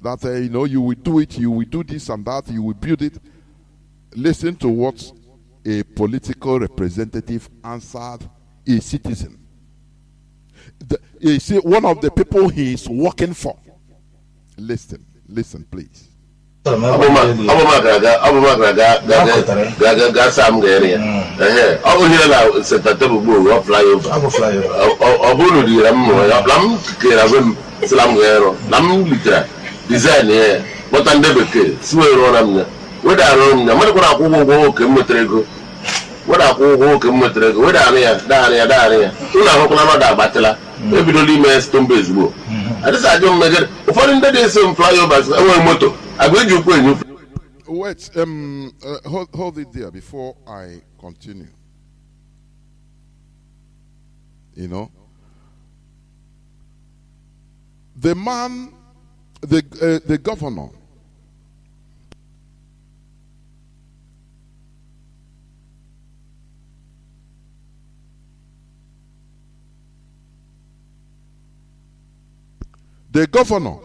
that you will do it, you will do this and that, you will build it. Listen to what a political representative answered a citizen. You see, one of the people he is working for. Listen, please. Wait, hold it there before I continue. The man, the governor,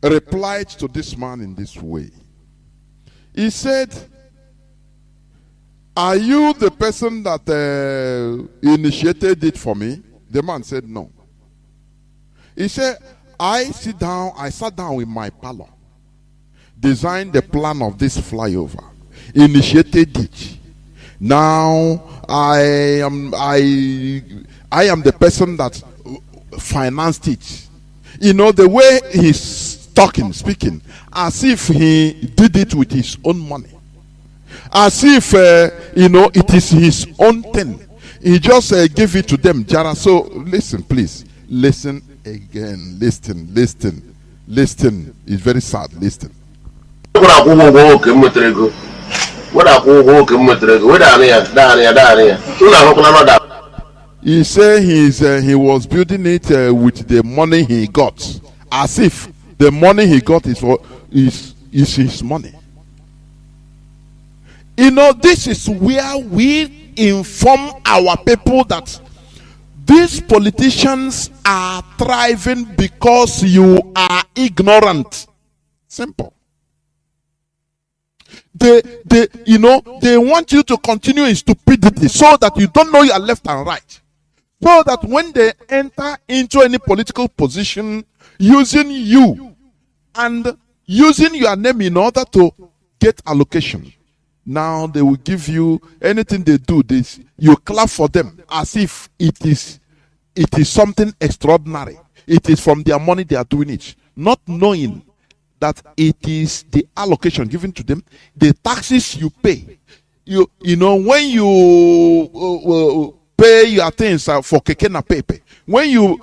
replied to this man in this way. He said, "Are you the person that initiated it for me?" The man said, "No." He said, I sat down with my parlor, designed the plan of this flyover, initiated it. Now I am the person that financed it. The way he's speaking, as if he did it with his own money, as if it is his own thing. He just gave it to them, Jara. So listen, please, listen again. Listen. It's very sad. Listen. He said he was building it with the money he got, as if the money he got is his money. This is where we inform our people that these politicians are thriving because you are ignorant. Simple. They want you to continue in stupidity so that you don't know your left and right. So that when they enter into any political position, using you and using your name in order to get allocation, now they will give you anything they do. You clap for them as if it is something extraordinary. It is from their money they are doing it, not knowing that it is the allocation given to them, the taxes you pay. When you pay your things for keke na pepe, when you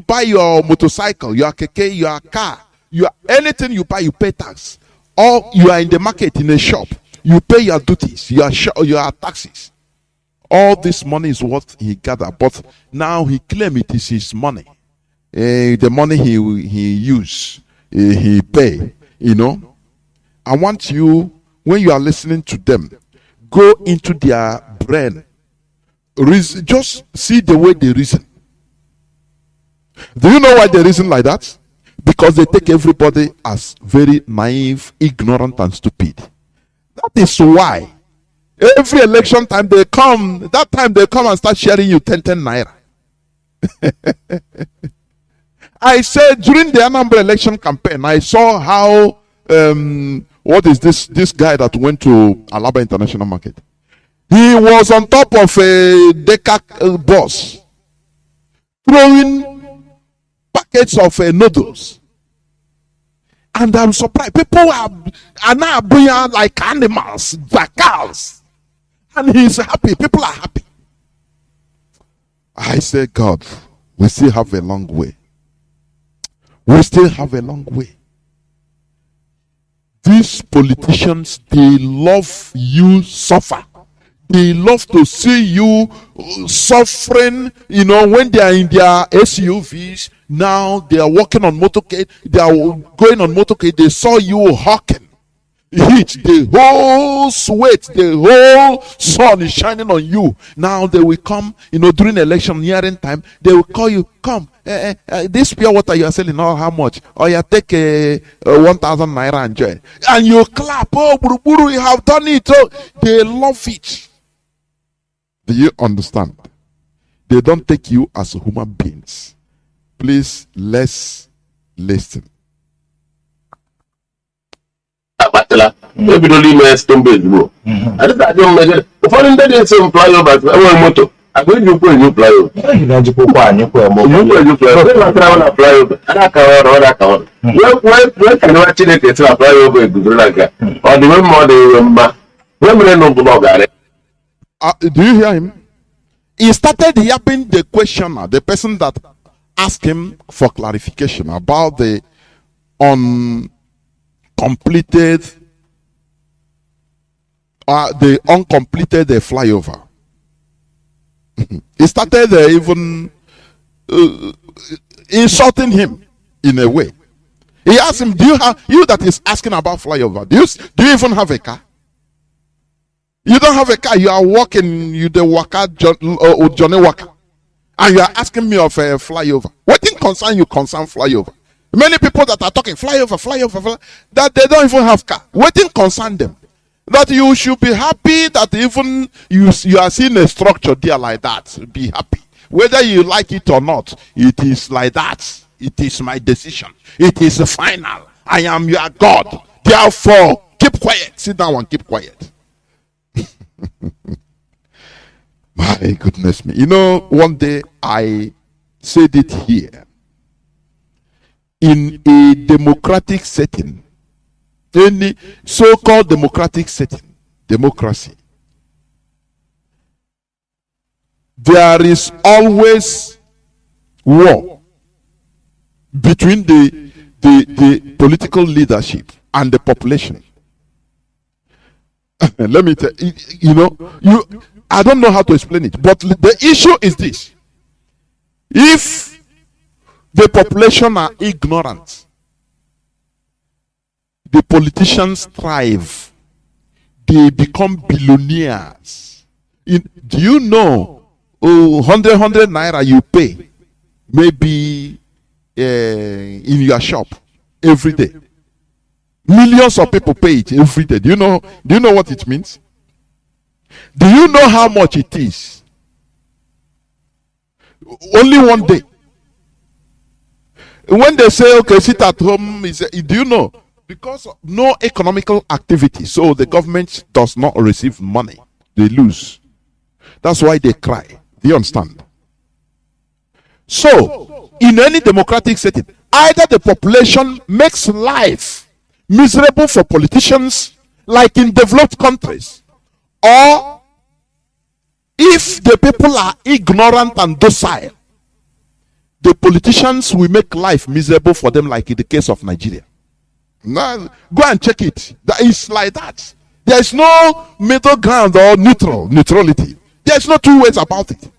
buy your motorcycle, your keke, your car, anything you buy, you pay tax. Or you are in the market in a shop, you pay your duties, your taxes. All this money is what he gathered, but now he claims it is his money. The money he use, he pay. I want you, when you are listening to them, go into their brain. Just see the way they reason. Do you know why they reason like that? Because they take everybody as very naive, ignorant, and stupid. That is why every election time they come and start sharing you 10 naira. I said during the Nnamdi election campaign, I saw how what is this guy that went to Alaba International Market? He was on top of a Deca bus, throwing packets of noodles. And I'm surprised. People are now being like animals, like cows. And he's happy. People are happy. I say, God, we still have a long way. We still have a long way. These politicians, they love you suffer. They love to see you suffering, when they are in their SUVs. Now they are walking on motorcade. They are going on motorcade. They saw you hawking. heat, the whole sweat, the whole sun is shining on you. Now they will come, during election nearing time, they will call you, come, this pure water you are selling, how much? Or you take 1,000 naira and join. And you clap, oh, Buruburu, you have done it. Oh, they love it. Do you understand? They don't take you as human beings. Please, let's listen. Maybe only my stone base, bro. I don't measure. Following that is some flyover. I want motor. I'm going to put a new flyover. You don't put a new flyover. I can't. Where can you actually get a flyover? Or the women no blog. Do you hear him? He started yapping the questioner, the person that asked him for clarification about the uncompleted flyover. He started even insulting him in a way. He asked him, you that is asking about flyover, do you even have a car? You don't have a car, you are walking, the worker, Johnny Walker, and you are asking me of a flyover. What thing concern you concern flyover? Many people that are talking flyover, that they don't even have car. What thing concern them? That you should be happy that even you are seeing a structure there like that. Be happy. Whether you like it or not, it is like that. It is my decision. It is final. I am your God. Therefore, keep quiet. Sit down and keep quiet. My goodness me. One day I said it here. In a democratic setting, any so-called democratic setting, democracy, there is always war between the political leadership and the population. Let me tell you, I don't know how to explain it, but the issue is this. If the population are ignorant, the politicians thrive. They become billionaires. Do you know 100 naira you pay maybe in your shop every day? Millions of people pay it every day. Do you know what it means? Do you know how much it is? Only one day. When they say, okay, sit at home, do you know? Because of no economical activity, so the government does not receive money. They lose. That's why they cry. Do you understand? So, in any democratic setting, either the population makes life miserable for politicians, like in developed countries, or if the people are ignorant and docile, the politicians will make life miserable for them, like in the case of Nigeria. Now, go and check it. That is like that. There is no middle ground or neutrality. There is no two ways about it.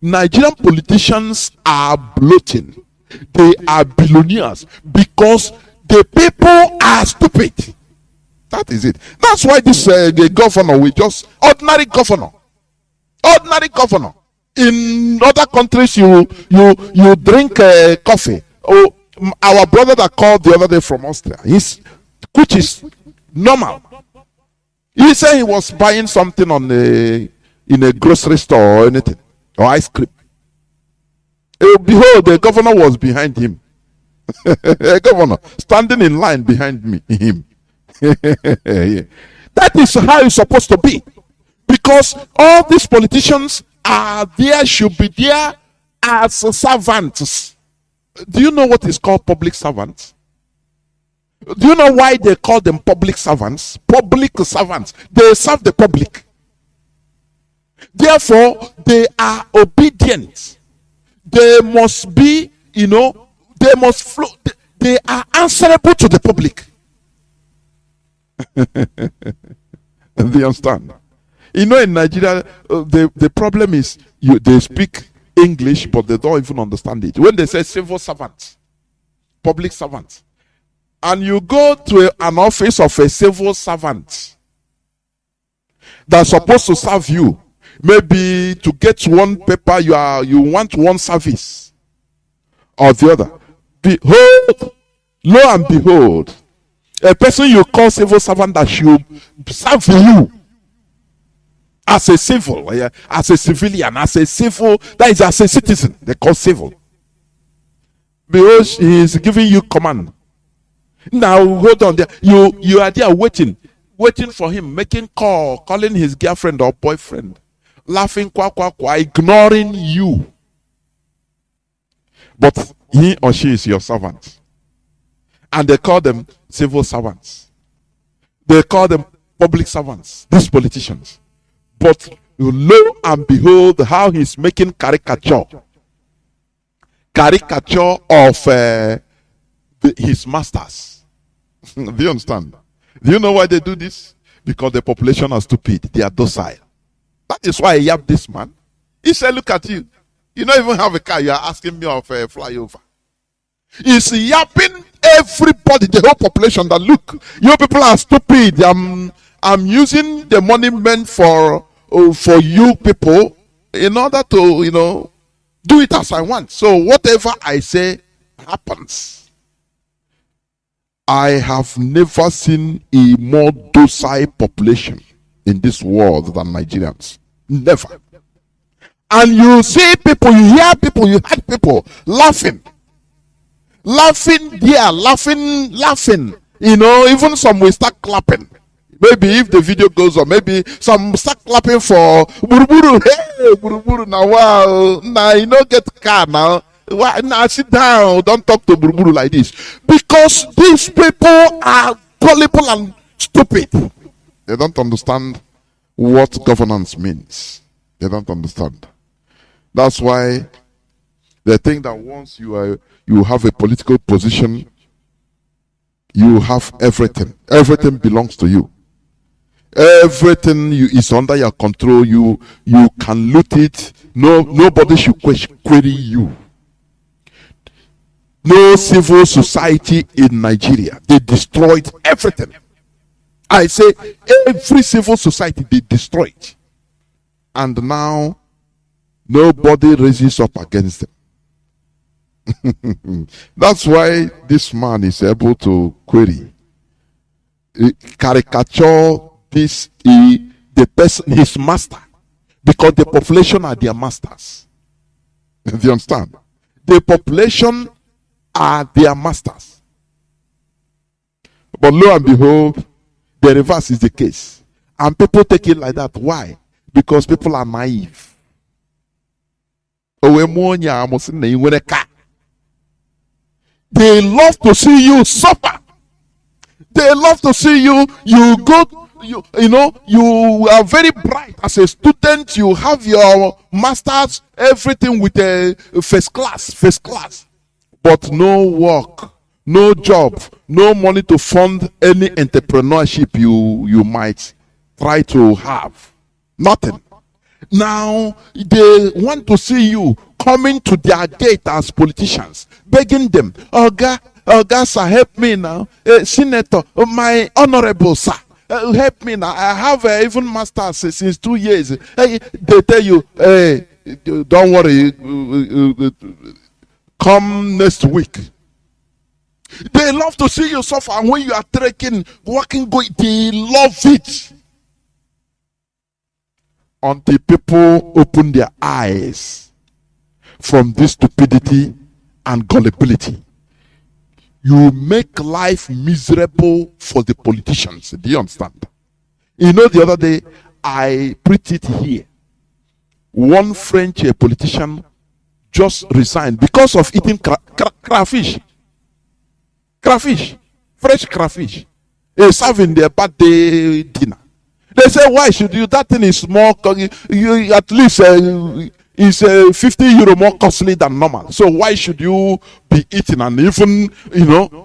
Nigerian politicians are bloating. They are billionaires because the people are stupid. That is it. That's why this the governor will just ordinary governor. In other countries, you drink coffee. Oh, our brother that called the other day from Austria, which is normal. He said he was buying something in a grocery store or anything, or ice cream. Behold, the governor was behind him. A governor standing in line behind him. That is how it's supposed to be, because all these politicians should be there as servants. Do you know what is called public servants? Do you know why they call them public servants? Public servants. They serve the public. Therefore, they are obedient. They must be, they must flow. They are answerable to the public. Do you understand? In Nigeria, the problem is they speak English, but they don't even understand it. When they say civil servants, public servants, and you go to an office of a civil servant that's supposed to serve you, maybe to get one paper, you want one service or the other. Behold, lo and behold, a person you call civil servant that should serve you as a civil, as a civilian, as a civil, that is as a citizen, they call civil. Because he is giving you command. Now hold on there. You are there waiting for him, making calling his girlfriend or boyfriend, laughing, ignoring you. But he or she is your servant. And they call them civil servants. They call them public servants, these politicians. But lo and behold, how he's making caricature of his masters. Do you understand? Do you know why they do this? Because the population are stupid. They are docile. That is why I yap this man. He said, look at you. You don't even have a car. You are asking me of a flyover. He's yapping everybody, the whole population, that look, you people are stupid. I'm using the money meant for you people in order to, do it as I want. So whatever I say happens. I have never seen a more docile population in this world than Nigerians. Never. And you see people, you hear people, you heard people laughing. Laughing there, laughing. Even some will start clapping. Maybe if the video goes on, maybe some start clapping for Buruburu. Hey, Buruburu, now wow, now you don't get car now. Now sit down, don't talk to Buruburu like this. Because these people are gullible and stupid. They don't understand what governance means. They don't understand. That's why they think that once you have a political position, you have everything. Everything belongs to you. Everything is under your control. You can loot it. Nobody should query you. No civil society in Nigeria. They destroyed everything. I say every civil society they destroyed. And now nobody raises up against them. That's why this man is able to query, caricature the person, his master, because the population are their masters. Do you understand? The population are their masters. But lo and behold, the reverse is the case. And people take it like that. Why? Because people are naive. They love to see you suffer. They love to see you you are very bright as a student. You have your masters, everything with a first class. But no work, no job, no money to fund any entrepreneurship you might try to have. Nothing. Now they want to see you coming to their gate as politicians, begging them, Oga, sir, help me now. Senator, my honorable sir, help me now. I have even masters since 2 years. They tell you, hey, don't worry, come next week. They love to see you suffer, and when you are trekking, walking, going, they love it. Until people open their eyes from this stupidity and gullibility, you make life miserable for the politicians. Do you understand? The other day I preached it here. One French politician just resigned because of eating crayfish, fresh crayfish, serving their birthday dinner. They say, why should you? That thing is more, you at least is 50 euro more costly than normal. So why should you be eating and even,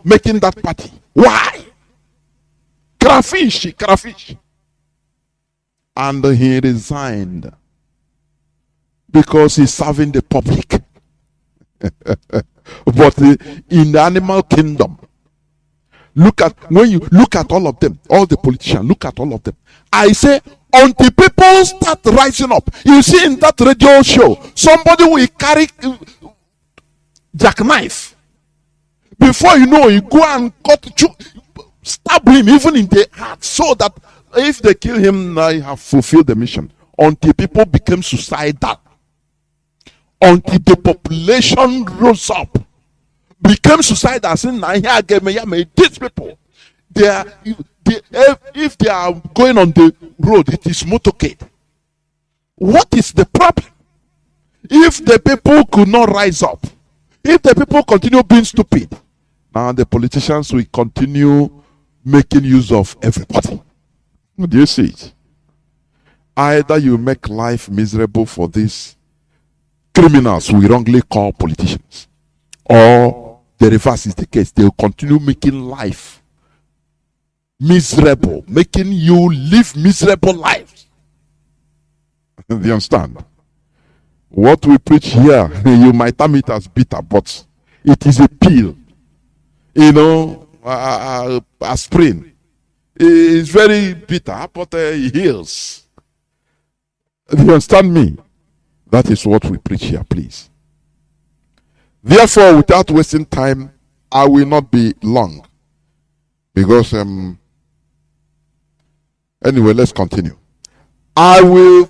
making that party? Why? Crayfish. And he resigned because he's serving the public. But in the animal kingdom, Look at, when you look at all of them, all the politicians, look at all of them. I say, until people start rising up. You see in that radio show, somebody will carry jackknife. Before you know, you go and stab him even in the heart, so that if they kill him, I have fulfilled the mission. Until people became suicidal, until the population rose up, became suicidal, saying, these people, if they are going on the road, it is motorcade. What is the problem? If the people could not rise up, if the people continue being stupid, now the politicians will continue making use of everybody. Do you see it? Either you make life miserable for these criminals we wrongly call politicians, or the reverse is the case. They will continue making life miserable, making you live miserable lives. Do you understand? What we preach here, you might term it as bitter, but it is a pill. You know, aspirin. It's very bitter, but it heals. Do you understand me? That is what we preach here, please. Therefore, without wasting time, I will not be long. Because, anyway, let's continue. I will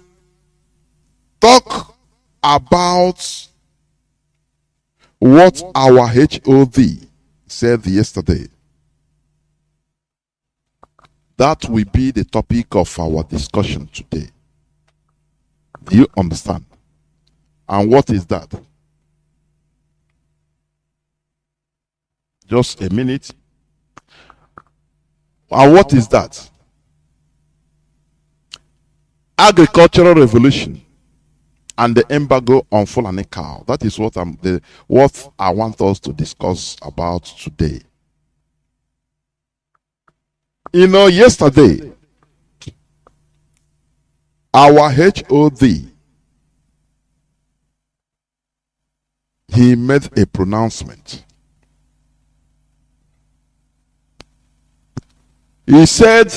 talk about what our HOD said yesterday. That will be the topic of our discussion today. Do you understand? And what is that? Just a minute. And what is that? Agricultural revolution and the embargo on Fulani cow. That is what I want us to discuss about today. You know, yesterday, our HOD, he made a pronouncement. He said,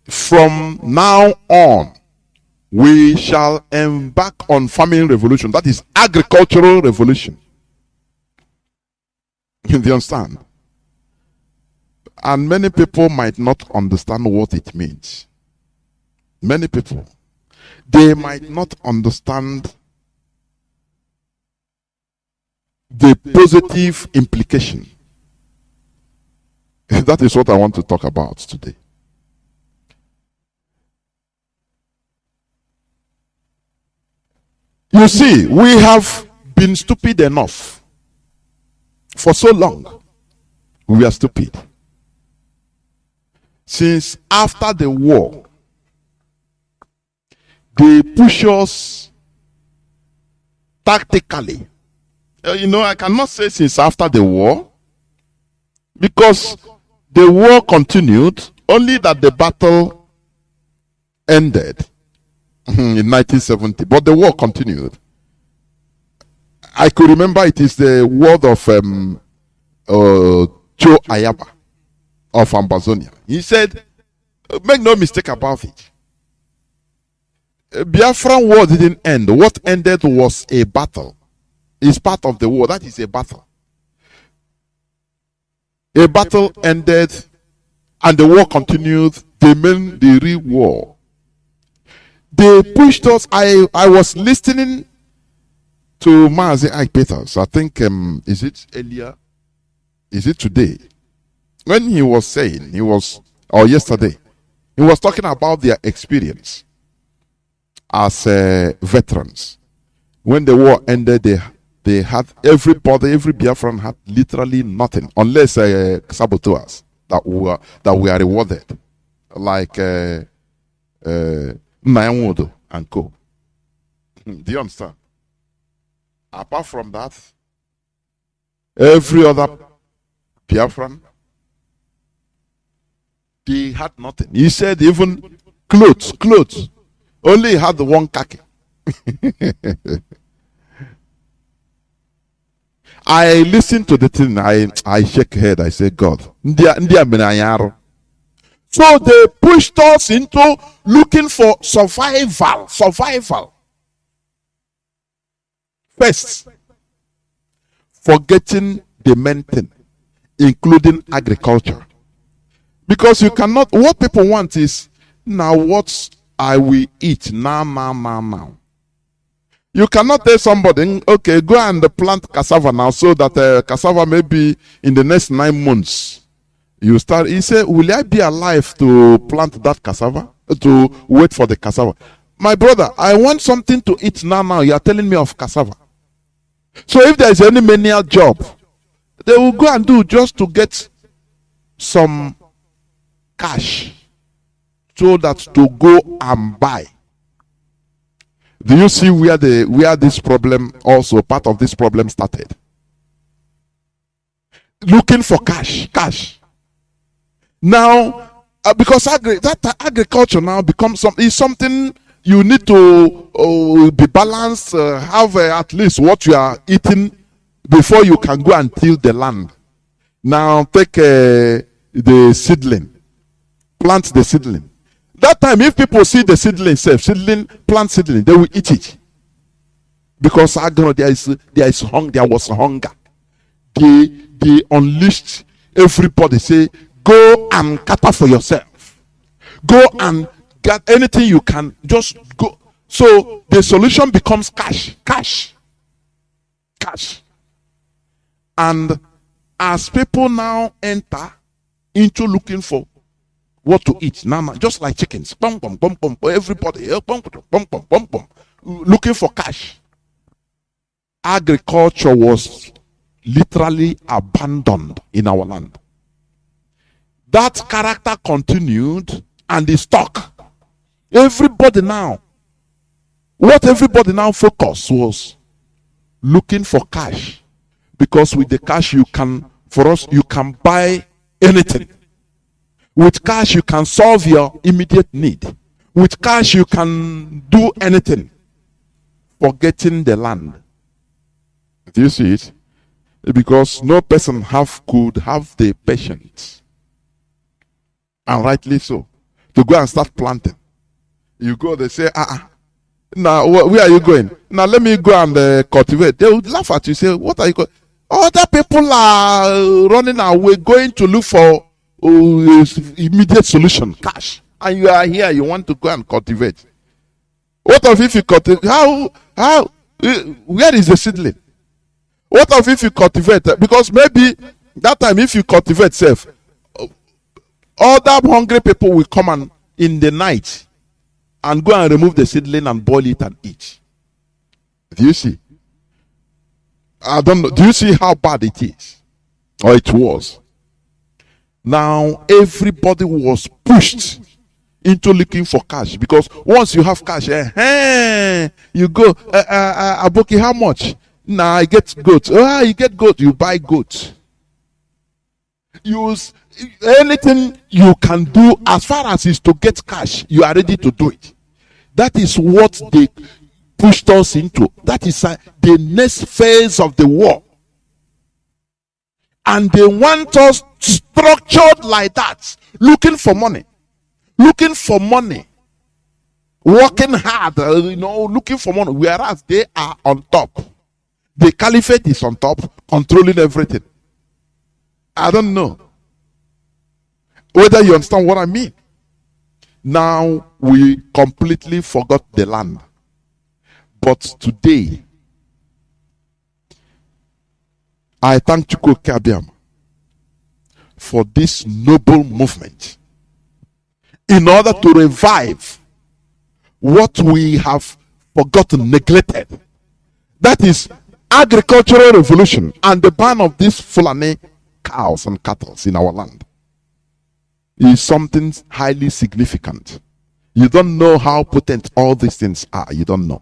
from now on, we shall embark on farming revolution. That is agricultural revolution. You understand? And many people might not understand what it means. Many people, they might not understand the positive implication. That is what I want to talk about today. You see, we have been stupid enough. For so long, we are stupid. Since after the war, they push us tactically. You know, I cannot say since after the war, because the war continued, only that the battle ended in 1970, but the war continued. I could remember it is the word of Joe Ayaba of Ambazonia. He said, make no mistake about it. Biafran war didn't end. What ended was a battle. It's part of the war. That is a battle. A battle ended and the war continued. They meant the real war. They pushed us. I was listening to Mazi Johnathan. I think, is it earlier? Is it today? When he was saying, or yesterday, he was talking about their experience as veterans. When the war ended, they had every Biafran had literally nothing, unless saboteurs that we are rewarded, like Nnamdi and co. Do you understand? Apart from that, every other Biafran, they had nothing. He said even clothes. Only had the one khaki. I listen to the thing. I shake head. I say, God. So they pushed us into looking for survival. Survival. First, forgetting the main thing, including agriculture. Because you cannot, what people want is, now what I will eat now. You cannot tell somebody, okay, go and plant cassava now, so that cassava maybe in the next 9 months, you start, he said, will I be alive to plant that cassava? To wait for the cassava? My brother, I want something to eat now. You are telling me of cassava. So if there is any menial job, they will go and do just to get some cash, so that to go and buy. Do you see where this problem, also part of this problem, started? Looking for cash. Now, because agriculture now becomes something you need to be balanced, have at least what you are eating before you can go and till the land. Now take the seedling, plant the seedling. That time, if people see the plant seedling, they will eat it. Because there was hunger. They unleashed everybody, say, go and cater for yourself. Go and get anything you can, just go. So the solution becomes cash. And as people now enter into looking for what to eat now, just like chickens, everybody looking for cash. Agriculture was literally abandoned in our land. That character continued and is stuck. Everybody now focused was looking for cash, because with the cash you can buy anything. With cash, you can solve your immediate need. With cash, you can do anything. Forgetting the land. Do you see it? Because no person could have the patience, and rightly so, to go and start planting. You go, they say, now where are you going? Now let me go and cultivate. They would laugh at you, say, what are you going? Other people are running away, going to look for immediate solution, cash, and you are here, you want to go and cultivate. What if you cultivate? Where is the seedling? What if you cultivate? Because maybe that time, if you cultivate self, other hungry people will come in the night and go and remove the seedling and boil it and eat. Do you see? I don't know. Do you see how bad it is? Or it was? Now everybody was pushed into looking for cash, because once you have cash, you go, Aboki, how much? Now I get goat. You get goat, you buy goat. Use anything you can do as far as is to get cash, you are ready to do it. That is what they pushed us into. That is the next phase of the war. And they want us structured like that, looking for money, working hard, looking for money, whereas they are on top. The caliphate is on top, controlling everything. I don't know whether you understand what I mean. Now we completely forgot the land. But today, I thank Chukwu Kabiam for this noble movement in order to revive what we have forgotten, neglected. That is agricultural revolution and the ban of these Fulani cows and cattle in our land. Is something highly significant. You don't know how potent all these things are. You don't know.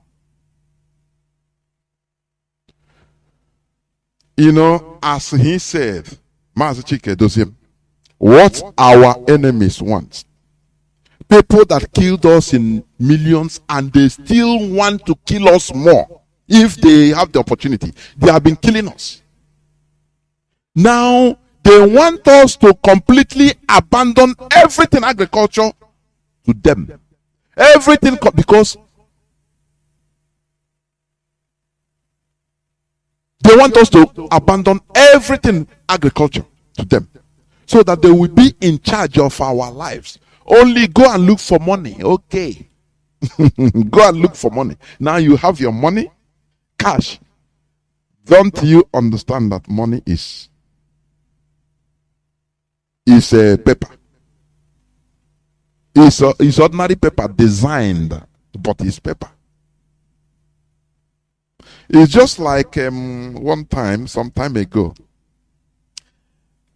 As he said, Mazi Johnathan, what our enemies want. People that killed us in millions, and they still want to kill us more if they have the opportunity. They have been killing us. Now they want us to completely abandon everything agriculture to them. Everything because they want us to abandon everything agriculture to them, so that they will be in charge of our lives. Only go and look for money. Okay. Go and look for money. Now you have your money, cash. Don't you understand that money is a paper? It's ordinary paper designed, but it's paper. It's just like some time ago,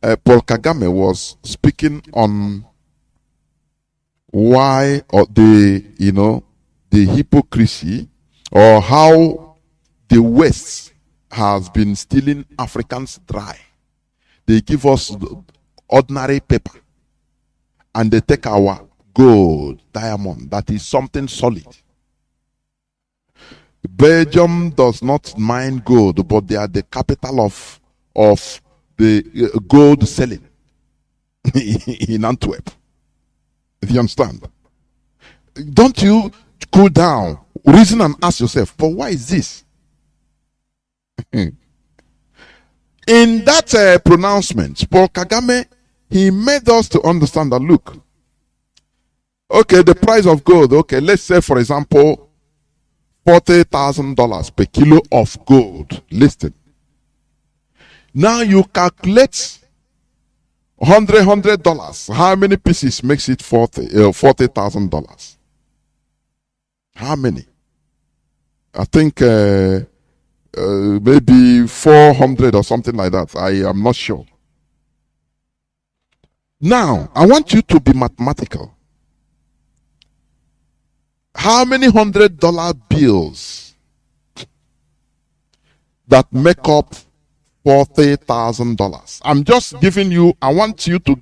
Paul Kagame was speaking on why or the hypocrisy, or how the West has been stealing Africans dry. They give us ordinary paper and they take our gold, diamond, that is something solid. Belgium does not mine gold, but they are the capital of the gold selling in Antwerp. Do you understand? Don't you cool down, reason and ask yourself, but why is this? In that pronouncement, Paul Kagame, he made us to understand that, look, okay, the price of gold, okay, let's say, for example, $40,000 per kilo of gold listed. Now you calculate $100. How many pieces makes it $40,000? How many? I think maybe 400 or something like that. I am not sure. Now, I want you to be mathematical. How many $100 bills that make up $40,000? I'm just giving you, I want you to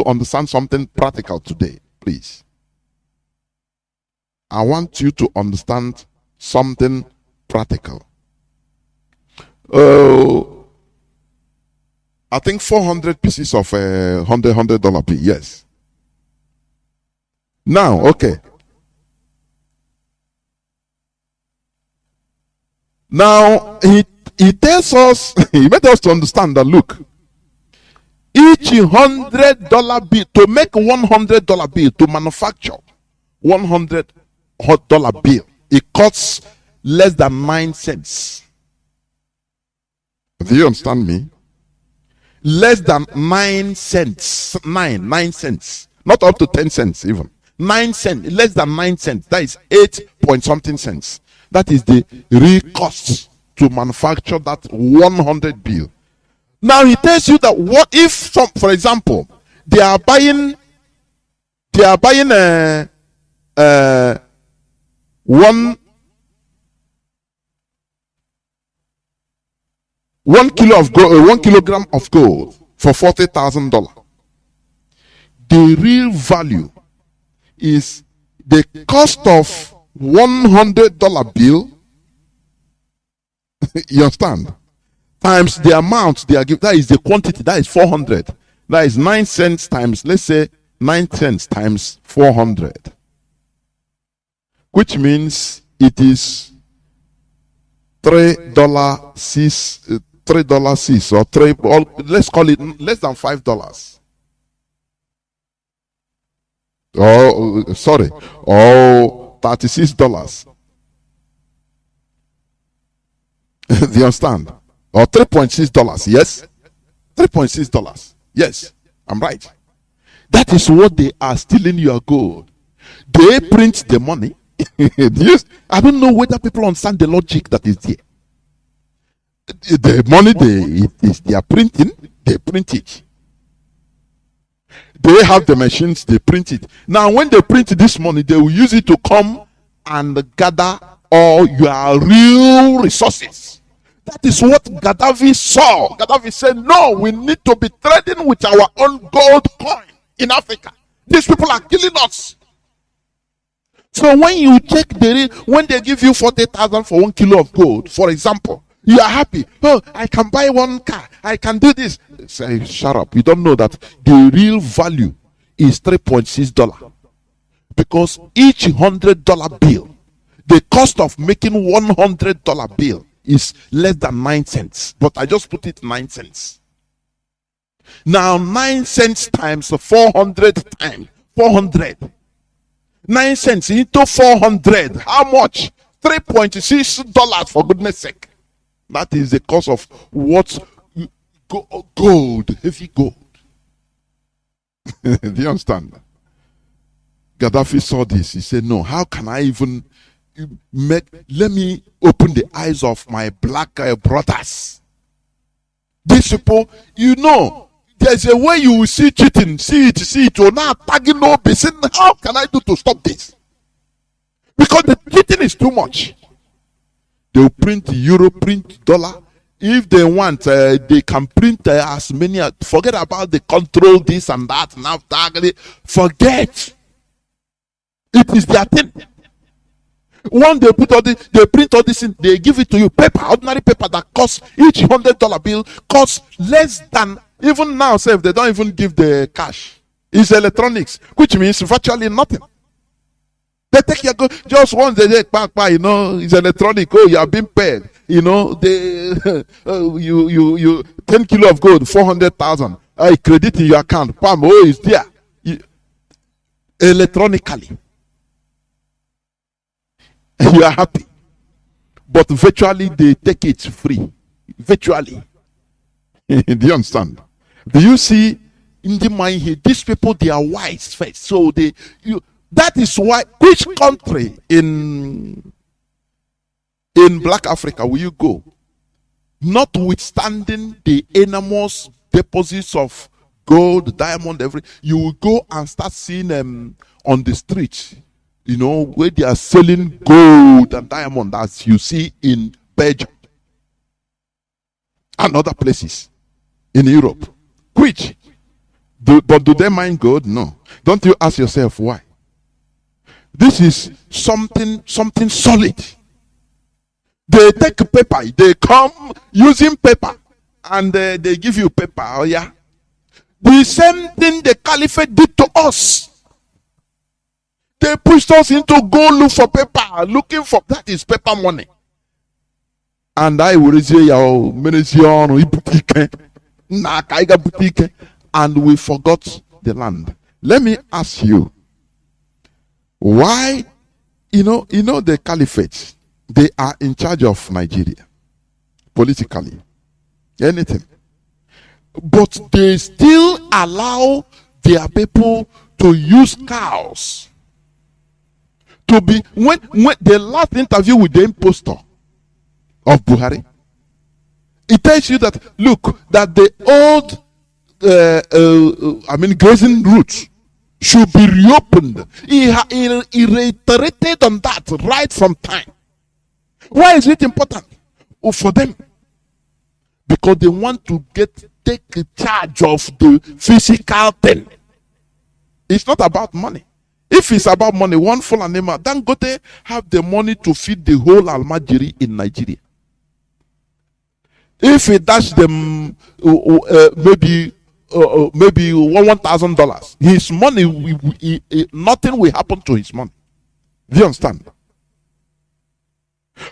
understand something practical today, please. I want you to understand something practical. I think 400 pieces of $100 bill, yes. Now, okay. Now, he tells us, he made us to understand that, look, each $100 bill, to make $100 bill, to manufacture $100 bill, it costs less than 9 cents. Do you understand me? Less than 9 cents. 9 cents. Not up to 10 cents even. 9 cents. Less than 9 cents. That is 8 point something cents. That is the real cost to manufacture that 100 bill. Now he tells you that what if some, for example, they are buying one kilo of gold, 1 kilogram of gold for $40,000. The real value is the cost of $100 bill. You understand? Times the amount they are giving. That is the quantity. That is 400. That is 9 cents times, let's say 9 cents times 400, which means it is $3.6 or let's call it less than $5. Oh, sorry. Oh, $36. Do you understand? Or $3.6, yes? $3.6. Yes, I'm right. That is what they are stealing your gold. They print the money. I don't know whether people understand the logic that is there. The money they are printing, they print it. They have the machines, they print it. Now, when they print this money, they will use it to come and gather all your real resources. That is what Gaddafi saw. Gaddafi said, no, we need to be trading with our own gold coin in Africa. These people are killing us. So when you check when they give you 40,000 for 1 kilo of gold, for example, You are happy. Oh, I can buy one car. I can do this. Say, shut up. You don't know that the real value is $3.6. Because each $100 bill, the cost of making $100 bill is less than 9 cents. But I just put it 9 cents. Now 9 cents times 400 times 400. 9 cents into 400. How much? $3.6, for goodness sake. That is the cost of what? Gold, heavy gold. Do you understand? Gaddafi saw this. He said, no, how can I even let me open the eyes of my black brothers. These people, you know, there's a way you will see cheating, see it, you're not tagging no basin. How can I do to stop this? Because the cheating is too much. They'll print euro, print dollar. If they want, they can print as many. Forget about the control, this and that. Now, forget. It is their thing. One, they put all this, they print all this in, they give it to you. Paper, ordinary paper that costs, each $100 bill costs less than, even now, say, if they don't even give the cash. It's electronics, which means virtually nothing. They take your go just once they take back, you know, it's electronic. Oh, you are being paid. You know, they you 10 kilo of gold, 400,000. I credit in your account. Pam, oh, it's there. Electronically. You are happy. But virtually they take it free. Virtually. Do you understand? Do you see in the mind here, these people, they are wise first. So that is why, which country in Black Africa will you go? Notwithstanding the enormous deposits of gold, diamond, everything, you will go and start seeing them on the streets, you know, where they are selling gold and diamond, as you see in Belgium and other places in Europe. Which? But do they mind gold? No. Don't you ask yourself why? This is something solid. They take paper, they come using paper, and they give you paper. Oh yeah, the same thing the caliphate did to us. They pushed us into go look for paper, looking for that is paper money. And I will say, and we forgot the land. Let me ask you. Why, you know the caliphate, they are in charge of Nigeria, politically, anything. But they still allow their people to use cows. To be, when the last interview with the impostor of Buhari, it tells you that, look, that the old, grazing routes should be reopened. He reiterated on that right from time. Why is it important? Oh, for them. Because they want to take charge of the physical thing. It's not about money. If it's about money, one full animal, then go there, have the money to feed the whole Almajiri in Nigeria. If he dash them maybe $1,000. His money, nothing will happen to his money. Do you understand?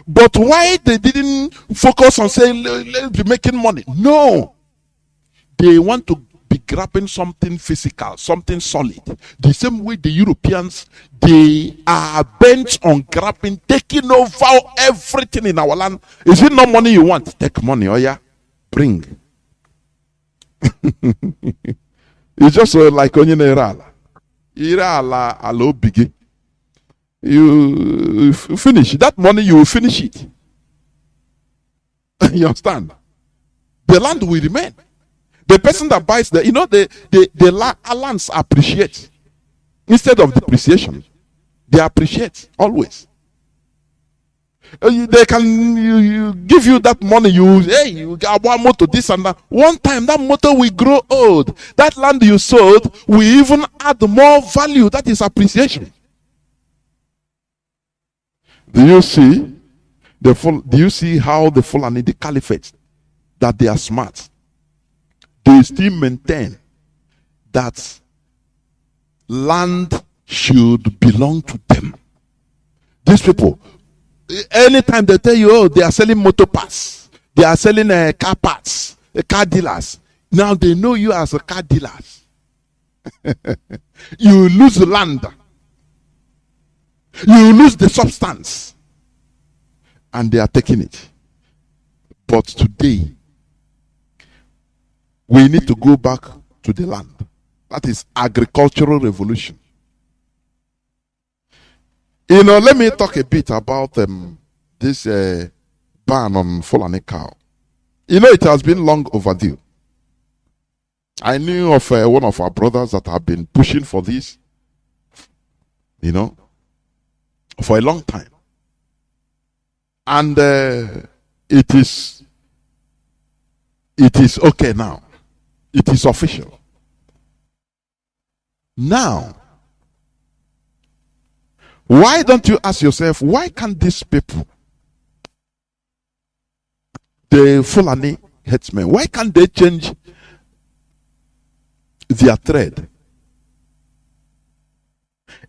But why they didn't focus on saying, let's be making money? No. They want to be grabbing something physical, something solid. The same way the Europeans, they are bent on grabbing, taking over everything in our land. Is it not money you want? Take money, oh yeah, bring. It's just like onye na-ere ala obige. You finish that money, you will finish it. You understand? The land will remain. The person that buys the lands appreciate instead of depreciation. They appreciate always. They can give you that money. You got one motor, this and that. One time that motor will grow old. That land you sold will even add more value. That is appreciation. Do you see? Do you see how the Fulani, the caliphate, that they are smart? They still maintain that land should belong to them. These people, anytime they tell you, oh, they are selling motor parts, they are selling car parts, car dealers. Now they know you as a car dealers. You lose the land. You lose the substance. And they are taking it. But today, we need to go back to the land. That is agricultural revolution. You know, let me talk a bit about this ban on Fulani cow. You know, it has been long overdue. I knew of one of our brothers that have been pushing for this, you know, for a long time. And it is okay now. It is official. Now, why don't you ask yourself, why can't these people, the Fulani headsmen, why can't they change their thread?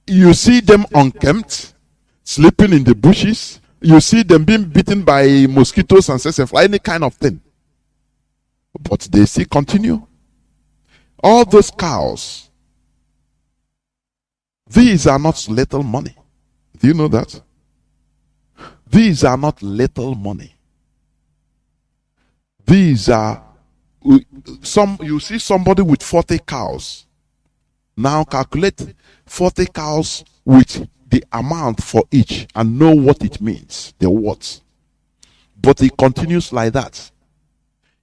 You see them unkempt, sleeping in the bushes. You see them being bitten by mosquitoes and fly, any kind of thing. But they still continue. All those cows, these are not little money. Do you know that? These are not little money. These are you see somebody with 40 cows. Now calculate 40 cows with the amount for each and know what it means, the words. But he continues like that.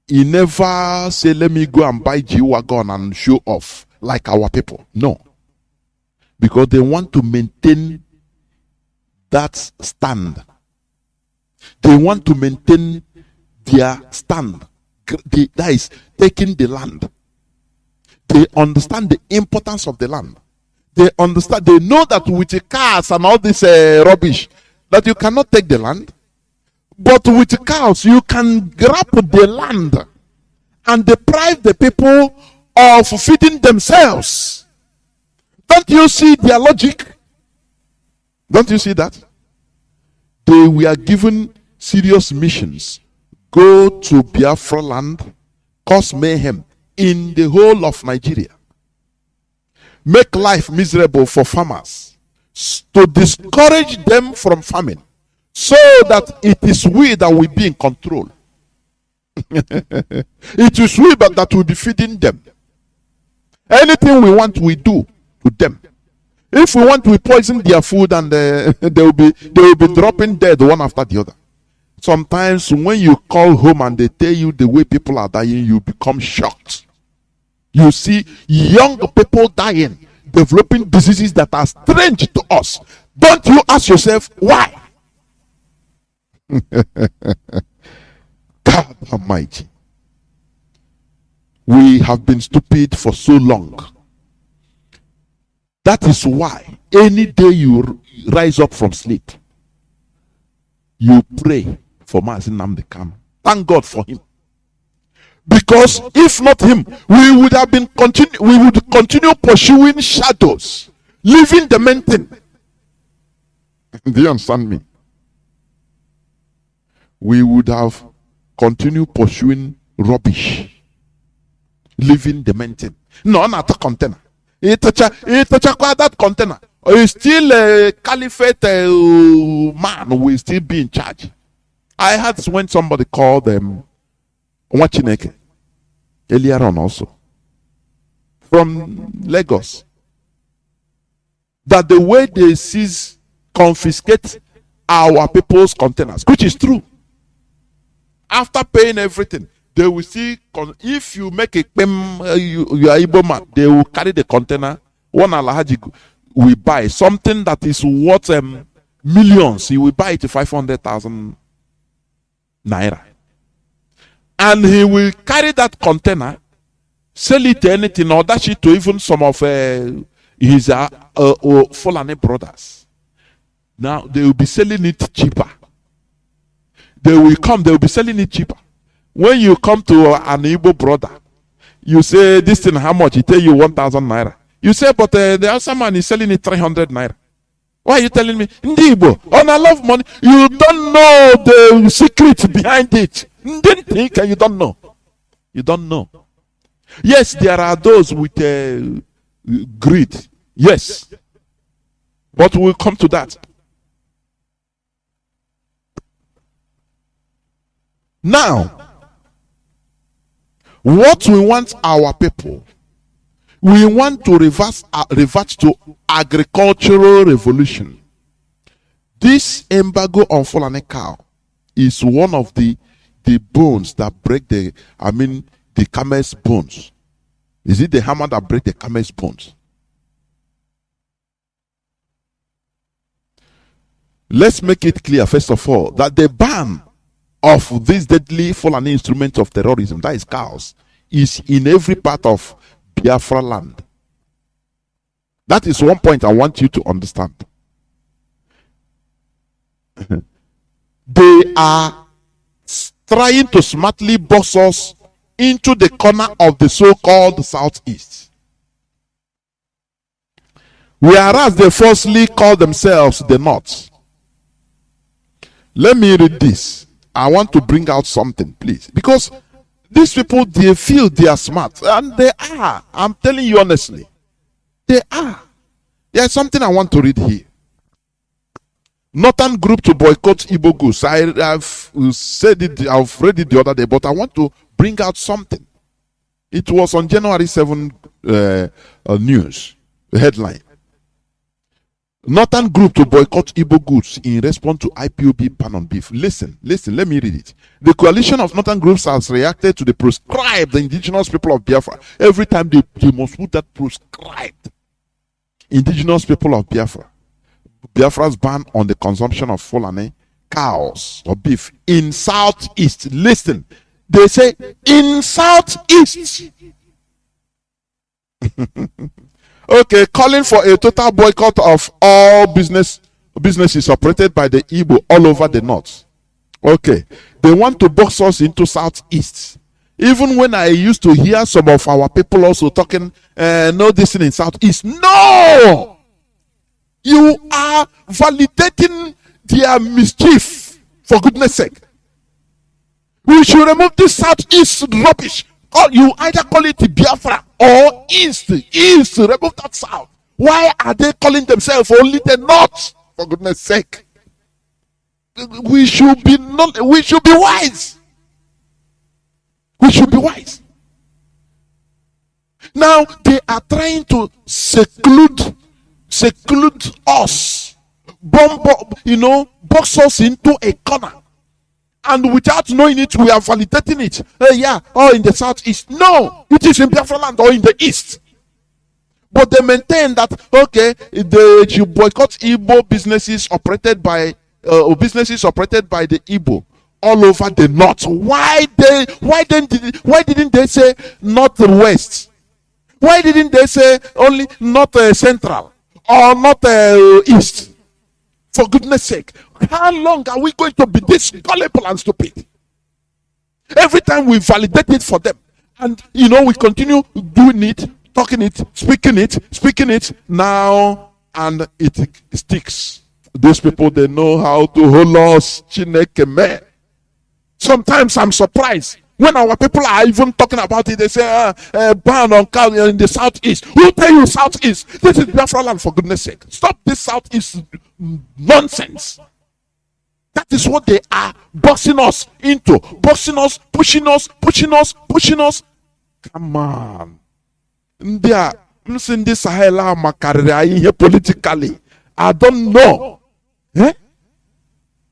He never say, let me go and buy G-Wagon and show off like our people. No. Because they want to maintain that stand. They want to maintain their stand. That is taking the land. They understand the importance of the land. They understand, they know that with the cars and all this rubbish, that you cannot take the land. But with the cows, you can grab the land and deprive the people of feeding themselves. Don't you see their logic? Don't you see that? They were given serious missions. Go to Biafra land, cause mayhem in the whole of Nigeria. Make life miserable for farmers, to discourage them from farming, so that it is we that will be in control. It is we that will be feeding them. Anything we want, we do to them. If we want, we poison their food, and they will be dropping dead one after the other. Sometimes when you call home and they tell you the way people are dying, you become shocked. You see young people dying, developing diseases that are strange to us. Don't you ask yourself why? God Almighty. We have been stupid for so long. That is why any day you rise up from sleep, you pray for Mazi Nnamdi. Thank God for him. Because if not him, we would continue pursuing shadows, leaving the main thing. Do you understand me? We would have continued pursuing rubbish, leaving the main thing. No, not a container. That container. Still a caliphate man will still be in charge. I had when somebody called them Wachineke earlier on also from Lagos, that the way they seize, confiscate our people's containers, which is true. After paying everything, they will see, if you make a you are Ipob man, they will carry the container. One Alhaji will buy something that is worth millions. He will buy it to 500,000 naira. And he will carry that container, sell it to anything, or dash it to even some of his Fulani brothers. Now they will be selling it cheaper. They will come, they will be selling it cheaper. When you come to an Igbo brother, you say, this thing, how much? He tell you 1,000 naira. You say, but the other man is selling it 300 naira. Why are you telling me? Ndi Igbo, on I love money. You don't know the secret behind it. Didn't think you don't know. You don't know. Yes, there are those with greed. Yes. But we'll come to that. Now, what we want our people, we want to revert to agricultural revolution. This embargo on Fulani cow is one of the bones that break the camel's bones. Is it the hammer that break the camel's bones? Let's make it clear, first of all, that the ban of this deadly Fulani instrument of terrorism, that is cows, is in every part of Biafra land. That is one point I want you to understand. They are trying to smartly box us into the corner of the so-called Southeast, whereas they falsely call themselves the North. Let me read this. I want to bring out something, please, because these people, they feel they are smart, and they are. I'm telling you honestly, they are. There's something I want to read here. Northern group to boycott Igbo goods. I've said it, I've read it the other day, but I want to bring out something. It was on January 7 news headline. Northern group to boycott Igbo goods in response to IPOB ban on beef. Listen, let me read it. The coalition of Northern groups has reacted to the proscribed indigenous people of Biafra. Every time they must put that proscribed indigenous people of Biafra. Biafra's ban on the consumption of Fulani cows or beef in Southeast. Listen, they say in Southeast. Okay, calling for a total boycott of all businesses operated by the Igbo all over the North. Okay, they want to box us into Southeast. Even when I used to hear some of our people also talking, no, this thing in Southeast. No! You are validating their mischief, for goodness sake. We should remove this Southeast rubbish. Or you either call it Biafra or East. Remove that South. Why are they calling themselves only the North? For goodness sake. We should be wise. We should be wise. Now they are trying to seclude us, box us into a corner, and without knowing it, we are validating it. In the Southeast. No, it is in Biafra land or in the East. But they maintain that they should boycott Igbo businesses operated by the Igbo all over the North. Why didn't they say Northwest? Why didn't they say only North Central or North East? For goodness sake, how long are we going to be this gullible and stupid? Every time we validate it for them, and we continue doing it, talking it, speaking it now, and it sticks. These people, they know how to hold us. Chineke me. Sometimes I'm surprised when our people are even talking about it. They say ban on cow in the Southeast. Who tell you Southeast? This is Biafra land, for goodness sake. Stop this Southeast nonsense. That is what they are boxing us into. Boxing us, pushing us. Come on. This Sahel here politically. I don't know.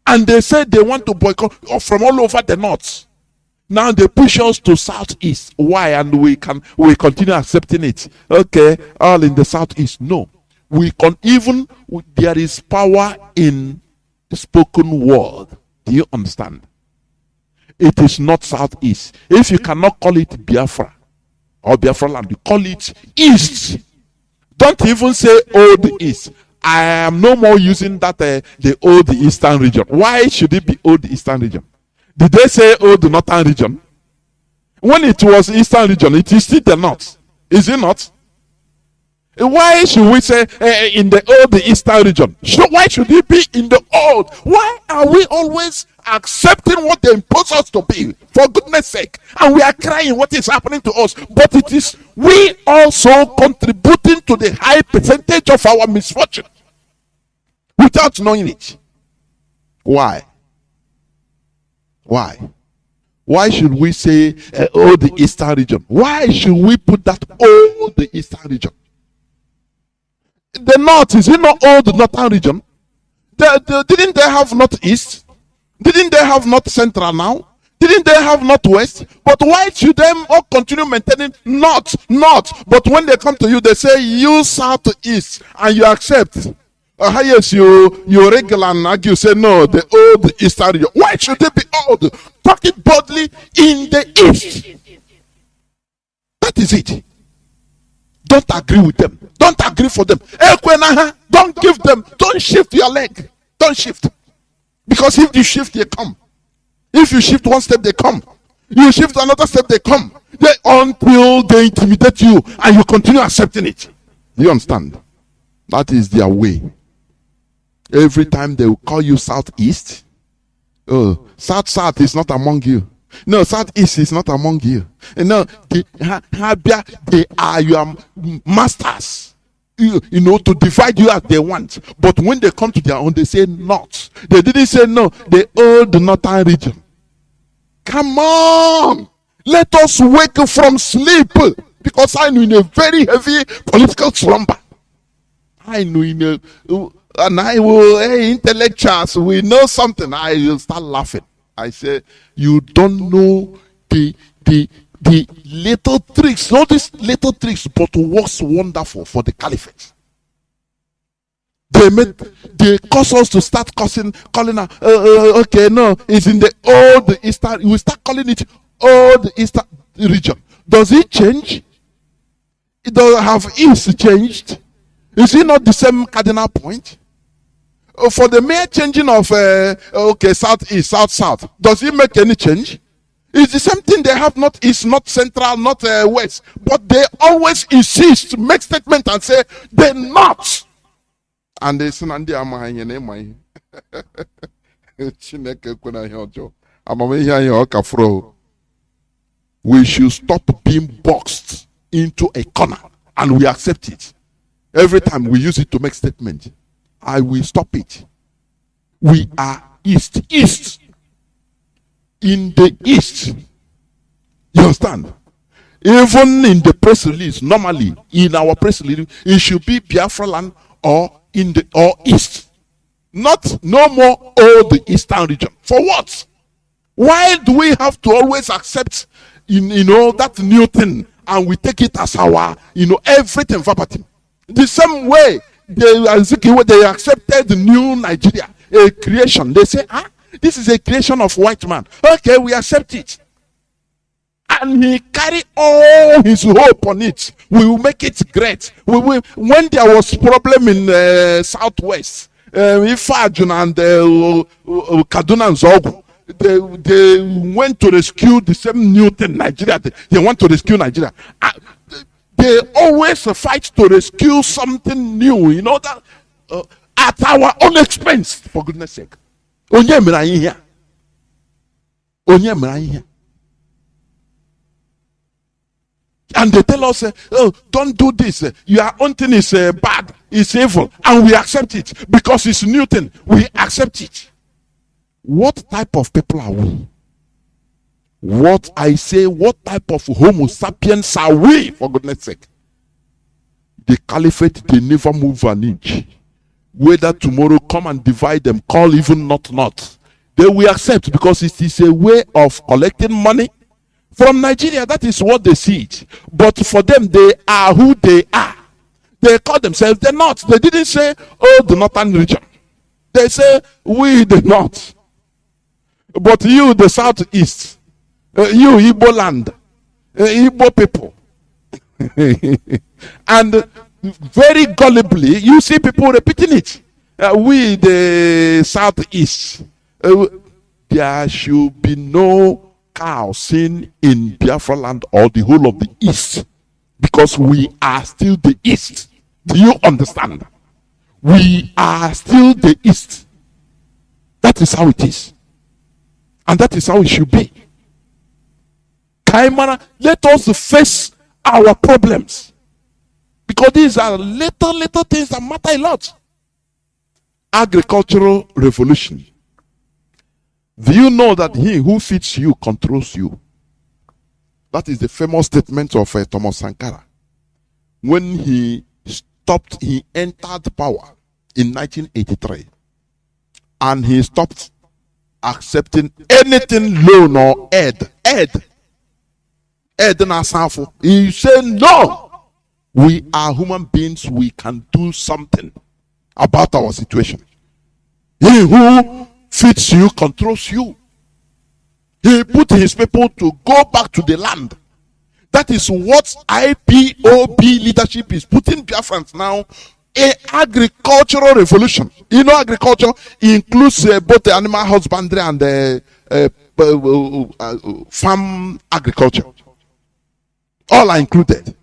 And they said they want to boycott from all over the North. Now they push us to Southeast. Why? And we continue accepting it. Okay, all in the Southeast. No. There is power in the spoken word. Do you understand? It is not Southeast. If you cannot call it Biafra or Biafra land, you call it East. Don't even say Old East. I am no more using that the Old Eastern region. Why should it be Old Eastern region? Did they say, oh, the northern region? When it was eastern region, it is still the north. Is it not? Why should we say in the old eastern region? Why should it be in the old? Why are we always accepting what they impose us to be? For goodness sake. And we are crying what is happening to us. But it is we also contributing to the high percentage of our misfortune without knowing it. Why? Why? Why should we say, oh, the eastern region? Why should we put that, oh, the eastern region? The north, is it not all the northern region? Didn't they have northeast? Didn't they have north central now? Didn't they have northwest? But why should they all continue maintaining north? But when they come to you, they say you southeast, and you accept. Yes, you regular and argue, say no, the old eastern region. Why should they be old? Talk it boldly in the east. That is it. Don't agree with them. Don't agree for them. Don't give them. Don't shift your leg. Don't shift. Because if you shift, they come. If you shift one step, they come. You shift another step, they come. Until they intimidate you and you continue accepting it. Do you understand? That is their way. Every time they will call you southeast. Oh, south is not among you. No, southeast is not among you. No, they are your masters. You know, to divide you as they want. But when they come to their own, they say not. They didn't say no. They own the northern region. Come on, let us wake from sleep, because I know in a very heavy political slumber. I know in a and I will, intellectuals, we know something. I will start laughing. I say, you don't know the little tricks, not these little tricks, but what's wonderful for the caliphate. They cause us to start calling out, okay, no, it's in the old eastern, we start calling it old eastern region. Does it change? It does have east changed? Is it not the same cardinal point? For the mere changing of okay, southeast, south, does it make any change? It's the same thing they have, not east, not central, not west, but they always insist, make statement and say they're not. And they say, "Nnamdi amaghị na ịma ihe." Chineke kwena ihe ọjọọ. Amamihe anyị ọ ka fro. We should stop being boxed into a corner and we accept it. Every time we use it to make statement, I will stop it. We are east. In the east. You understand? Even in the press release, normally in our press release, it should be Biafra land or east. No more all the eastern region. For what? Why do we have to always accept that new thing and we take it as our everything verbatim? The same way they accepted the new Nigeria, a creation. They say, this is a creation of white man. Okay, we accept it. And he carried all his hope on it. We will make it great. When there was problem in southwest, Ifajun and Kaduna and Zogu, they went to rescue the same new thing, Nigeria. They want to rescue Nigeria. They always fight to rescue something new, that at our own expense, for goodness sake. Onye mere here. And they tell us, oh, don't do this. Your own thing is bad, it's evil. And we accept it because it's new thing. We accept it. What type of people are we? What type of Homo sapiens are we, for goodness sake? The caliphate, they never move an inch. Whether tomorrow come and divide them, call even not, they will accept because it is a way of collecting money from Nigeria. That is what they see it. But for them, they are who they are. They call themselves the North. They didn't say, oh, the Northern region. They say, we the North. But you, the Southeast. You, Igbo land. Igbo people. And very gullibly, you see people repeating it. We, the Southeast. there should be no cow seen in Biafra land or the whole of the East, because we are still the East. Do you understand? We are still the East. That is how it is. And that is how it should be. Kaimana, let us face our problems. Because these are little things that matter a lot. Agricultural revolution. Do you know that he who feeds you controls you? That is the famous statement of Thomas Sankara. When he entered power in 1983. And he stopped accepting anything loan or aid. He said, no, we are human beings. We can do something about our situation. He who feeds you controls you. He put his people to go back to the land. That is what IPOB leadership is putting Biafrans now. A agricultural revolution. You know, agriculture includes both the animal husbandry and the farm agriculture. All are included.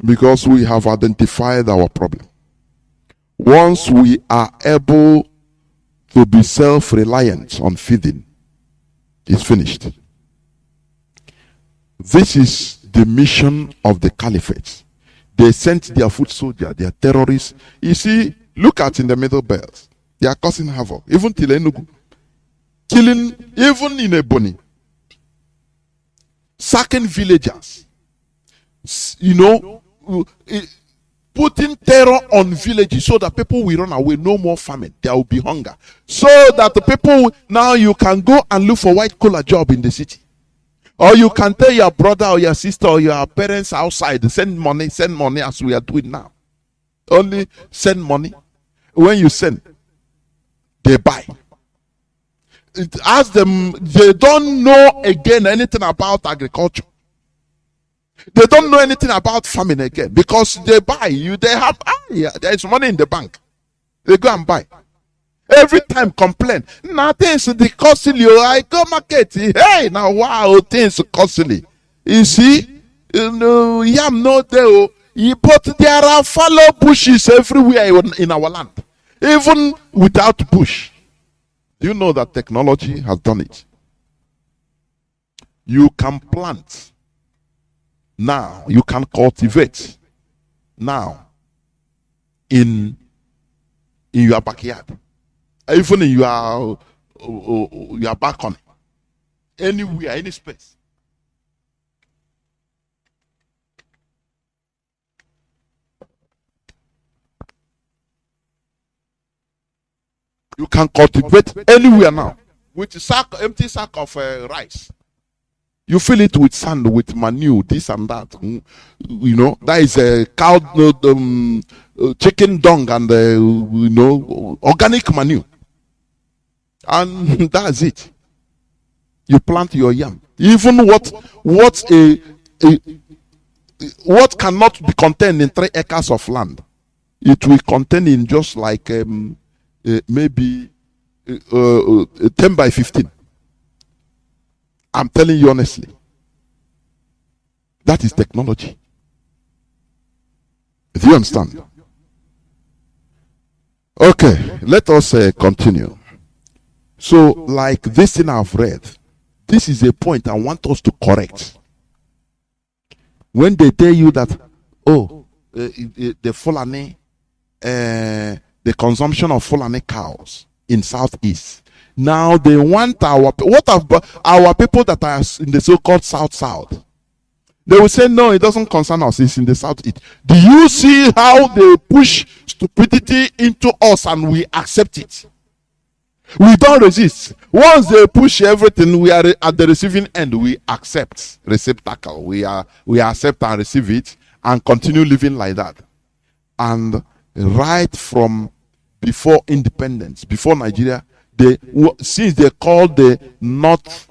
Because we have identified our problem. Once we are able to be self-reliant on feeding, it's finished. This is the mission of the caliphate. They sent their foot soldiers, their terrorists. You see, look at in the Middle Belt. They are causing havoc. Even till Enugu. Killing, even in Ebony. Sacking villagers. You know, putting terror on villages so that people will run away. No more famine. There will be hunger. So that the people, now you can go and look for white collar job in the city. Or you can tell your brother or your sister or your parents outside, send money as we are doing now. Only send money. When you send, they buy. Ask them, they don't know again anything about agriculture. They don't know anything about farming again because they buy. They have, there is money in the bank. They go and buy. Every time complain. Things the costly. I go market. Hey, now wow, things costly. You see, yam no there. But there are fallow bushes everywhere in our land, even without bush. Do you know that technology has done it? You can plant now. You can cultivate now in your backyard. Even in your balcony, anywhere, any space. You can cultivate anywhere now with empty sack of rice. You fill it with sand, with manure, this and that. You know, that is a cow, chicken dung, and organic manure. And that's it. You plant your yam. Even what cannot be contained in 3 acres of land, it will contain in just like maybe 10 by 15. I'm telling you honestly. That is technology. Do you understand? Okay, let us continue. So, like this thing I've read, this is a point I want us to correct. When they tell you that, the Fulani, the consumption of Fulani cows in Southeast, now they want our people that are in the so-called South. They will say, no, it doesn't concern us, it's in the Southeast. Do you see how they push stupidity into us and we accept it? We don't resist. Once they push everything, we are at the receiving end. We accept receptacle. We accept and receive it and continue living like that. And right from before independence, before Nigeria, since they called the North,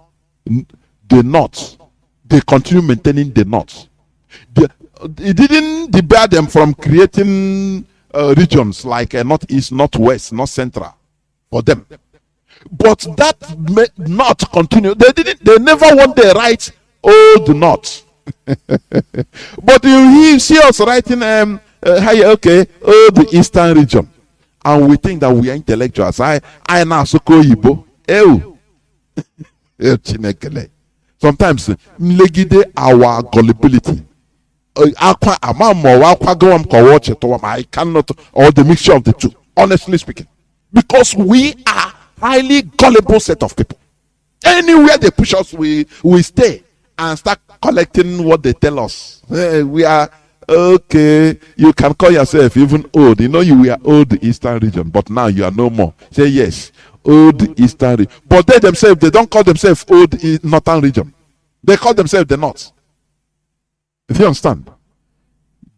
they continue maintaining the North. It didn't debar them from creating regions like Northeast, Northwest, North Central for them. But that may not continue. They never want the right old not. But you see us writing okay, the Eastern region. And we think that we are intellectuals. I now so Yibo. Sometimes our gullibility. I cannot, or the mixture of the two, honestly speaking. Because we are highly gullible set of people. Anywhere they push us, we stay and start collecting what they tell us. We are okay. You can call yourself even old. You know you were old Eastern region, but now you are no more. Say yes, old Eastern region. But they themselves, they don't call themselves old Northern region. They call themselves the North. If you understand,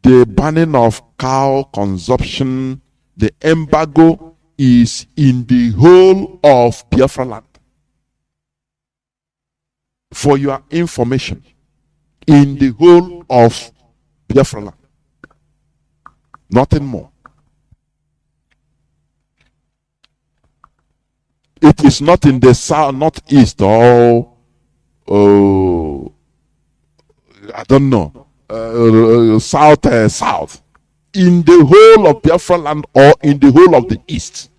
the banning of cow consumption, the embargo is in the whole of Biafra land. For your information, in the whole of Biafra land. Nothing more. It is not in the south, northeast, or I don't know, south. In the whole of Biafra land or in the whole of the east.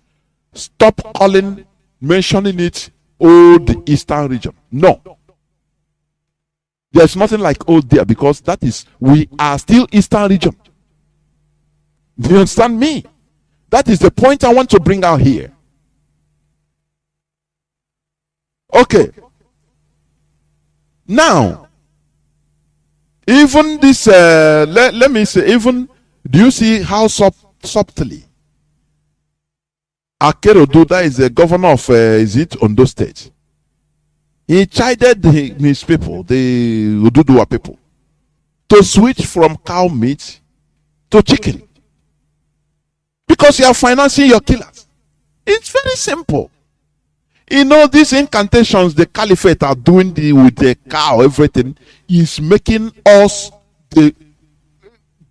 Stop mentioning it, the Eastern region. No. There's nothing like old there because we are still Eastern region. Do you understand me? That is the point I want to bring out here. Okay. Now, even this, let me say, even, do you see how subtly Akero Duda is the governor of, is it Ondo State? He chided his people, the Ududua people, to switch from cow meat to chicken. Because you are financing your killers. It's very simple. You know, these incantations the caliphate are doing with the cow, everything, is making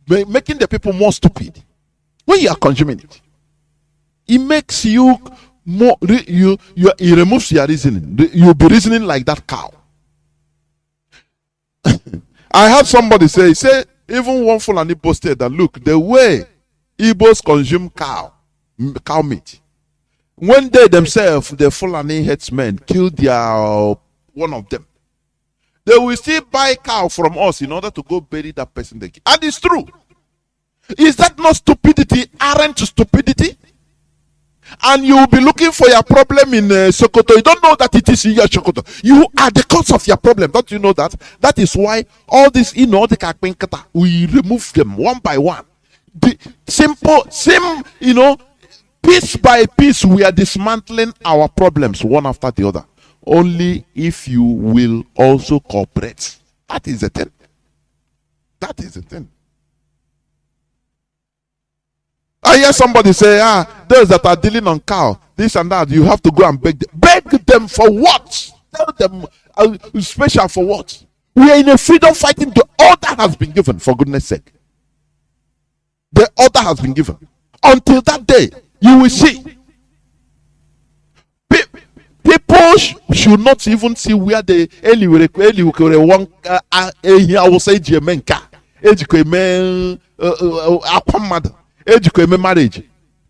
making the people more stupid. When you are consuming it, it makes you more, it removes your reasoning. You'll be reasoning like that cow. I heard somebody say, even one Fulani posted that, look, the way Igbos consume cow meat, when they themselves, the Fulani headsmen, kill one of them, they will still buy cow from us in order to go bury that person they kill. And it's true. Is that not stupidity? Aren't stupidity? And you will be looking for your problem in Sokoto. You don't know that it is in your Sokoto. You are the cause of your problem. Don't you know that? That is why all this, we remove them one by one. The piece by piece, we are dismantling our problems one after the other. Only if you will also cooperate. That is the thing. That is the thing. I hear somebody say, those that are dealing on cow, this and that, you have to go and beg them. Beg them for what? Tell them special for what? We are in a freedom fighting. The order has been given, for goodness sake. The order has been given. Until that day, you will see. People should not even see where the marriage.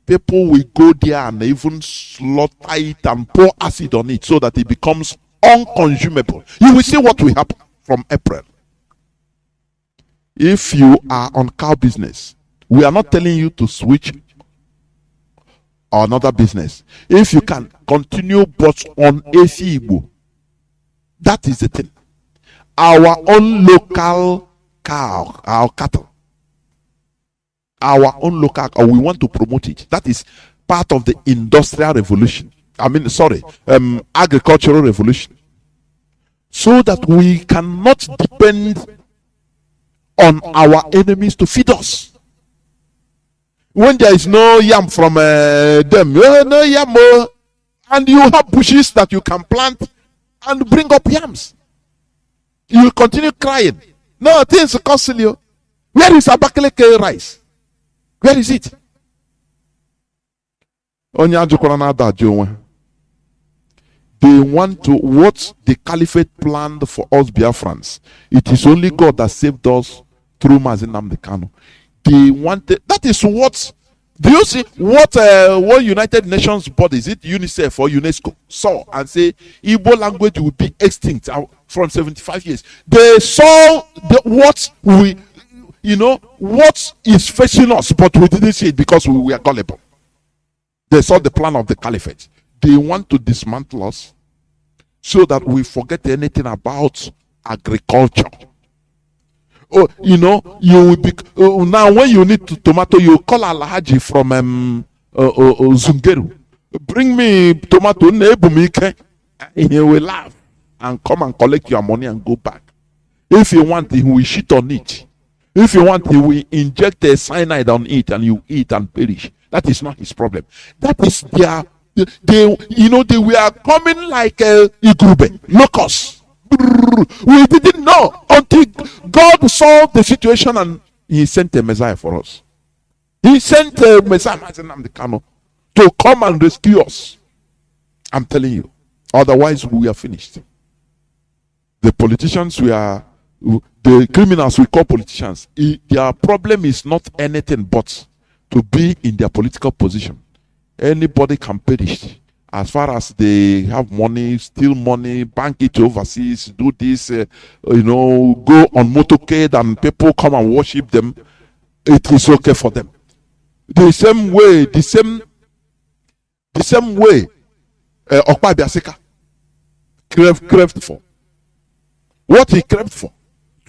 People will go there and even slaughter it and pour acid on it so that it becomes unconsumable. You will see what will happen from April. If you are on cow business, we are not telling you to switch or another business. If you can continue but on AC Igbo, that is the thing. Our own local cow, our cattle, our own local, or we want to promote it. That is part of the industrial revolution. Agricultural revolution. So that we cannot depend on our enemies to feed us. When there is no yam from them, no yam, and you have bushes that you can plant and bring up yams, you will continue crying. No, things are costly. Where is Abakaleke rice? Where is it? Onye ajukwara na ada ajụ onwe. They want to, what the caliphate planned for us Biafrans. It is only God that saved us through Mazi Kanu. They wanted, that is what, do you see what United Nations body, is it UNICEF or UNESCO, saw and say Igbo language will be extinct from 75 years. They saw what we, what is facing us, but we didn't see it because we were gullible. They saw the plan of the caliphate. They want to dismantle us so that we forget anything about agriculture. Oh, you will be now when you need tomato, you call Alhaji from Zungeru. Bring me tomato, he will laugh and come and collect your money and go back. If you want, he will shit on it. If you want, he will inject a cyanide on it and you eat and perish. That is not his problem. That is they were coming like Igube, locusts. We didn't know until God saw the situation and he sent a Messiah for us. He sent a Messiah, Nnamdi Kanu, to come and rescue us. I'm telling you. Otherwise, we are finished. The politicians, the criminals we call politicians, their problem is not anything but to be in their political position. Anybody can perish. As far as they have money, steal money, bank it overseas, do this, go on motorcade and people come and worship them, it is okay for them. The same way, Okpa Biasika craved for. What he craved for?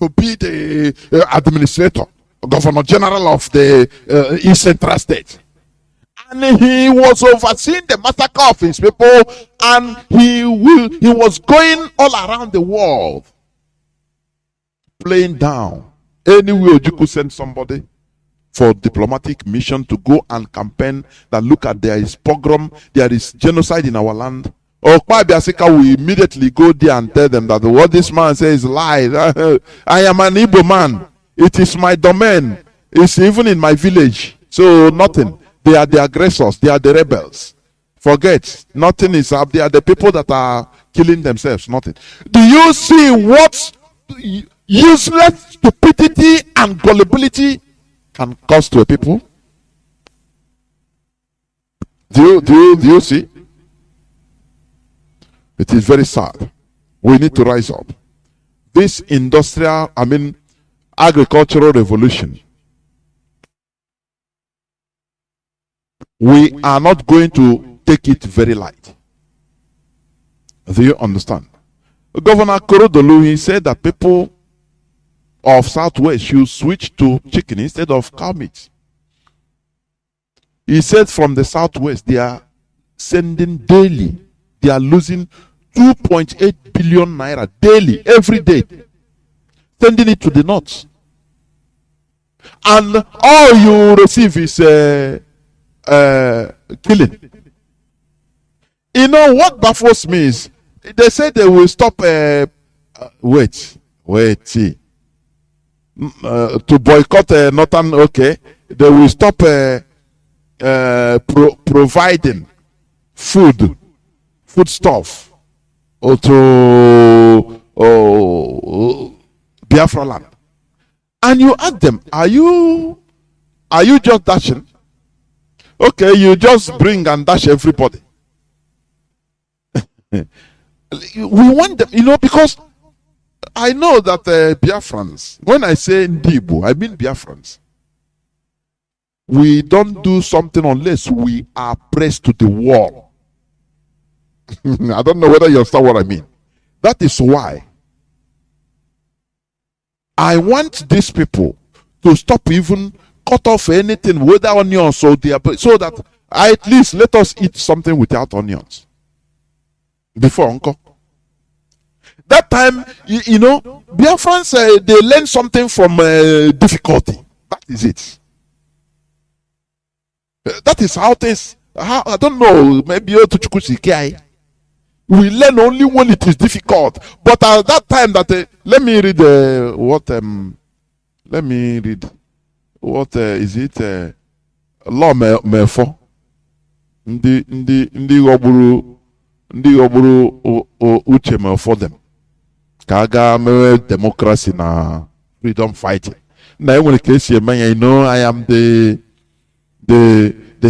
To be the administrator, governor general of the East Central State. And he was overseeing the massacre of his people, and he was going all around the world playing down. Anywhere you could send somebody for diplomatic mission to go and campaign that look at there is pogrom, there is genocide in our land. Okpa Biasika will immediately go there and tell them that what this man says is lies. I am an Igbo man. It is my domain. It's even in my village. So nothing. They are the aggressors. They are the rebels. Forget. Nothing is up. They are the people that are killing themselves. Nothing. Do you see what useless stupidity and gullibility can cause to a people? Do you see? It is very sad. We need to rise up. This agricultural revolution, we are not going to take it very light. Do you understand? Governor Korodolu, he said that people of Southwest should switch to chicken instead of cow meat. He said from the Southwest, they are sending daily, they are losing 2.8 billion naira daily, every day, sending it to the North. And all you receive is killing. You know what baffles me is they say they will stop wait to boycott Northern. Okay, they will stop providing food stuff to Biafra land. And you ask them, are you just dashing? Okay, you just bring and dash everybody. We want them, because I know that Biafrans, when I say Ndibu, I mean Biafrans. We don't do something unless we are pressed to the wall. I don't know whether you understand what I mean. That is why I want these people to stop even cut off anything, whether onions or so that at least let us eat something without onions. Before Uncle. That time, Biafrans, they learn something from difficulty. That is it. That is how things, I don't know, maybe we learn only when it is difficult. But at that time, let me read what is it? Law me for. Ndi Ndi oburu ucheme for them. Kaga mewe democracy na freedom fighting. Na when case you know I am the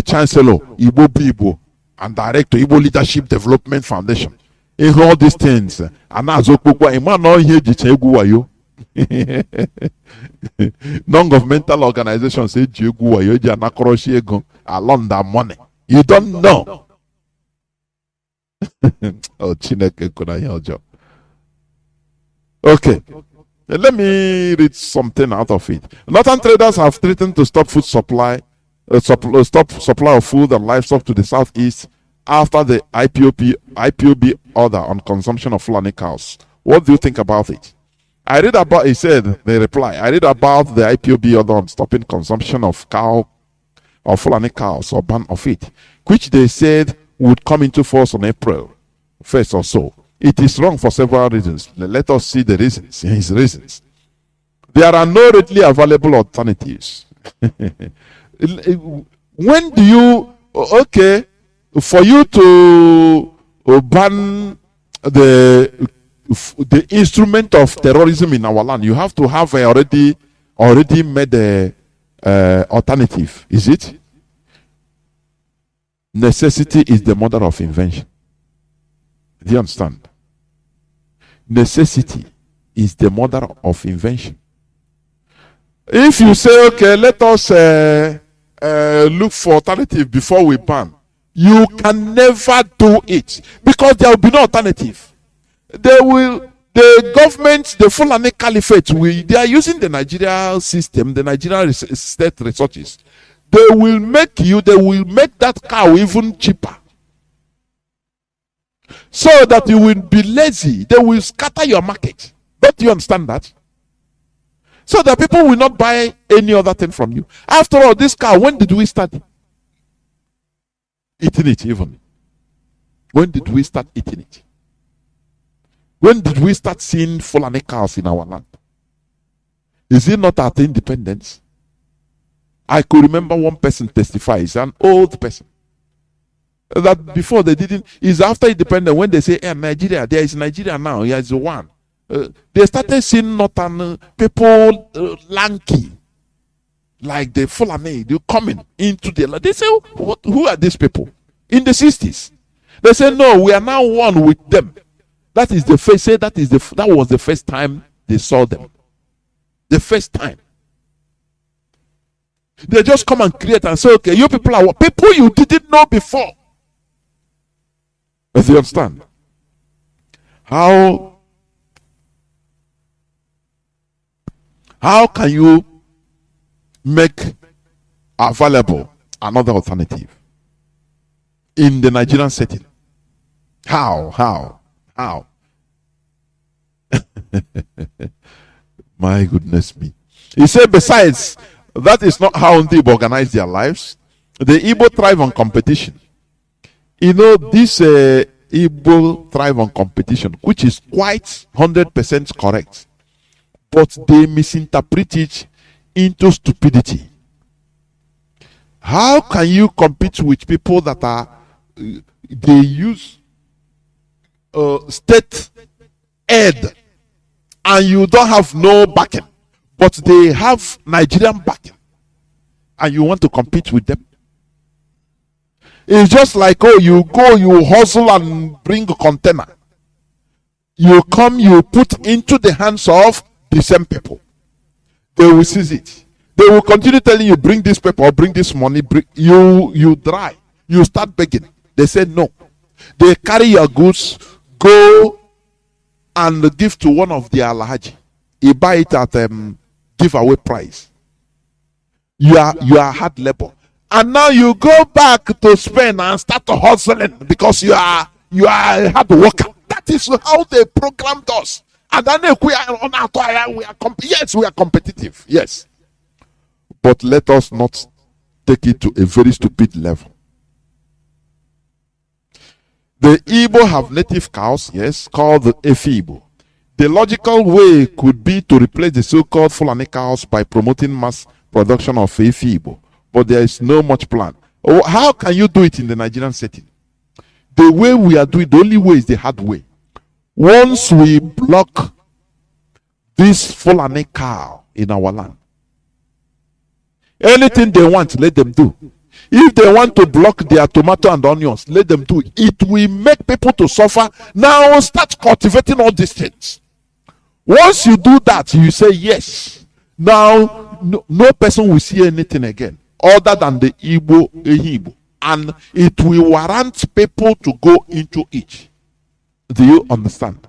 chancellor Igbo Bibo and director Igbo Leadership Development Foundation. In all these things, and as non-governmental organizations say along that money. You don't know. Oh, Chineke could I job. Okay. Let me read something out of it. Northern traders have threatened to stop food supply, stop supply of food and livestock to the southeast after the IPOB order on consumption of Fulani cows. What do you think about it? I read about, he said, the reply, I read about the IPOB order on stopping consumption of Fulani cows or ban of it, which they said would come into force on April 1st or so. It is wrong for several reasons. Let us see the reasons, his reasons. There are no readily available alternatives. When do you, okay, for you to ban the instrument of terrorism in our land, you have to have already made the alternative. Is it? Necessity is the mother of invention. Do you understand? Necessity is the mother of invention. If you say, okay, let us look for alternative before we ban, you can never do it because there will be no alternative. The government, the Fulani Caliphate, they are using the Nigeria system, the Nigerian state resources. They will make that cow even cheaper. So that you will be lazy. They will scatter your market. Don't you understand that? So that people will not buy any other thing from you. After all, this cow, when did we start eating it even? When did we start eating it? When did we start seeing Fulani cows in our land? Is it not at independence? I could remember one person testifies, an old person, that before they didn't, is after independence when they say, hey, Nigeria, there is Nigeria now, here is one. They started seeing northern people lanky, like the Fulani, they coming into the land. They say, who are these people? In the 60s. They say, no, we are now one with them. That is the first, say that was the first time they saw them. The first time. They just come and create and say, okay, you people are what? People you didn't know before. Do you understand? How can you make available another alternative in the Nigerian setting? How? My goodness me. He said, besides, that is not how the Igbo organize their lives. The Igbo thrive on competition. You know, this Igbo thrive on competition, which is quite 100% correct. But they misinterpret it into stupidity. How can you compete with people that are, they use state aid and you don't have no backing, but they have Nigerian backing and you want to compete with them? It's just like, oh, you go, you hustle and bring a container. You come, you put into the hands of the same people. They will seize it. They will continue telling you, bring this paper or bring this money. You dry. You start begging. They say no. They carry your goods, go and give to one of the Alhaji. He buy it at giveaway price. You are hard labor. And now you go back to Spain and start hustling because you are a hard worker. That is how they programmed us. And then we are competitive. Yes. But let us not take it to a very stupid level. The Igbo have native cows, yes, called the Efi-Igbo. The logical way could be to replace the so-called Fulani cows by promoting mass production of Efi-Igbo. But there is no much plan. How can you do it in the Nigerian setting? The way we are doing, the only way is the hard way. Once we block this Fulani cow in our land, anything they want, let them do. If they want to block their tomato and onions, let them do it. It will make people to suffer. Now start cultivating all these things. Once you do that, you say yes. Now no person will see anything again other than the Igbo, and it will warrant people to go into it. Do you understand?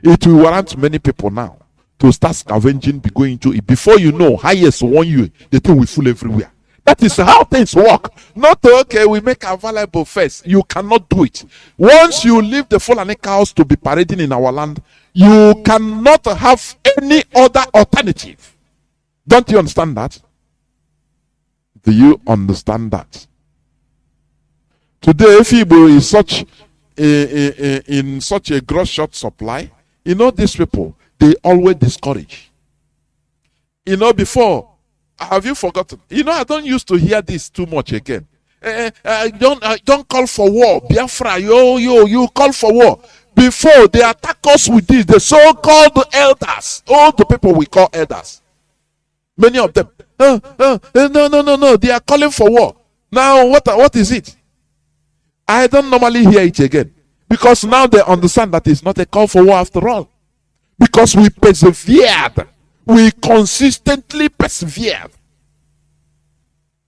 It will warrant many people now to start scavenging, be going to it. Before you know, highest 1 year, the thing will full everywhere. That is how things work. Not okay, we make available first. You cannot do it. Once you leave the Fulani cows to be parading in our land, you cannot have any other alternative. Don't you understand that? Do you understand that? Today, Igbo is such in such a gross short supply. You know, these people, they always discourage. You know, before, have you forgotten? You know, I don't used to hear this too much again. Don't call for war. Biafra, you call for war. Before, they attack us with this, the so-called elders. All the people we call elders. Many of them. No. They are calling for war. Now, what is it? I don't normally hear it again. Because now they understand that it's not a call for war after all. Because we persevered. We consistently persevered.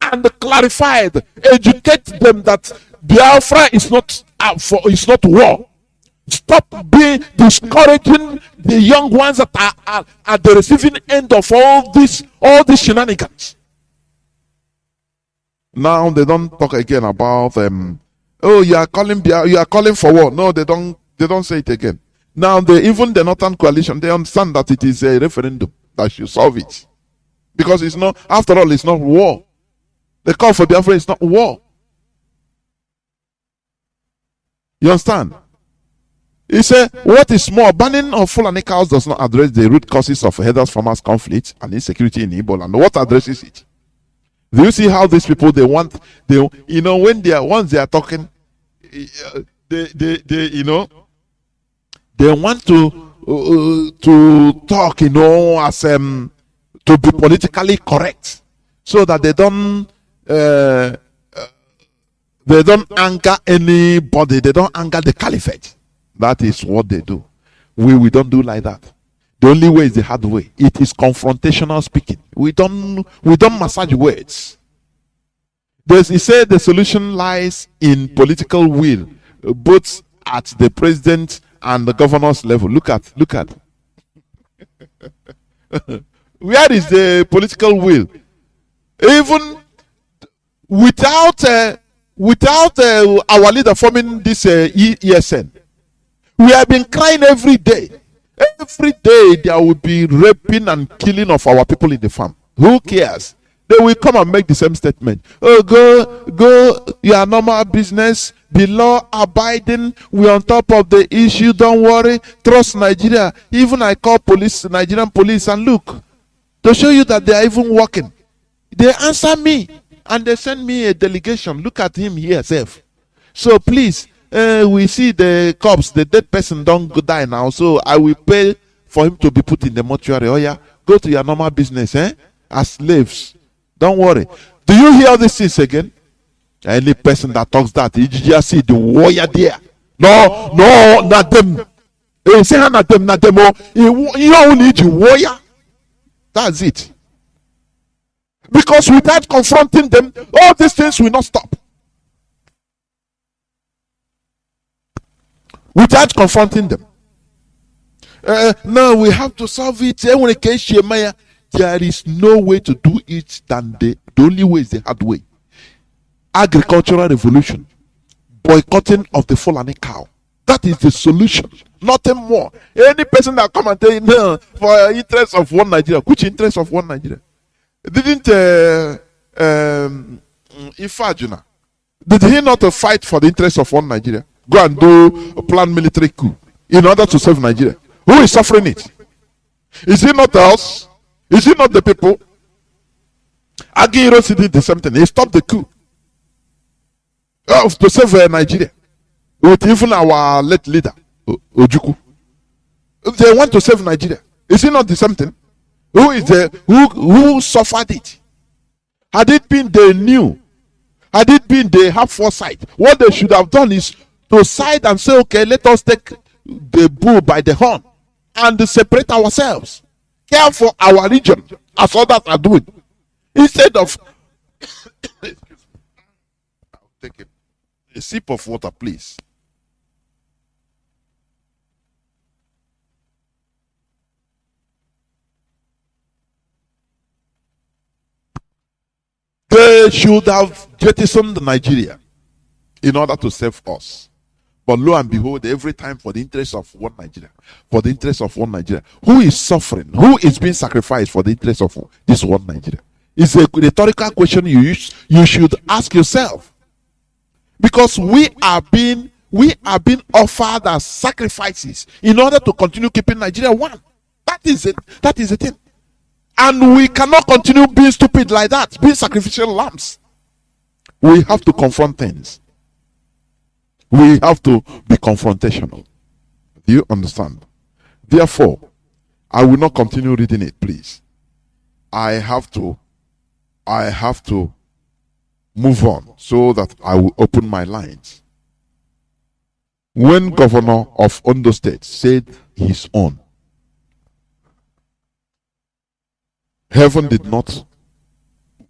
And clarified, educate them that Biafra is not it's not war. Stop being discouraging the young ones that are at the receiving end of all these shenanigans. Now they don't talk again about oh, you are calling for war. No, they don't say it again. Now even the Northern Coalition, they understand that it is a referendum that should solve it. Because it's not, after all, it's not war. The call for Biafra is not war. You understand? He said, what is more, banning of Fulani cows does not address the root causes of herders farmers conflict and insecurity in Igbo land. What addresses it? Do you see how these people when once they are talking, they want to talk, as to be politically correct, so that they don't anger anybody. They don't anger the caliphate. That is what they do. We don't do like that. The only way is the hard way. It is confrontational speaking. We don't massage words. He said the solution lies in political will, both at the president and the governor's level. Look at. Where is the political will? Even without our leader forming this ESN, we have been crying every day. Every day there will be raping and killing of our people in the farm. Who cares? They will come and make the same statement. Oh, go, your normal business. Be law abiding. We're on top of the issue. Don't worry. Trust Nigeria. Even I call Nigerian police, and look, to show you that they are even working. They answer me and they send me a delegation. Look at him here, self. So please, we see the corpse, the dead person don't go die now. So I will pay for him to be put in the mortuary. Oh yeah, go to your normal business, as slaves. Don't worry. Do you hear these things again? Any person that talks that, you just see the warrior there. No, not them. Say not them. You only need warrior. That's it. Because without confronting them, all these things will not stop. Without confronting them. No, we have to solve it. There is no way to do it than the only way is the hard way. Agricultural revolution. Boycotting of the Fulani cow. That is the solution. Nothing more. Any person that come and tell you, no, for interest of one Nigeria. Which interest of one Nigeria? Didn't Ifajuna, did he not fight for the interest of one Nigeria? Go and do a planned military coup in order to save Nigeria. Who is suffering it? Is it not us? Is it not the people? Aguirre did the same thing. He stopped the coup to save Nigeria. with even our late leader, Ojukwu. They want to save Nigeria. Is it not the same thing? Who is the who suffered it? Had it been they knew, had it been they have foresight, what they should have done is to side and say, okay, let us take the bull by the horn and separate ourselves, care for our region as others are doing, instead of I'll take a sip of water, please. They should have jettisoned Nigeria in order to save us. But lo and behold, every time for the interest of one Nigeria, for the interest of one Nigeria, who is suffering? Who is being sacrificed for the interest of this one Nigeria? It's a rhetorical question you should ask yourself. Because we are being offered as sacrifices in order to continue keeping Nigeria one. That is it. That is the thing. And we cannot continue being stupid like that, being sacrificial lambs. We have to confront things. We have to be confrontational. Do you understand? Therefore, I will not continue reading it, please. I have to move on so that I will open my lines. When Governor of Ondo State said his own, heaven did not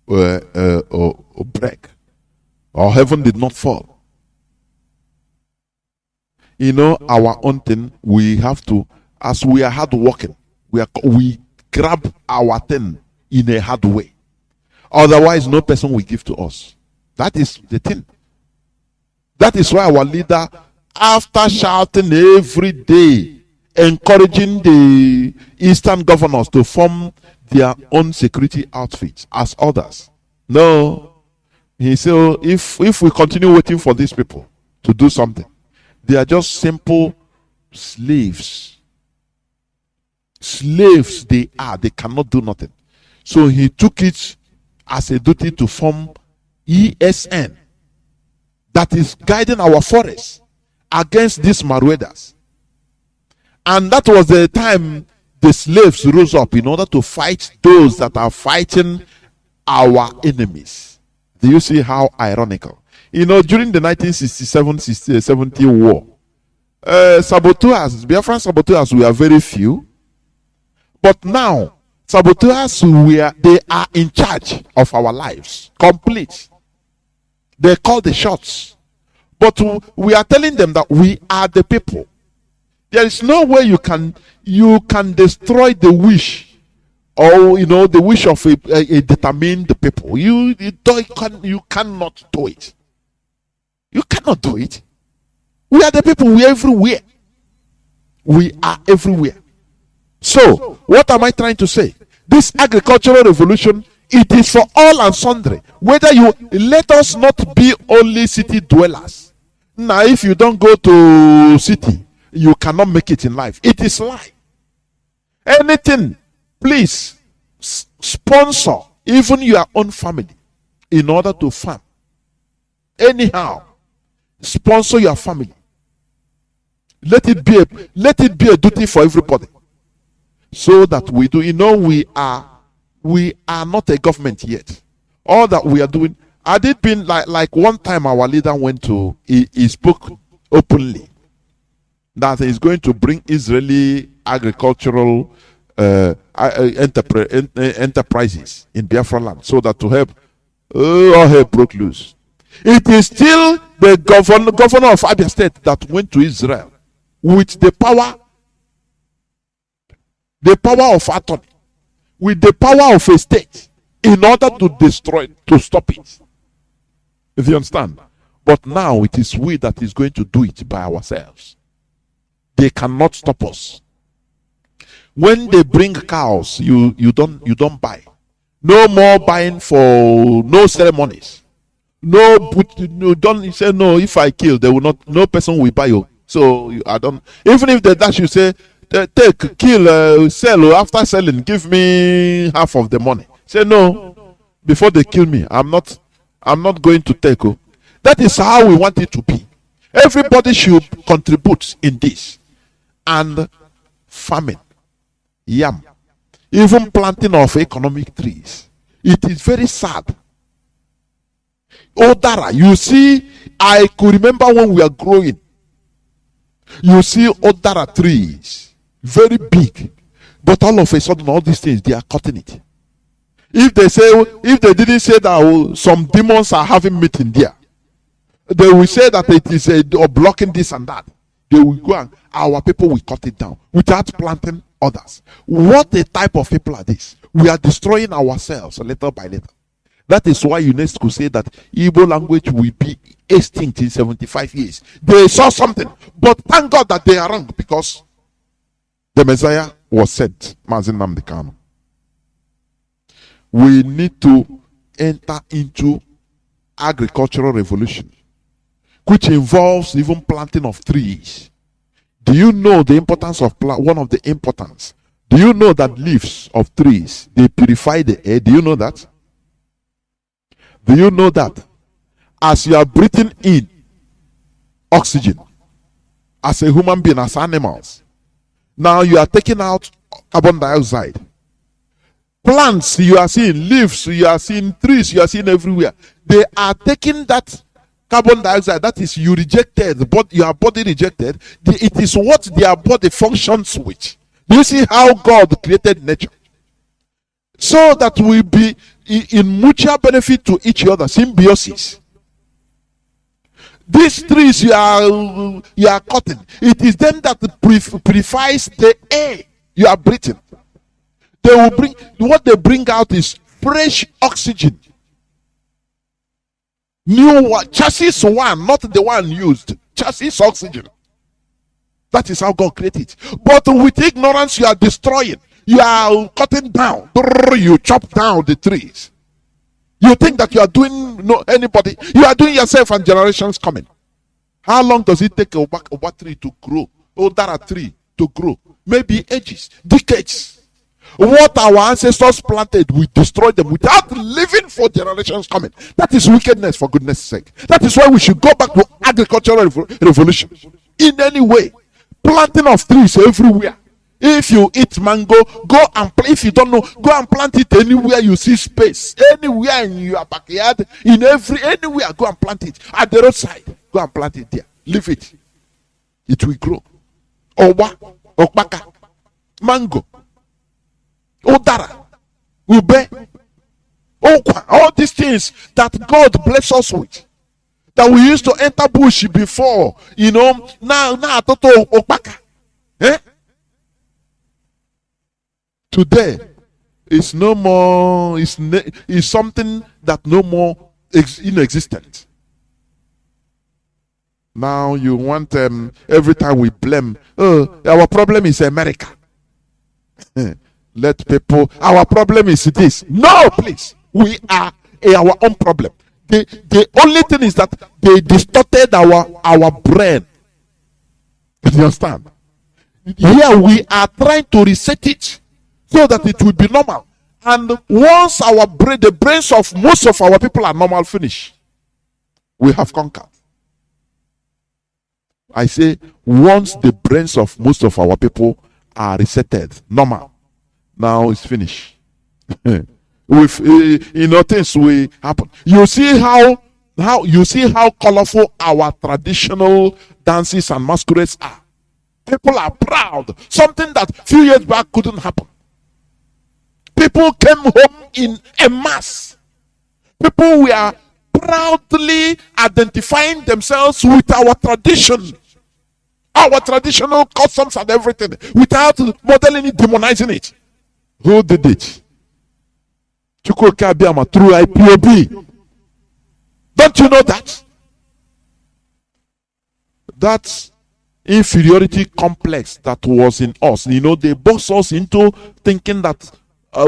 break, or heaven did not fall. You know, our own thing, we have to, as we are hard working, we grab our thing in a hard way. Otherwise, no person will give to us. That is the thing. That is why our leader, after shouting every day, encouraging the Eastern governors to form their own security outfits as others. No. He said, oh, if we continue waiting for these people to do something, they are just simple slaves. Slaves they are. They cannot do nothing. So he took it as a duty to form ESN that is guiding our forests against these Maruedas. And that was the time the slaves rose up in order to fight those that are fighting our enemies. Do you see how ironical? You know, during the 1967-70 war, saboteurs, Biafran saboteurs were very few. But now, saboteurs, they are in charge of our lives. Complete. They call the shots. But we are telling them that we are the people. There is no way you can destroy the wish, or the wish of a determined people. You cannot do it. You cannot do it. We are the people. We are everywhere. We are everywhere. So, what am I trying to say? This agricultural revolution, it is for all and sundry. Whether you let us not be only city dwellers. Now, if you don't go to city, you cannot make it in life. It is lie. Anything, please sponsor even your own family in order to farm. Anyhow, sponsor your family. Let it be a duty for everybody, so that we do. We are not a government yet. All that we are doing. Had it been like one time our leader went to, he spoke openly that he's going to bring Israeli agricultural enterprises in Biafra land, so that to help, all hell broke loose. It is still the governor of Abia State that went to Israel with the power of attorney, with the power of a state, in order to stop it. If you understand. But now it is we that is going to do it by ourselves. They cannot stop us. When they bring cows, you don't buy. No more buying for no ceremonies. No, don't say no. If I kill, they will not. No person will buy you. So I don't. Even if they dash you, say take, kill, sell. After selling, give me half of the money. Say no. Before they kill me, I'm not going to take. That is how we want it to be. Everybody should contribute in this. And farming, yam, even planting of economic trees. It is very sad. Odara, you see, I could remember when we are growing. You see Odara trees, very big. But all of a sudden, all these things, they are cutting it. If they didn't say that some demons are having meeting there, they will say that it is blocking this and that. They will go and our people will cut it down without planting others. What a type of people are these? We are destroying ourselves little by little. That is why UNESCO say that Igbo language will be extinct in 75 years. They saw something, but thank God that they are wrong, because the Messiah was sent, Mazi Nnamdi Kanu. We need to enter into agricultural revolution, which involves even planting of trees. Do you know the importance of one of the importance? Do you know that leaves of trees, they purify the air? Do you know that? Do you know that as you are breathing in oxygen, as a human being, as animals, now you are taking out carbon dioxide. Plants, you are seeing leaves, you are seeing trees, you are seeing everywhere. They are taking that carbon dioxide that is you rejected, but your body rejected. It is what their body functions with. Do you see how God created nature? So that we be in mutual benefit to each other, symbiosis. These trees you are cutting, it is them that purifies the air you are breathing. They will bring, what they bring out is fresh oxygen. New one, chassis one, not the one used. Chassis oxygen. That is how God created it. But with ignorance, you are destroying. You are cutting down. You chop down the trees. You think that you are doing anybody. You are doing yourself and generations coming. How long does it take a tree to grow? Odara tree to grow? Maybe ages, decades. What our ancestors planted, we destroy them without living for generations coming. That is wickedness, for goodness sake. That is why we should go back to agricultural revolution. In any way, planting of trees everywhere. If you eat mango, go and plant. If you don't know, go and plant it anywhere you see space. Anywhere in your backyard, anywhere, go and plant it. At the roadside, go and plant it there. Leave it. It will grow. Owa, okpaka, mango, odara, ube, okwa, all these things that God bless us with. That we used to enter bush before, now toto okpaka. Eh? Today is no more, is something that no more inexistent. Now you want every time we blame, our problem is America. Let people, our problem is this. No, please. We are our own problem. The only thing is that they distorted our brain. You understand? Here we are trying to reset it so that it will be normal. And once the brains of most of our people are normal, finish. We have conquered. I say, once the brains of most of our people are resetted, normal, now it's finished. With things will happen. You see how colorful our traditional dances and masquerades are. People are proud. Something that few years back couldn't happen. People came home in a mass. People were proudly identifying themselves with our tradition, our traditional customs and everything, without modeling it, demonizing it. Who did it? Chukwuka Abiyama through Ipob. Don't you know that? That inferiority complex that was in us, they box us into thinking that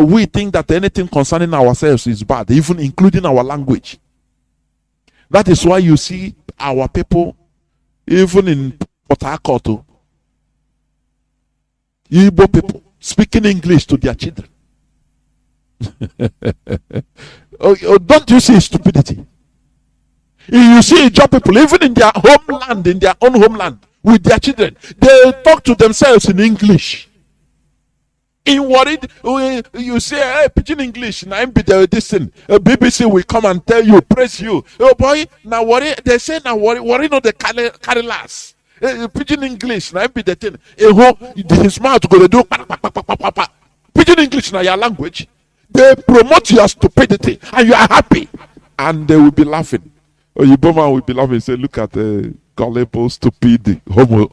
we think that anything concerning ourselves is bad, even including our language. That is why you see our people, even in Port Harcourt, Igbo people speaking English to their children. Don't you see stupidity? You see Ijaw people, even in their homeland, in their own homeland, with their children, they talk to themselves in English. In worried, you say, hey, pidgin English, now be this thing. BBC will come and tell you, praise you. Oh boy, now worry, they say now worry not the carry last. Pidgin English, now be the thing. His mouth go to do pidgin English now your language. They promote your stupidity and you are happy. And they will be laughing. Or Iboma will be laughing, say, look at the gullible, stupid Homo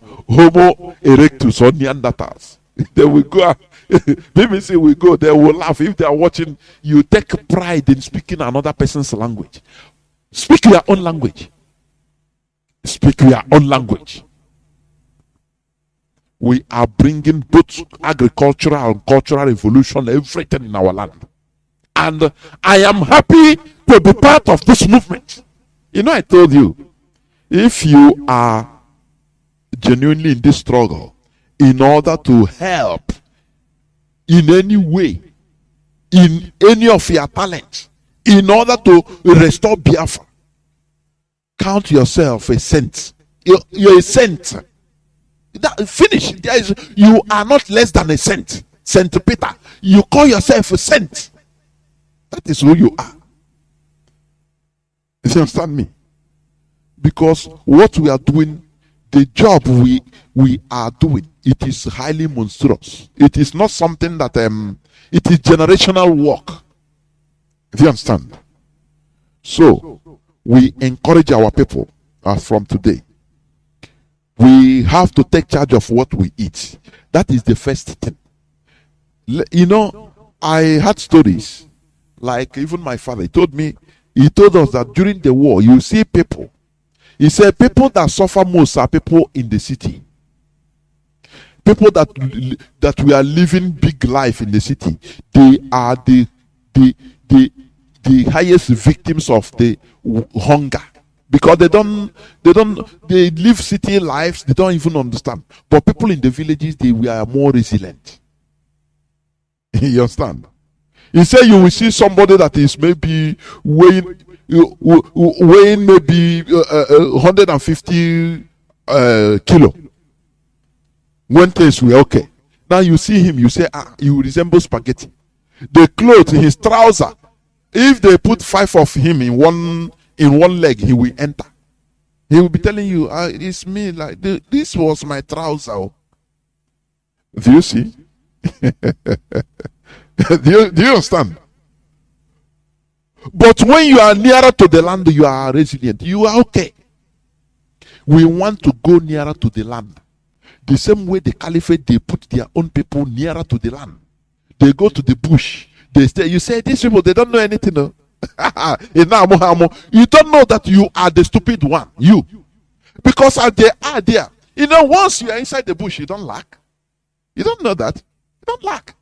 erectus or Neanderthals. They will go. BBC will go. They will laugh if they are watching. You take pride in speaking another person's language. Speak your own language. Speak your own language. We are bringing both agricultural and cultural revolution, everything in our land. And I am happy to be part of this movement. You know, I told you, if you are genuinely in this struggle, in order to help in any way, in any of your talents, in order to restore Biafra, count yourself a saint. You're a saint. Finish. You are not less than a saint. Saint Peter. You call yourself a saint. That is who you are. You understand me? Because what we are doing, the job we are doing, it is highly monstrous. It is not something that it is generational work. If you understand. So we encourage our people from today. We have to take charge of what we eat. That is the first thing. You know, I had stories like even my father. He told us that during the war, you see people. He said people that suffer most are people in the city. People that we are living big life in the city. They are the highest victims of the hunger. Because they live city lives, they don't even understand. But people in the villages, we are more resilient. You understand? He said you will see somebody that is maybe weighing maybe 150 kilo. When things were okay. Now you see him, you say, you resemble spaghetti. The clothes, his trouser, if they put 5 of him in one leg, he will enter. He will be telling you, it's me, like this was my trouser. Do you see? do you understand? But when you are nearer to the land, you are resilient. You are okay. We want to go nearer to the land. The same way the caliphate, they put their own people nearer to the land. They go to the bush. They stay. You say, these people, they don't know anything. No? You don't know that you are the stupid one. You. Because as they are there, you know, once you are inside the bush, you don't lack. You don't know that. You don't lack.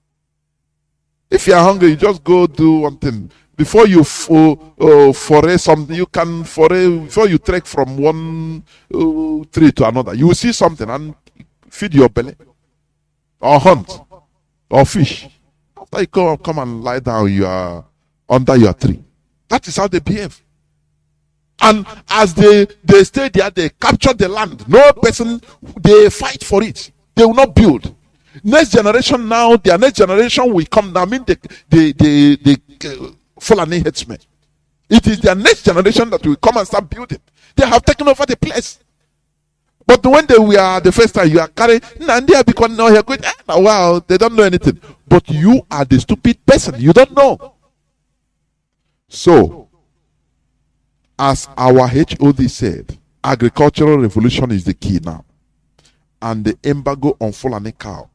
If you are hungry, you just go do one thing. Before you foray something, you can foray, before you trek from one tree to another, you will see something and feed your belly. Or hunt. Or fish. After you come and lie down, you are under your tree. That is how they behave. And as they stay there, they capture the land. No person, they fight for it. They will not build. Next generation now, their next generation will come. I mean, the Fulani headsmen. It is their next generation that will come and start building. They have taken over the place. But when they were the first time, you are carrying, Nnamdi because now you're going, wow, they don't know anything. But you are the stupid person. You don't know. So, as our HOD said, agricultural revolution is the key now. And the embargo on Fulani cow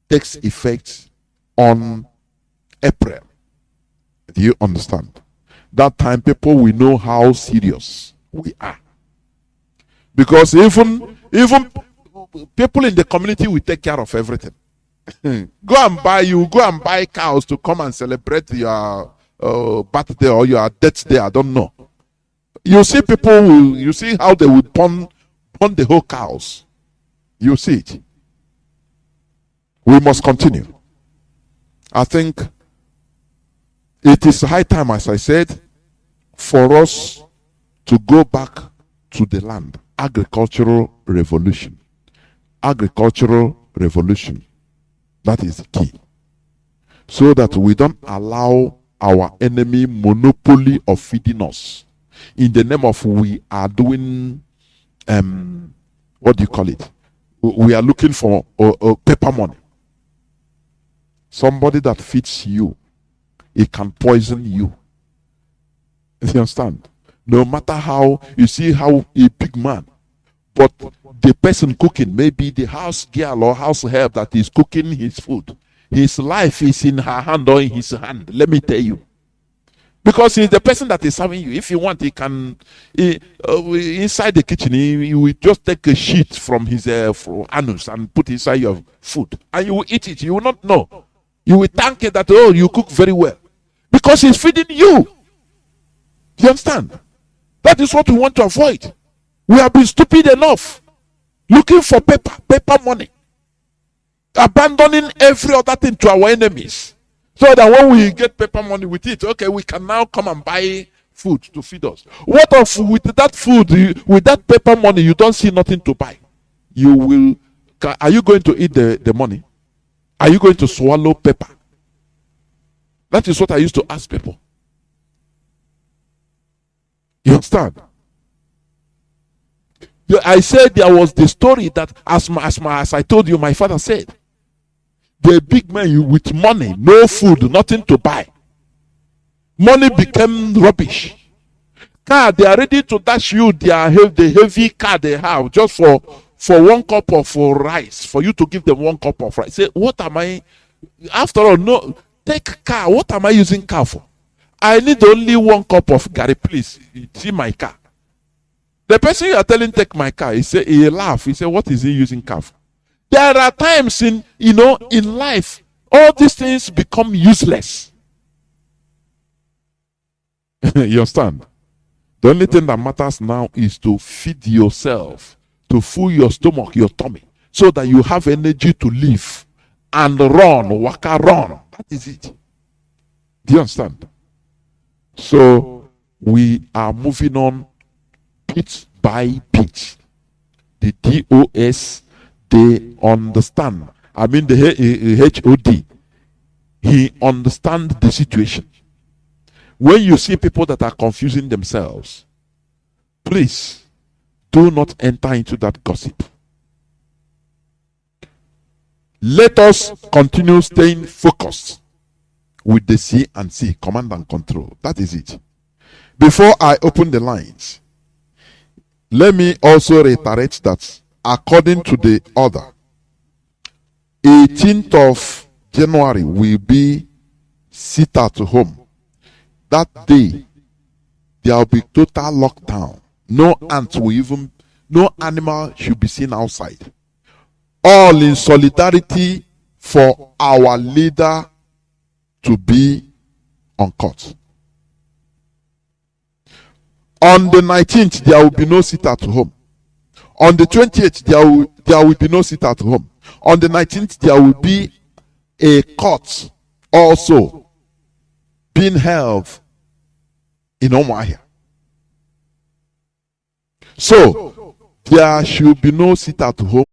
takes effect on April. Do you understand? That time people will know how serious we are. Because even people in the community will take care of everything. Go and buy cows to come and celebrate your birthday or your death day. I don't know. You see people, you see how they would burn the whole cows. You see it. We must continue. I think it is high time, as I said, for us to go back to the land. Agricultural revolution. Agricultural revolution. That is the key. So that we don't allow our enemy monopoly of feeding us. In the name of we are doing, what do you call it? We are looking for paper money. Somebody that feeds you, it can poison you. You understand? No matter how, you see how a big man, but the person cooking, maybe the house girl or house help that is cooking his food, his life is in her hand or in his hand. Let me tell you. Because he's the person that is serving you. If you want, he can, inside the kitchen, he will just take a sheet from his anus and put inside your food. And you will eat it. You will not know. You will thank it that, oh, you cook very well. Because he's feeding you. You understand? That is what we want to avoid. We have been stupid enough. Looking for paper money. Abandoning every other thing to our enemies. So that when we get paper money with it, okay, we can now come and buy food to feed us. What if with that food, with that paper money, you don't see nothing to buy? You will, are you going to eat the money? Are you going to swallow paper? That is what I used to ask people. You understand? I said there was the story that as I told you, my father said, the big man with money, no food, nothing to buy. Money became rubbish. Car, they are ready to dash you the heavy car they have just for 1 cup of rice, for you to give them 1 cup of rice. Say, what am I? After all, no, take car. What am I using car for? I need only 1 cup of Gary, please. See my car. The person you are telling take my car, he laugh. He said, what is he using car for? There are times in life, all these things become useless. You understand? The only thing that matters now is to feed yourself, to fill your stomach, your tummy, so that you have energy to live and run, waka run. That is it. Do you understand? So we are moving on bit by bit. The DOS, they understand. I mean the HOD, he understands the situation. When you see people that are confusing themselves, please do not enter into that gossip. Let us continue staying focused with the C&C, command and control. That is it. Before I open the lines, let me also reiterate that according to the order, 18th of January will be sit at home. That day, there will be total lockdown. No ant will even, no animal should be seen outside. All in solidarity for our leader to be on court. On the 19th, there will be no sit at home. On the 28th, there will be no sit at home. On the 19th, there will be a court also being held in Omuahia. So, there should be no sit at home.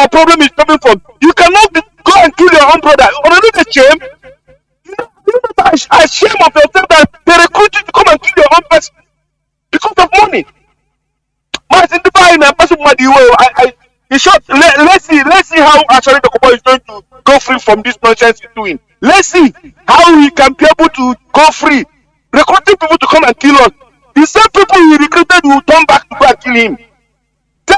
our problem is coming from. You cannot go and kill your own brother. Already the shame. You know that I shame of yourself that they recruit you to come and kill your own person because of money. Mas in the buying and person money. In short, let's see how actually the couple is going to go free from this nonsense he's doing. Let's see how he can be able to go free. Recruiting people to come and kill us. The same people he recruited will turn back to go and kill him.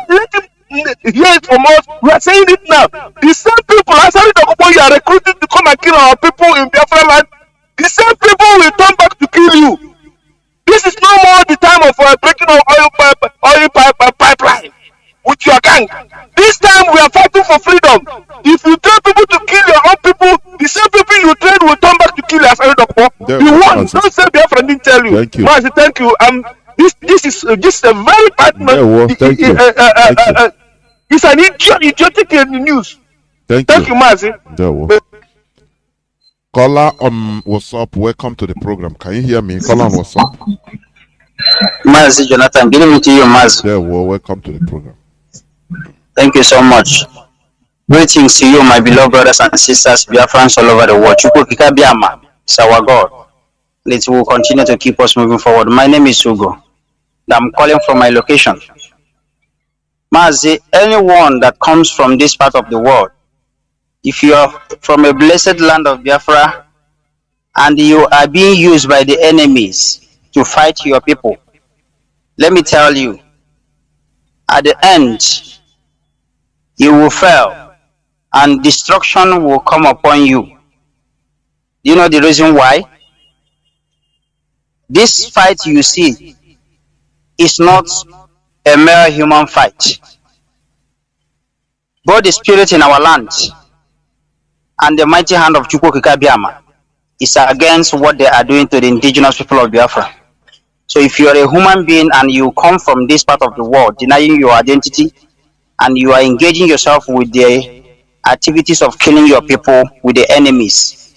Let him hear it from us. We are saying it now. The same people, actually the couple you are recruiting to come and kill our people in Biafra land, the same people will turn back to kill you. This is no more the time of breaking of oil pipeline with your gang. This time we are fighting for freedom. If you tell people to kill your own people, the same people you train will turn back to kill your fellow doctor. You won. Don't say Biafra didn't tell you. Thank you. Mazi, thank you. This is a very bad man. Thank you. It's an idiotic news. Thank you, Mazi. Caller on WhatsApp, welcome to the program. Can you hear me? Caller on WhatsApp. Mazi Johnathan, good evening to you, Mazi. Welcome to the program. Thank you so much. Greetings to you, my beloved brothers and sisters, Biafrans all over the world. Chukwu is our God. It will continue to keep us moving forward. My name is Ugo. I'm calling from my location. Mazi, anyone that comes from this part of the world, if you are from a blessed land of Biafra and you are being used by the enemies to fight your people, let me tell you, at the end, you will fail and destruction will come upon you. Do you know the reason why? This fight you see is not a mere human fight. Both the spirit in our land and the mighty hand of Chukwu Kikabiama is against what they are doing to the indigenous people of Biafra. So if you are a human being and you come from this part of the world, denying your identity, and you are engaging yourself with the activities of killing your people with the enemies,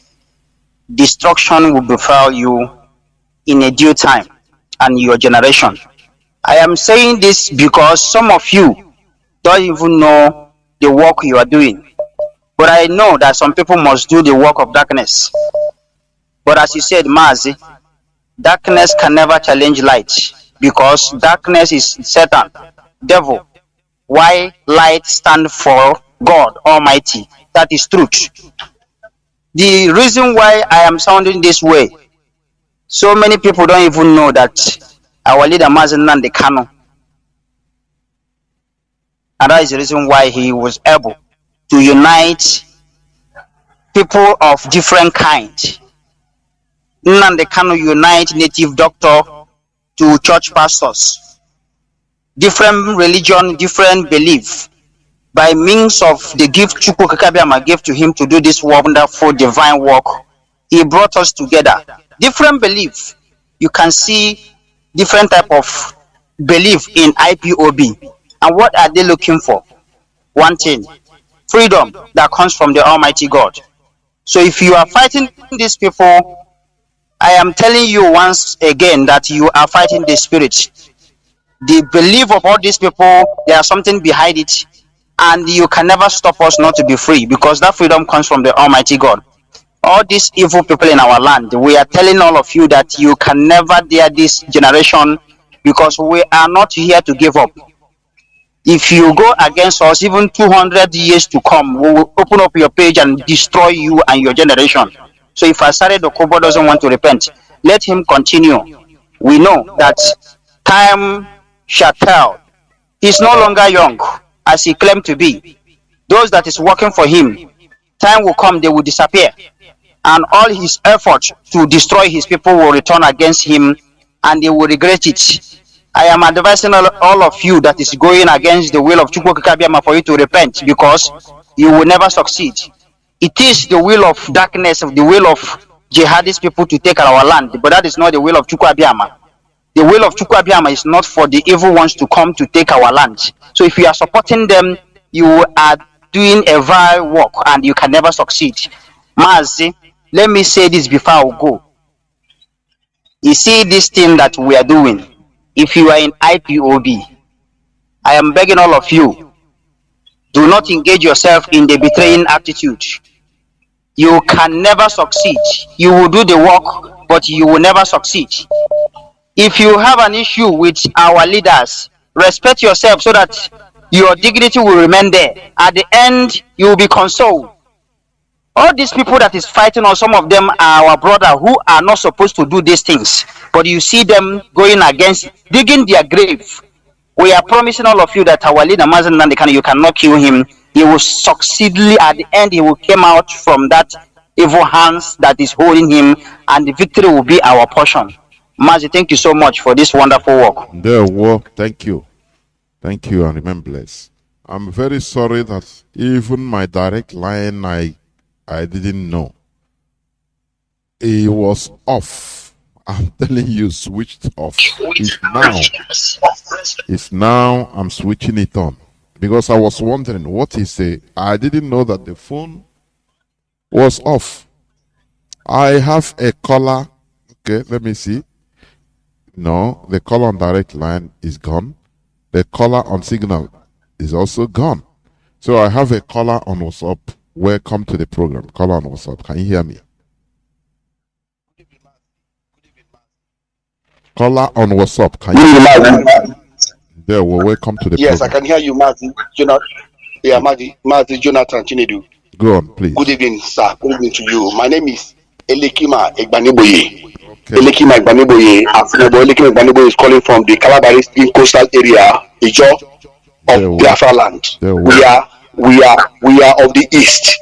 destruction will befall you in a due time and your generation. I am saying this because some of you don't even know the work you are doing. But I know that some people must do the work of darkness. But as you said, Mazi, darkness can never challenge light because darkness is Satan, devil. Why light stand for God Almighty? That is truth. The reason why I am sounding this way, so many people don't even know that our leader Mazi Nnamdi Kanu, and that is the reason why he was able to unite people of different kind. Nnamdi Kanu unite native doctor to church pastors, different religion, different belief, by means of the gift Chukwu Kikabiama gave to him to do this wonderful divine work. He brought us together. Different belief. You can see different type of belief in IPOB. And what are they looking for? One thing, freedom that comes from the Almighty God. So if you are fighting these people, I am telling you once again that you are fighting the spirit. The belief of all these people, there is something behind it, and you can never stop us not to be free, because that freedom comes from the Almighty God. All these evil people in our land, we are telling all of you that you can never dare this generation, because we are not here to give up. If you go against us, even 200 years to come, we will open up your page and destroy you and your generation. So if Asare Dokubo doesn't want to repent, let him continue. We know that time shall tell. He's no longer young as he claimed to be. Those that is working for him, time will come, they will disappear. And all his efforts to destroy his people will return against him, and they will regret it. I am advising all of you that is going against the will of Chukwu Kikabiama for you to repent, because you will never succeed. It is the will of darkness, the will of jihadist people to take our land, but that is not the will of Chukwu Abiyama. The will of Chukwu Abiyama is not for the evil ones to come to take our land. So if you are supporting them, you are doing a vile work and you can never succeed. Mazi, let me say this before I go. You see this thing that we are doing, if you are in IPOB, I am begging all of you, Do not engage yourself in the betraying attitude. You can never succeed. You will do the work, but you will never succeed. If you have an issue with our leaders, respect yourself so that your dignity will remain there. At the end, you will be consoled. All these people that is fighting on, some of them are our brother who are not supposed to do these things, but you see them going against, digging their grave. We are promising all of you that our leader Mazi Johnathan, you cannot kill him. He will succeedly, at the end, he will come out from that evil hands that is holding him, and the victory will be our portion. Mazi, thank you so much for this wonderful work. Thank you. Thank you, and remember bless. I'm very sorry that even my direct line I didn't know. It was off. I'm telling you, switched off. It's now I'm switching it on. Because I was wondering what he said. I didn't know that the phone was off. I have a caller. Okay, let me see. No, the caller on direct line is gone. The caller on signal is also gone. So I have a caller on WhatsApp. Welcome to the program. Caller on WhatsApp. Can you hear me? Caller on WhatsApp. Can you hear me? There, well, welcome to the program. Yes, I can hear you, Mazi. Mazi Johnathan Chinedu. Go on, please. Good evening, sir. Good evening to you. My name is Elekima Egbaniboye. Okay. Elekima Egbaniboye. Elekima Egbaniboye is calling from the Calabaris coastal area, Ijo of Biafra land. We are of the east.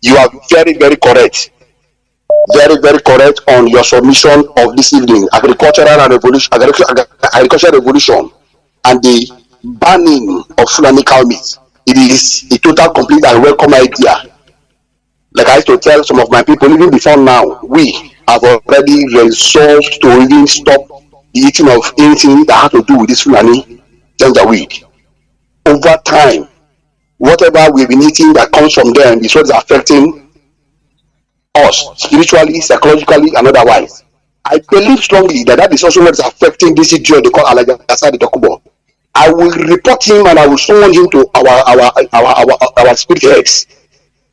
You are very, very correct. Very, very correct on your submission of this evening. Agricultural revolution and the banning of Fulani cow meat. It is a total, complete, and welcome idea. Like I used to tell some of my people, even before now, we have already resolved to even stop the eating of anything that has to do with this Fulani genderweed. Over time, whatever we've been eating that comes from them is what is affecting us spiritually, psychologically, and otherwise. I believe strongly that is also what is affecting this idiot they call Asadi Dokubo. I will report him and I will summon him to our spirit heads.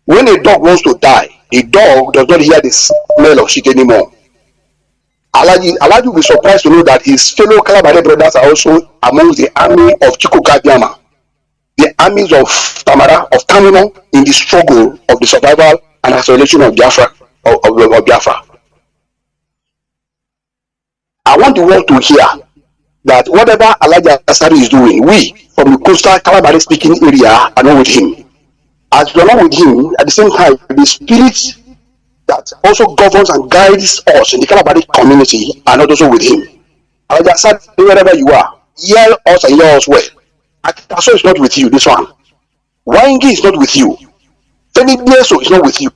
When a dog wants to die, a dog does not hear the smell of shit anymore. Alaji will be surprised to know that his fellow Kalabare brothers are also amongst the army of Chikukabiama, the armies of Tamara, of Kanu, in the struggle of the survival and isolation of Biafra. Of Biafra. I want the world to hear that whatever Elijah Asari is doing, we from the coastal Kalabari speaking area are not with him. As we are not with him, at the same time, the spirit that also governs and guides us in the Kalabari community are not also with him. Elijah Asari, wherever you are, hear us and hear us well. Akaso is not with you, this one. Waingi is not with you. Feni Bieso is not with you.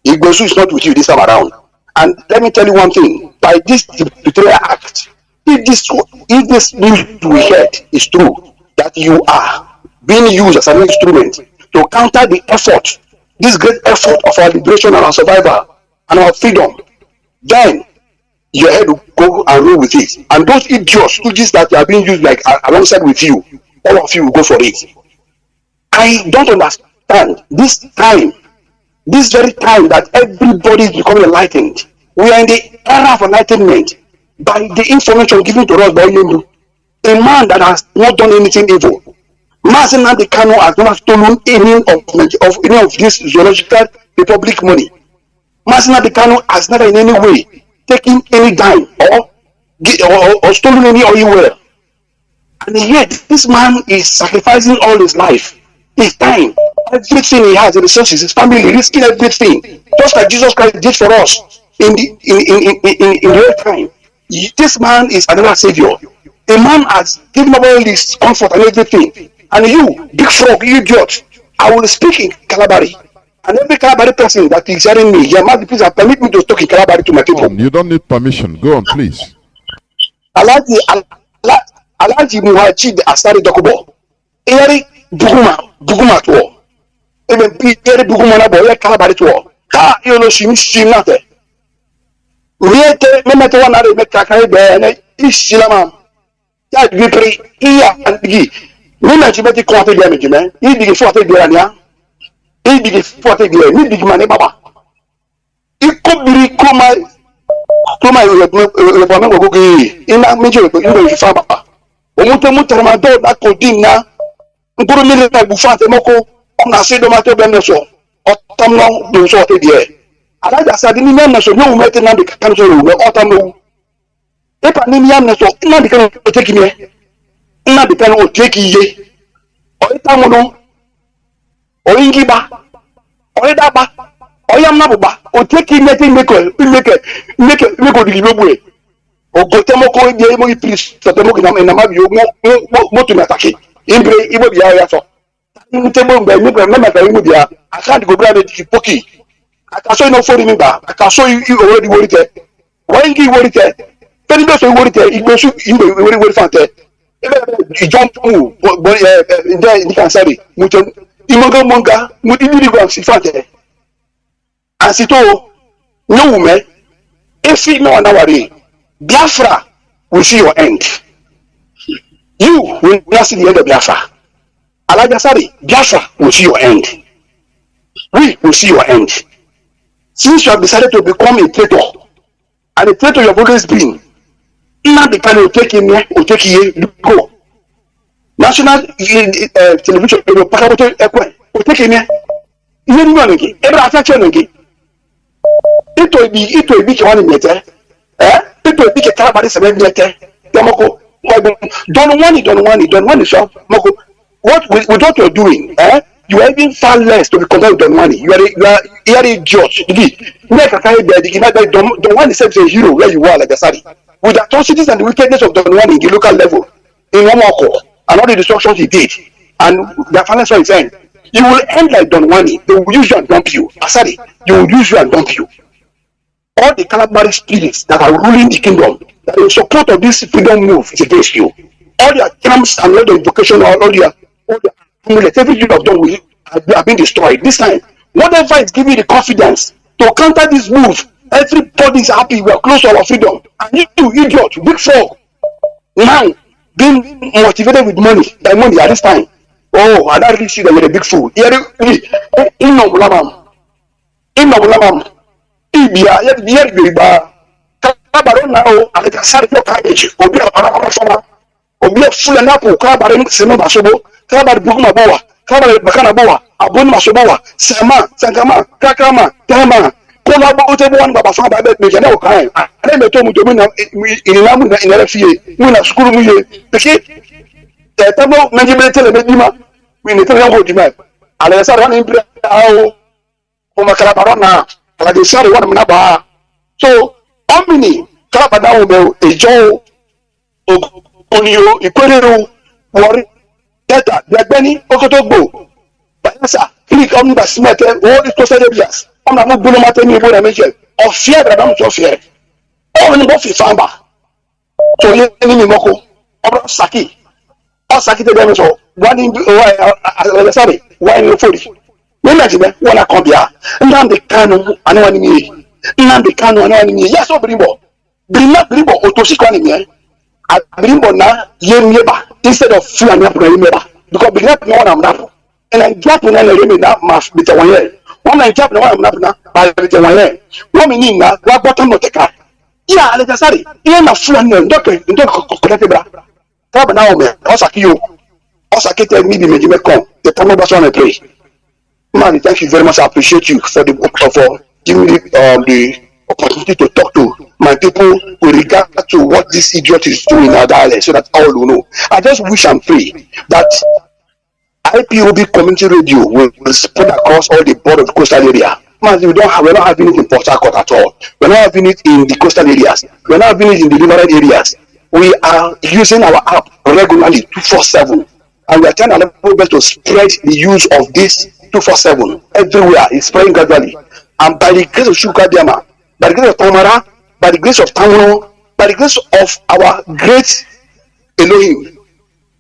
Igbosu is not with you this time around. And let me tell you one thing, by this betrayal act, if this news we heard is true, that you are being used as an instrument to counter the effort, this great effort of our liberation and our survival and our freedom, then your head will go and roll with it. And those idiots, stooges that are being used like alongside with you, all of you will go for it. I don't understand this time, this very time that everybody is becoming enlightened. We are in the era of enlightenment by the information given to us by Yendu, a man that has not done anything evil. Mazi Johnathan has not stolen any of this zoological republic money. Mazi Johnathan has never in any way taken any dime or stolen any oil well. And yet, this man is sacrificing all his life, his time, everything he has, the resources, his family, risking everything, just like Jesus Christ did for us in real time. This man is another savior. A man has given up all this comfort and everything. And you, big frog, you idiot, I will speak in Kalabari. And every Kalabari person that is hearing me, please permit me to talk in Kalabari to my people. You don't need permission. Go on, please. Alaji Muhajid Asari Dokubo. Eri Buguma to. Even Eri Buguma na boy Kalabari to. Ka you know she nothing. Riete memete wana re mekaka be na ishilama. Ya bipri iya and gi. Ni na chibeti ko ate dia me. I big fo ate dia nia. I big fo ate dia ni big man baba. I ko biri kuma le pame go go ina meje ndo ifa baba. Omute mutarama do da ko dinna. Nkuru mi le bu fa ate moko. Na se do ma to bem so. Otamno do so ate dia. Alaja sa di ni na so no mete na de kan so no otamno. Epa ni yam na so na de kan o take me. Na de kan o take ye. O itamu no. O ingiba. O idaba. O yam na buba. O take me te make di gbe. O go temo ko die mo please. So temo ki na ma bi mo to me attack. Imbre ibo bia ya so. Temo ngbe mi gbe na ka imu bia. Aka di go bra de poki. Aka so no for me ba. Aka so you already worry there. Why ngi worry there? Tell me so worry there. Igbo su imbe worry fante. Ebe jump mu there ni kan sari. Muto monga mu di go si fante. Asito no woman. If you know worry, Biafra will see your end. You will not see the end of Biafra. Alaja Sari, Biafra will see your end. We will see your end. Since you have decided to become a traitor, and a traitor you have always been, Nnamdi Kanu will take him here, will take you go. National television will take him here. You know again. Every attention again. Ito ibi ke wani mete. Ito ibi ke Kalabari sebe mete. Demoko. Don't want it, so Moko. What with what you're doing, you are even far less to be compared with Don Wani. You are a judge. Don Wani is a hero where you are, like Asari. With the atrocities and the wickedness of Don Wani in the local level, in Wamako, and all the destructions he did, and the financial is end, you will end like Don Wani. They will use you and dump you. Asari, you will use you and dump you. All the Kalabari spirits that are ruling the kingdom, that in support of this freedom move is against you. All their camps and all the invocation, all the amulets, everything you have done have been destroyed. This time, whatever is giving you the confidence to counter this move, everybody is happy. We are close to our freedom. And you idiot, big four, now being motivated with money at this time. Oh, I don't really see that you're a big fool. Obi full and apple, Kalabari Sema Basobo, Kalabari Bukuma Boa, Kalabari Bakana Boa, Abun Masoboa, Sama, Sankama, Kakama, Tama, Kolabo, one Baba Faba, Mejano Kai. I never told me to win in Lamu in LFA, when a school me, the kid, the Tamo, Manjimate, Medima, we need to know what you meant. And I said, one in Pao, Kalabana, like they said, one Naba. So, Omni, Kalabana, a Joe. Onio Ikwero Wari Data Blackbenny Okotogbo Bayasa click on the smart all the coastal areas. I'm not going to matter any more mention of fear that I'm so fear. All in both Famba. So you enemy Moko or Saki or Saki the damage or one in sorry, one in 40. Imagine when I come here and Nnamdi Kanu and one me. Nnamdi Kanu and one me. Yes, or Brimbo. Brimbo Otoshikani. Brimbo na yeba instead of full and yeba because Brimbo no one am na and I gap na le me na must be the one here one I gap no one am na by the one here one me na wa bottom no take yeah ale sorry e na full and ndo collect bra ta na o me osaki tell me the me come the time was on a pray man. Thank you very much. I appreciate you for giving me the opportunity to talk to my people with regard to what this idiot is doing in our dialect, so that all will know. I just wish and pray that IPOB community radio will spread across all the border of the coastal area. Man, we're not having it in Port Harcourt at all. We're not having it in the coastal areas. We're not having it in the riverine areas. We are using our app regularly 247, and we are trying our level best to spread the use of this 247 everywhere. It's spreading gradually, and by the grace of Shukadiama, by the grace of Tamara, by the grace of Tamuno, by the grace of our great Elohim,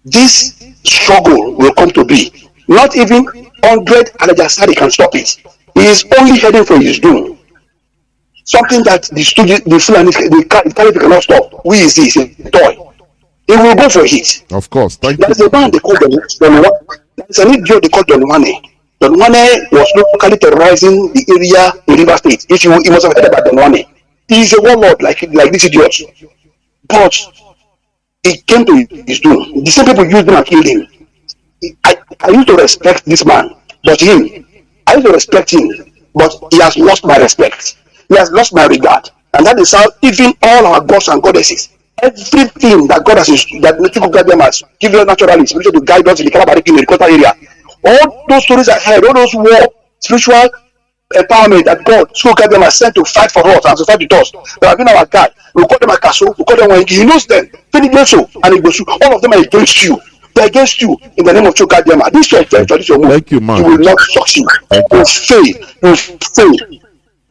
this struggle will come to be. Not even 100 Alajasari can stop it. He is only heading for his doom. Something that the Fulani, the Caliph cannot stop. We is this, a toy. He will go for it. Of course. Thank There's you. a man they call there's an idiot they call Don Wane. Don Wane was locally terrorizing the area in River State. If you must have heard about Don Wane. He's a warlord like this idiot. But he came to his doom. The same people used him and killed him. I used to respect this man, but I used to respect him, but he has lost my respect. He has lost my regard. And that is how even all our gods and goddesses, everything that God has, that mythical goddess has given naturally, spiritual to guide us in the Kalabari in the coastal area, all those stories I heard, all those war, spiritual empowerment that God, school goddess has sent to fight for us and to fight with us, that have been our God. We call them a castle, we call them Wengi. He knows them. And all of them are against you. They're against you in the name of Chukadema. This is your this your move. Thank you, man. You will not succeed. You will fail. You will fail.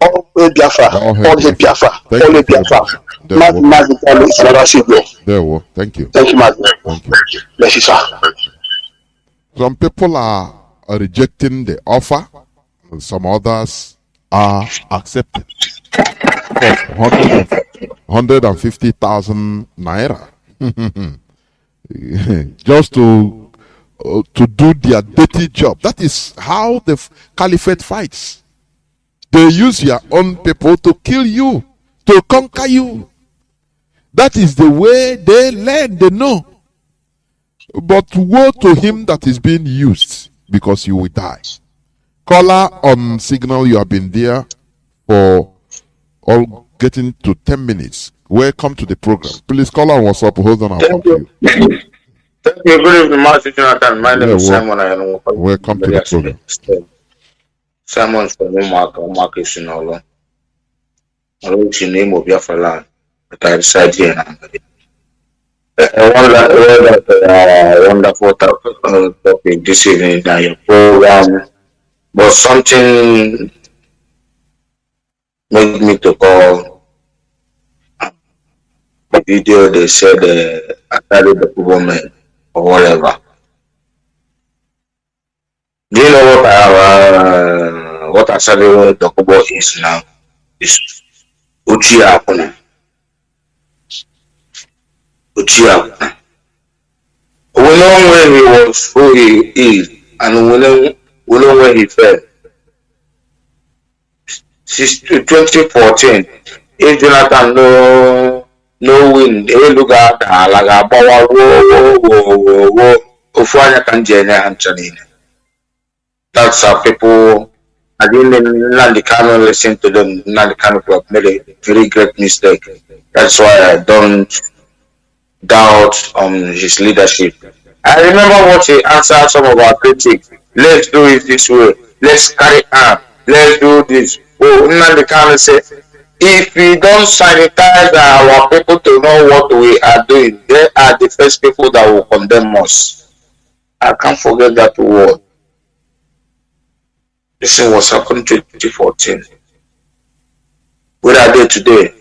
All Biafra. All Biafra. All Biafra. Mazi is another savior. There we Thank you. Thank you, Mazi. Thank you. Bless you, sir. Some people are rejecting the offer, and some others are accepting. 150,000 naira. Just to do their dirty job. That is how the caliphate fights. They use your own people to kill you, to conquer you. That is the way they learn, they know. But woe to him that is being used, because you will die. Caller on signal, you have been there for all getting to 10 minutes. Welcome to the program. Please call on WhatsApp. Hold on. Thank you. Thank you. Good evening, Mazi Johnathan. My name is Simon. Welcome to the program. Simon from Mark is in all. I wrote the name of Biafra land, but I reside here in Nnamdi. Wonderful topic this evening in your program, but something made me to call. The video they said I carried the government or whatever. Do you know what I started to talk about is now? Is Uchi Akuna. Uchi Akuna. We know where he was, who he is, and we know where he fell. Since 2014, if Jonathan no win, they look at like a power that's how people. I didn't Nnamdi Kanu listen to them. Nnamdi Kanu club made a very great mistake. That's why I don't doubt his leadership. I remember what he answered some of our critics. Let's do it this way. Let's carry on. Let's do this. Oh, Nnamdi Kanu said, if we don't sanitize our people to know what we are doing, they are the first people that will condemn us. I can't forget that word. This thing was happening in 2014. Where are they today?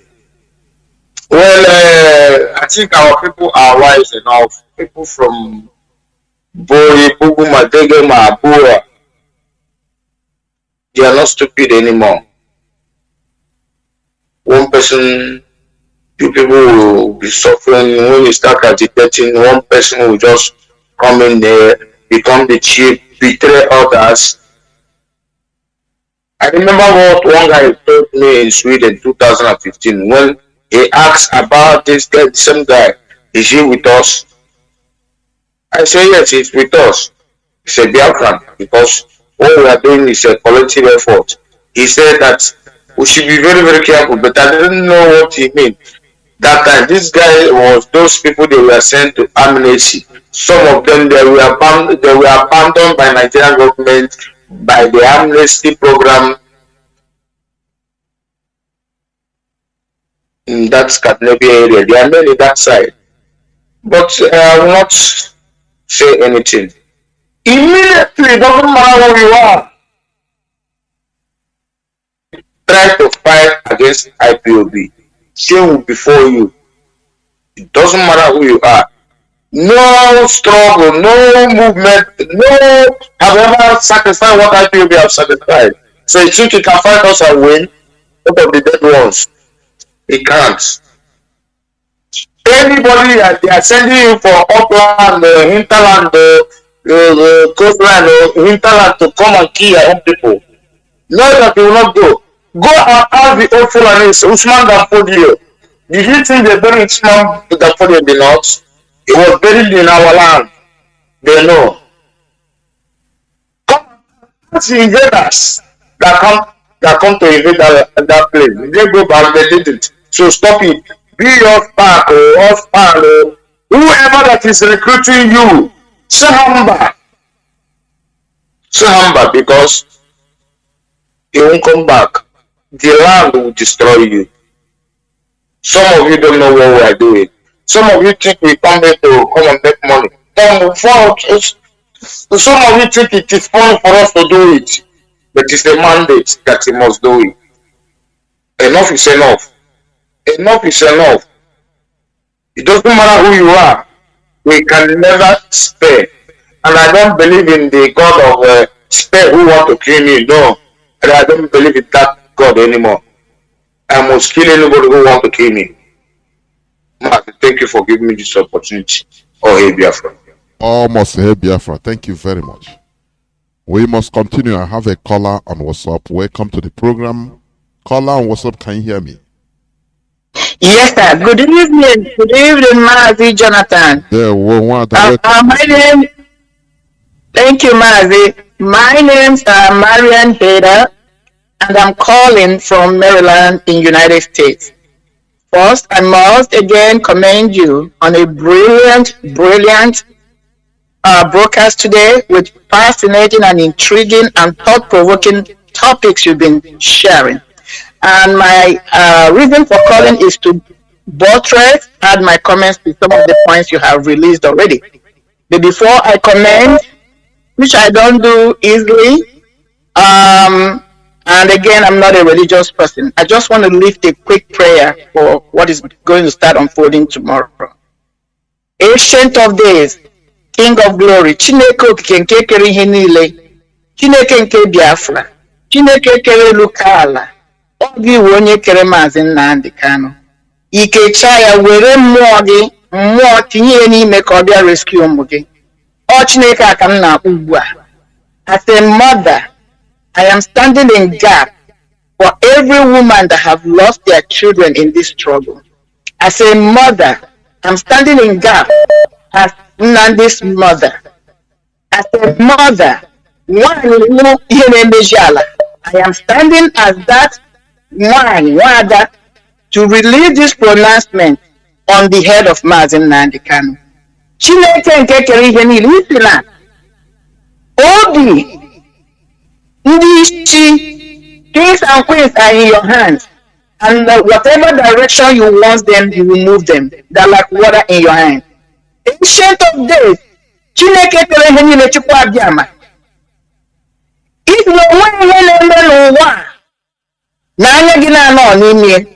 Well, I think our people are wise enough. People from Bori, Buguma, Degema, Abura, they are not stupid anymore. One person, you people will be suffering. When you start agitating, one person will just come in there, become the chief, betray others. I remember what one guy told me in Sweden 2015 when he asked about this guy, the same guy, is he with us? I said, yes, he's with us. He said, Biafran, because what we are doing is a collective effort. He said that we should be very, very careful, but I didn't know what he meant. That time, this guy was those people they were sent to amnesty. Some of them they were abandoned by Nigerian government by the amnesty program in that Scandinavia area. There are many that side, but I will not say anything. Immediately, it doesn't matter who you are. Try to fight against IPOB. She will be for you. It doesn't matter who you are. No struggle, no movement, no have ever sacrificed what IPOB have sacrificed. So you think he can fight us and win out of the dead ones? He can't. Anybody that they are sending you for upland, hinterland, coastland, hinterland to come and kill your own people. No, that you will not go. Go and ask the old Fulanis, Usman Danfodio. Did you think they buried Usman Danfodio in the north? It was buried in our land. They know. That's the invaders that come to invade that place. They go back, they didn't. So stop it. Be your spark or spark or whoever that is recruiting you. Say humble. Say humble because it won't come back. The land will destroy you. Some of you don't know what we are doing. Some of you think we come here to come and make money. Some of you think it is fun for us to do it, but it's a mandate that we must do it. Enough is enough. Enough is enough. It doesn't matter who you are. We can never spare. And I don't believe in the God of spare who want to kill me. No. And I don't believe in that God anymore. I must kill anybody who want to kill me. Mazi, thank you for giving me this opportunity. Oh, hey, Biafra. Almost hey, Biafra. Thank you very much. We must continue. I have a caller on WhatsApp. Welcome to the program. Caller on WhatsApp, can you hear me? Yes, sir. Good evening. Good evening, Mazi Johnathan. My name. Thank you, Mazi. My name's Marian Hader, and I'm calling from Maryland in United States. First, I must again commend you on a brilliant broadcast today with fascinating and intriguing and thought-provoking topics you've been sharing. And my reason for calling is to add my comments to some of the points you have released already. But before I comment, which I don't do easily, and again, I'm not a religious person, I just want to lift a quick prayer for what is going to start unfolding tomorrow. Ancient of days, King of glory, Chineke okike nke kere ihe niile, Chineke nke Biafra, Chineke kere Lukala, ọ gị wụ onye kere Mazi Nnamdi Kanu. Ikecha ya were mmụọ gị, mmụọ tinye ya n'ime ka ọ bịa rescue ụmụ gị. Ọ Chineke aka m na-akpọ ugbu a. As a mother, I am standing in gap for every woman that have lost their children in this struggle. As a mother, I'm standing in gap as Nnamdi's mother. As a mother, I am standing as that one to release this pronouncement on the head of Mazi Nnamdi Kanu. Chineke nke kere ihe niile isi na obi ndị kings and queens are in your hands, and whatever direction you want them, you will move them. They're like water in your hand. Ancient of days, Chineke kere ihe niile Chukwu abịama. If you want ihe na-eme n'ụwa na anya gị na-anọ n'ime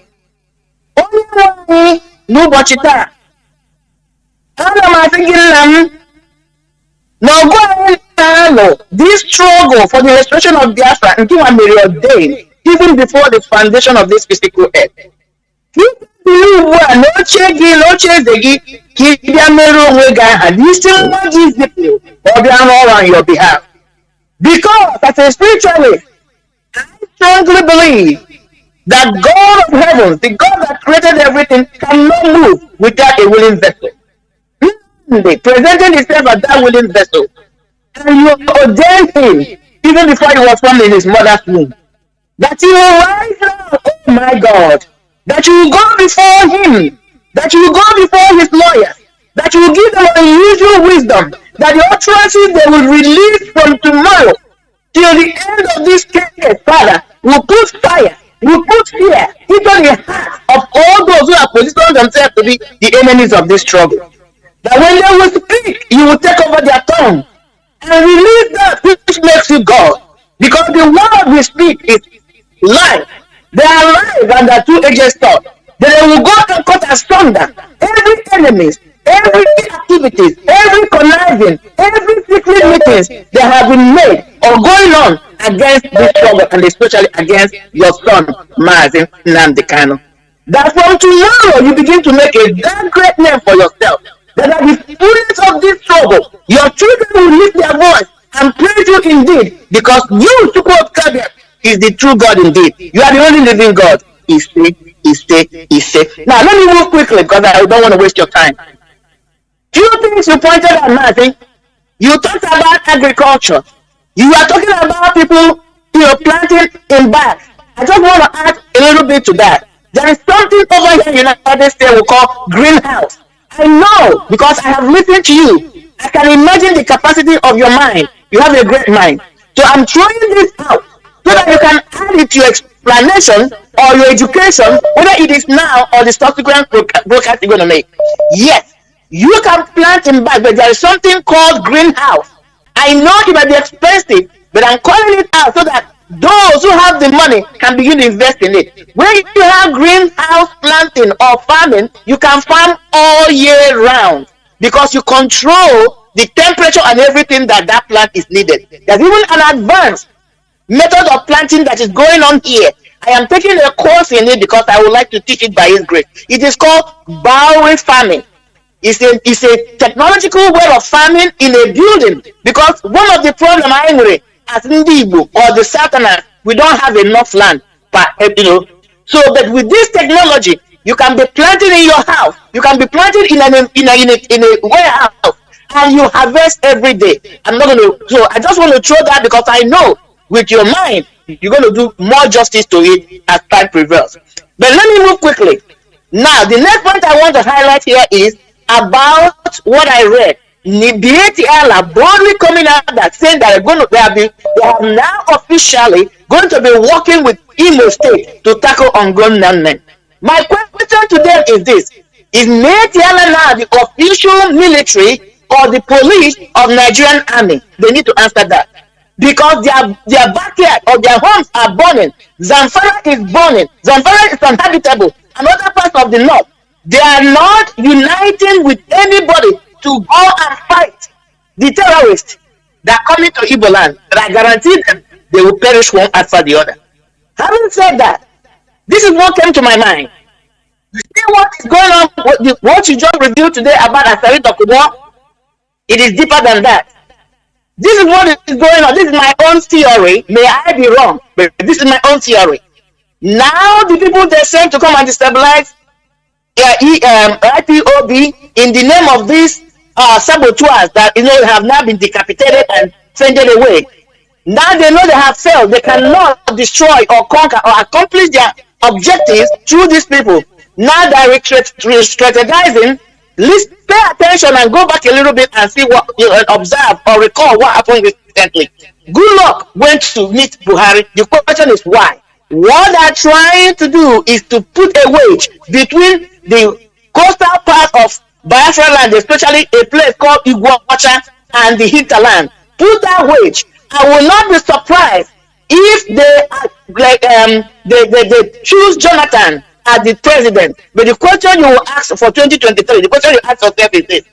onye nwe anyị n'ụbọchị taa, ana m asị gị nna m na ọgụ anyị na-alụ this struggle for the restoration of Biafra nke nwa mere ordained even before the foundation of this physical earth. Ugbu a na oche gị na oche eze gị ka ị bịa mere onwe gị aha n'isi nwa gị zipụ ọ bịa rụọ on your behalf. Because as a spiritualist, I strongly believe that God of heaven, the God that created everything, cannot move without a willing vessel. They presented himself as that willing vessel, and you ordained him even before he was formed in his mother's womb, that he will rise up, oh my God, that you will go before him, that you will go before his lawyers, that you will give them unusual wisdom, that the utterances they will release from tomorrow till the end of this case, Father, will put fire, will put fear into the hearts of all those who have positioned themselves to be the enemies of this struggle. That when they will speak, you will take over their tongue and release that which makes you God. Because the word we speak is life. They are life and they are two-edged sword. Then they will go and cut asunder every enemies, every activities, every conniving, every secret meetings that have been made or going on against this struggle, and especially against your son, Mazi Nnamdi Kanu. that from tomorrow you begin to make a damn great name for yourself. That at the fullness of this struggle, your children will lift their voice and praise you indeed, because you, Chukwuka, is the true God indeed. You are the only living God. Is safe. Now let me move quickly because I don't want to waste your time. Few things you pointed out, Mazi. You talked about agriculture. You are talking about people, planting in bags. I just want to add a little bit to that. There is something over here in the United States we call greenhouse. I know because I have listened to you. I can imagine the capacity of your mind. You have a great mind. So I'm throwing this out so that you can add it to your explanation or your education, whether it is now or the subsequent broadcast you're going to make. Yes, you can plant in bags, but there is something called greenhouse. I know it might be expensive, but I'm calling it out so that those who have the money can begin to invest in it. When you have greenhouse planting or farming, you can farm all year round because you control the temperature and everything that plant is needed. There's even an advanced method of planting that is going on here. I am taking a course in it because I would like to teach it by His grace. It is called bowery farming. It's a technological way of farming in a building, because one of the problems as Ndibu or the Southerners, we don't have enough land, So, but with this technology, you can be planting in your house. You can be planting in a warehouse, and you harvest every day. So I just want to throw that because I know with your mind you're going to do more justice to it as time prevails. But let me move quickly. Now, the next point I want to highlight here is about what I read. The boldly coming out that saying that they are now officially going to be working with Imo State to tackle ongoing gunmen. My question to them is this: is Netiala now the official military or the police of Nigerian army? They need to answer that, because their backyard or their homes are burning. Zamfara is burning. Zamfara is uninhabitable. And other parts of the north, they are not uniting with anybody to go and fight the terrorists that are coming to Igbo land. But I guarantee them they will perish one after the other. Having said that, this is what came to my mind. You see what is going on, what you just reviewed today about Asari Dokubo? It is deeper than that. This is what is going on. This is my own theory. May I be wrong, but this is my own theory. Now the people they sent to come and destabilize IPOB in the name of these saboteurs that have now been decapitated and sent away. Now they know they have failed. They cannot destroy or conquer or accomplish their objectives through these people. Now they are strategizing. Let's pay attention and go back a little bit and see what observe or recall what happened recently. Good luck went to meet Buhari. The question is why? What they're trying to do is to put a wedge between the coastal part of Biafra land, especially a place called Iguacha, and the hinterland. Put that wedge. I will not be surprised if they choose Johnathan as the president. But the question you will ask for 2023, the question you ask yourself is this: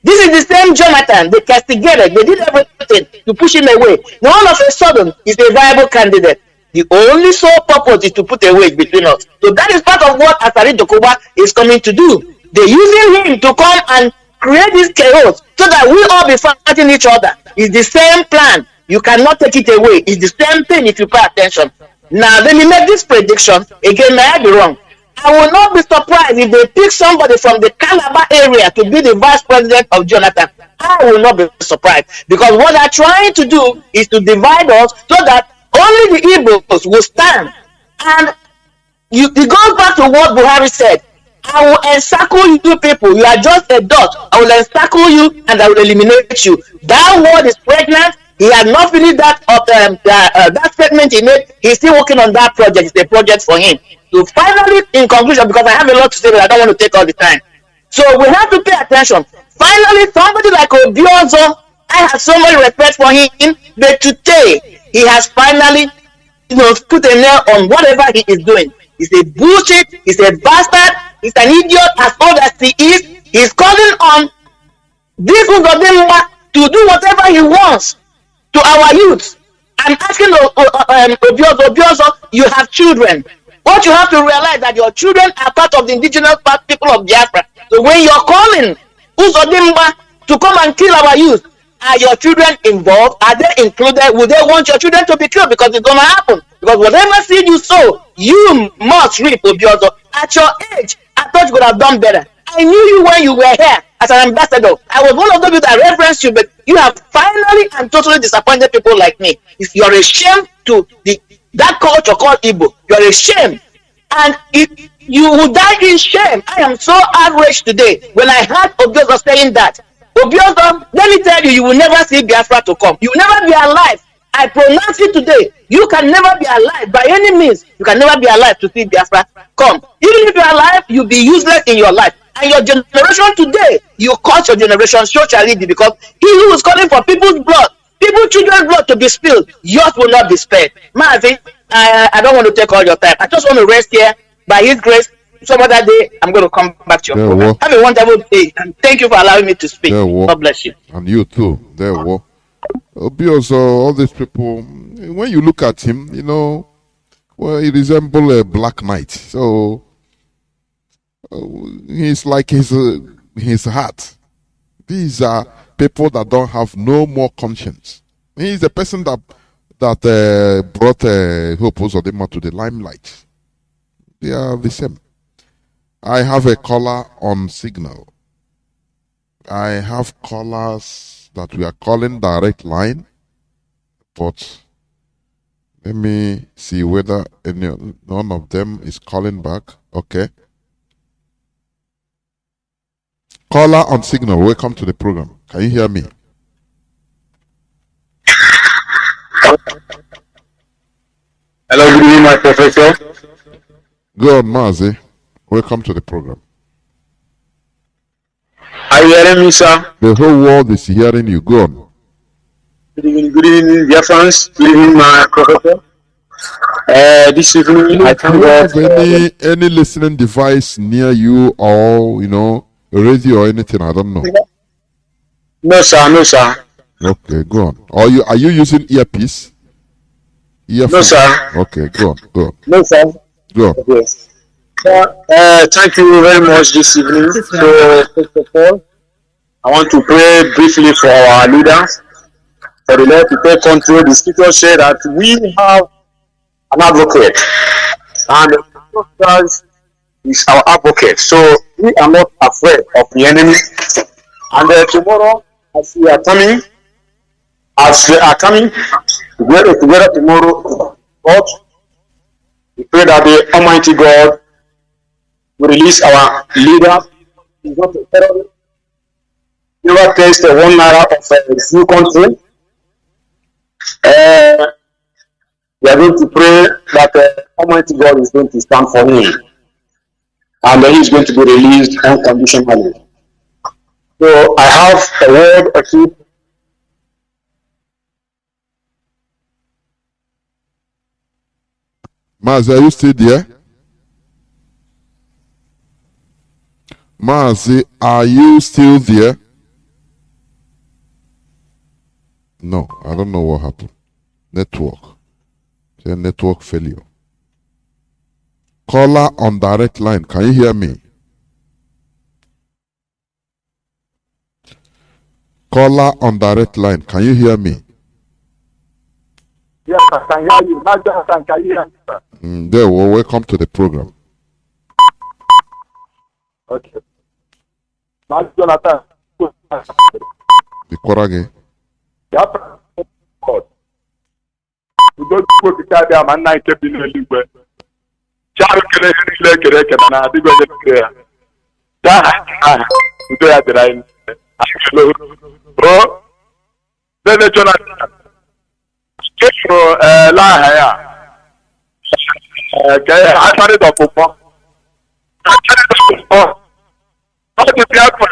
this is the same Johnathan they castigated, they did everything to push him away. Now all of a sudden he's a viable candidate. The only sole purpose is to put a wedge between us. So that is part of what Asari Dokuba is coming to do. They're using him to come and create this chaos so that we all be fighting each other. It's the same plan. You cannot take it away. It's the same thing if you pay attention. Now, let me make this prediction. Again, may I be wrong? I will not be surprised if they pick somebody from the Calabar area to be the vice president of Johnathan. I will not be surprised, because what they're trying to do is to divide us so that only the Igbos will stand. And it goes back to what Buhari said: I will encircle you people. You are just a dot. I will encircle you and I will eliminate you. That word is pregnant. He has not finished that statement he made. He's still working on that project. It's a project for him. So finally, in conclusion, because I have a lot to say, but I don't want to take all the time. So we have to pay attention. Finally, somebody like Obiozo, I have so much respect for him, but today he has finally, put a nail on whatever he is doing. He's a bullshit. He's a bastard. He's an idiot as old as he is. He's calling on these Uzodimwa to do whatever he wants to our youth. I'm asking Obiozo, you have children. What you have to realize that your children are part of the indigenous people of Biafra. So when you're calling Uzodimba to come and kill our youth, are your children involved? Are they included? Will they want your children to be killed? Because it's gonna happen. Because whatever seed you sow, you must reap. Obiozo. At your age, I thought you could have done better. I knew you when you were here as an ambassador. I was one of those people that referenced you, but you have finally and totally disappointed people like me. If you're ashamed to that culture called Igbo, you're ashamed. And you will die in shame. I am so outraged today when I heard Obiozo saying that. Obiozo, let me tell you, you will never see Biafra to come. You will never be alive. I pronounce it today. You can never be alive by any means. You can never be alive to see Biafra come. Even if you're alive, you'll be useless in your life. And your generation today, you cause your generation socially because he who is calling for people's blood, children's blood to be spilled, yours will not be spared. Mazi, I don't want to take all your time. I just want to rest here. By his grace, some other day, I'm going to come back to your program. Have a wonderful day, and thank you for allowing me to speak. God bless you. And you too. There were. Because all these people, when you look at him, you know, well, he resembles a black knight. So he's like his heart. These are people that don't have no more conscience. He's the person that brought Hope Uzodimma to the limelight. They are the same. I have a caller on signal. I have callers that we are calling direct line, but let me see whether none of them is calling back. Okay. Caller on signal, welcome to the program. Can you hear me? Hello, good evening, my professor. Go on, Mazi. Welcome to the program. Are you hearing me, sir? The whole world is hearing you. Go on. Good evening, Biafrans. Good evening, my professor. This evening, I do you have any listening device near you, or a radio or anything? I don't know. No, sir. No, sir. Okay, go on. Are you using earpiece? Earphone? No, sir. Okay, go on. No, sir. Go on. Yes. Thank you very much this evening. So, first of all, I want to pray briefly for our leaders, for the Lord to take control. The scripture said that we have an advocate, and Jesus is our advocate. So we are not afraid of the enemy. And tomorrow, as they are coming together tomorrow, God, we pray that the Almighty God will release our leader. He's not a terrorist. Never taste one naira of a few country. We are going to pray that Almighty God is going to stand for him, and he is going to be released unconditionally. So I have a word or two. Mazi, are you still there? Mazi, are you still there? No, I don't know what happened. Network. Network failure. Caller on direct line. Can you hear me? Caller on direct line. Can you hear me? Yes, I can hear you. Mazi Johnathan, can you hear me, sir? There, well, welcome to the program. Okay. Mazi Johnathan. The Korage. Biafra God. We don't go to Kadia man night in the Libre. Charles Kerek and I think we're there. We do have the line. Bro, then the Jonathan. La okay, I started up for all the Biafra.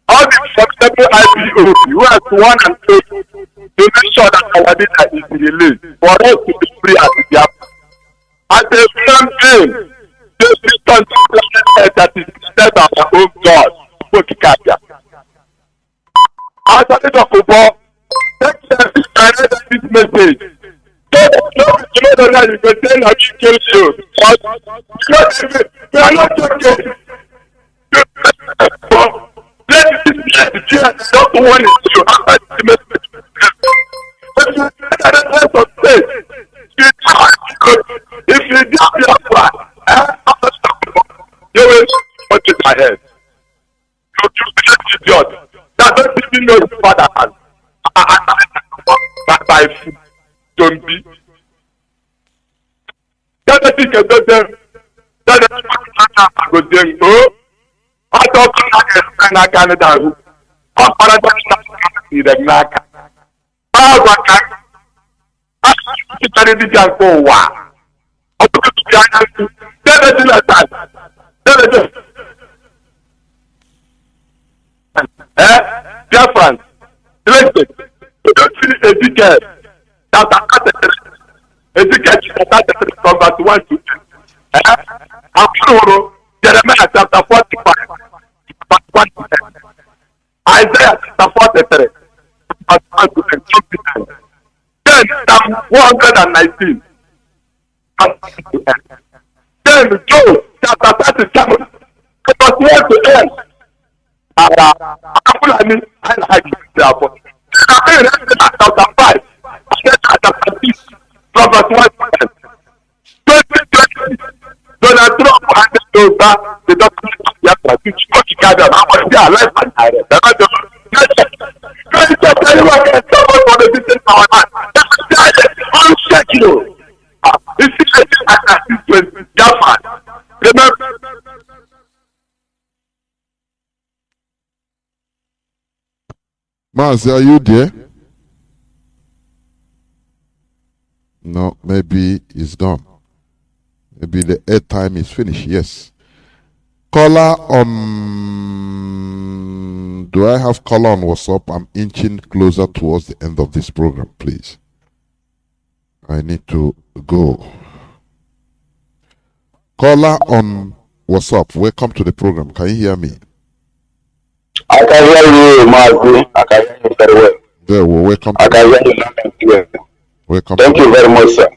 All the acceptable IPO, who has 1 and 2, to make sure that our data is released for us to be free as Biafra. At the same time, the system that is instead of our own God, Pokikatia. As I said, take this message. Don't You know the guy you can tell how he kills you. But we are not joking. Let this be not the one is you. But you get the rest of faith. If you get Biafra, you will put it ahead. You idiot. That don't even know his father has. By food. Don't be. That's the thing about them. That's the thing about them. Oh, I thought I can't do. I'm going to see them. I'm going to carry the junk for a while. I'm going to tell the thing like that. Tell the thing. Biafrans, listen. You don't finish a ticket. That's a ticket from verse 1 to 10. I'm sure Jeremiah chapter 45, verse 1 to 10. Isaiah chapter 43, verse 1 to 10. Then Psalm 119, verse 1 to 10. Then Job chapter 37, verse 1 to 10. I like therefore. Chapter 5, chapter 6, from verse 1 to 10. 2020, Donald Trump handed over the document of Biafra to Chicago. I was there alive and direct. Anyone can someone for the business of our man. That's check you. This is Biafra. Remember. Mazi, are you there? No, maybe it's gone. Maybe the airtime is finished. Yes. Caller on. Do I have caller on WhatsApp? I'm inching closer towards the end of this program, please. I need to go. Caller on WhatsApp, welcome to the program. Can you hear me? I can hear you, Mazi. I can hear you very well. There, well, welcome. I can hear you. Welcome. Thank you very much, sir.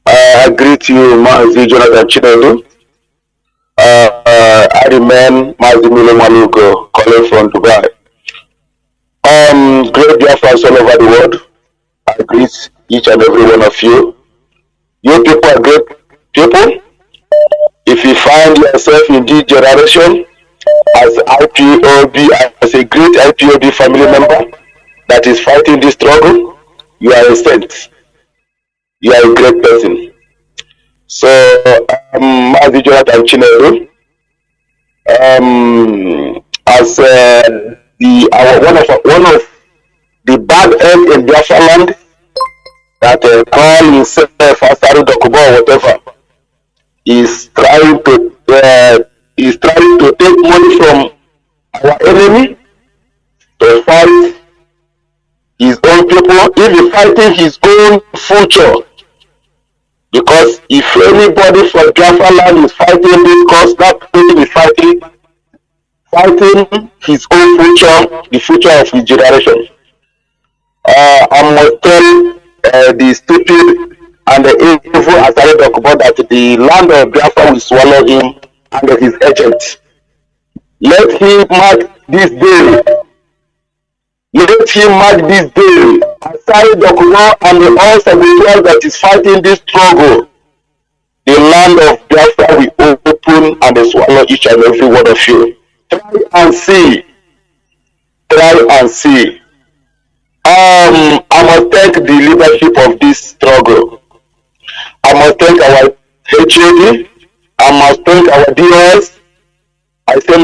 I greet you, Mazi Johnathan. I remain Mazi Maluko, calling from Dubai. Great Biafrans all over the world. I greet each and every one of you. You people are great people. If you find yourself in this generation as IPOB, as a great IPOB family member that is fighting this struggle, you are a saint. You are a great person. So, Mazi Johnathan Chinedu, as one of the bad egg in Biafra land that call himself Asaru Dokubo or whatever, is trying to take money from our enemy to fight his own people, even fighting his own future. Because if anybody from Biafra land is fighting this cause, that person is fighting his own future, the future of his generation. I must tell the stupid and the evil Asari Dokubo that the land of Biafra will swallow him and his agent. Let him mark this day. Let him mark this day. Asari Dokubo and the all 71 that is fighting this struggle, the land of Biafra will open and swallow each and every one of you. Try and see. Try and see. I must thank the leadership of this struggle. I must thank our HOD. I must thank our DOS. I say I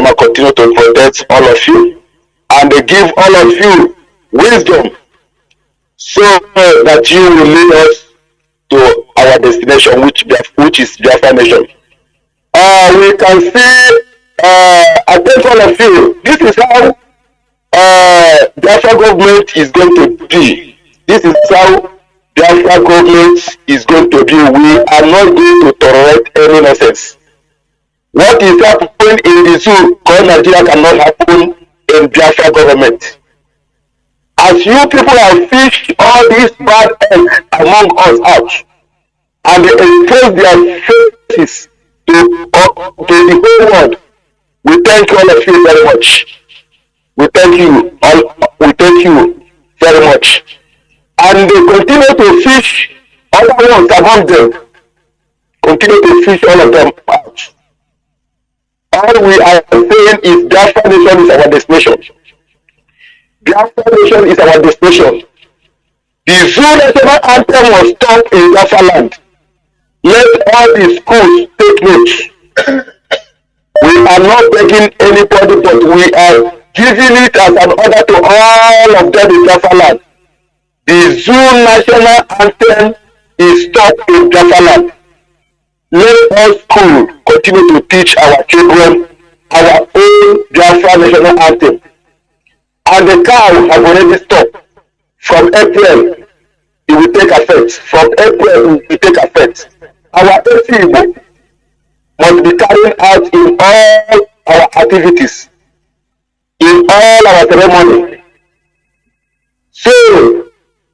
must continue to protect all of you and give all of you wisdom so that you will lead us to our destination, which is Biafra nation. We can see, I thank all of you. This is how Biafra government is going to be. This is how Biafra government is going to be. We are not going to tolerate any nonsense. What is happening in the zoo called Nigeria cannot happen in Biafra government. As you people have fished all these bad eggs among us out, and they expose their faces to the whole world, we thank all of you very much. We thank you all. We thank you very much. And they continue to fish other ones among them. Continue to fish all of them out. All we are saying is Biafra nation is our destination. Biafra nation is our destination. The Zoo national anthem was stopped in Biafra land. Let all the schools take note. We are not begging anybody, but we are giving it as an order to all of them in Biafra land. The Zoo national anthem is stopped in Biafra land. Let us school continue to teach our children our own Biafra national anthem. And the cow have already stopped. From April, it will take effect. From April, it will take effect. Our AC must be carried out in all our activities, in all our ceremony. So,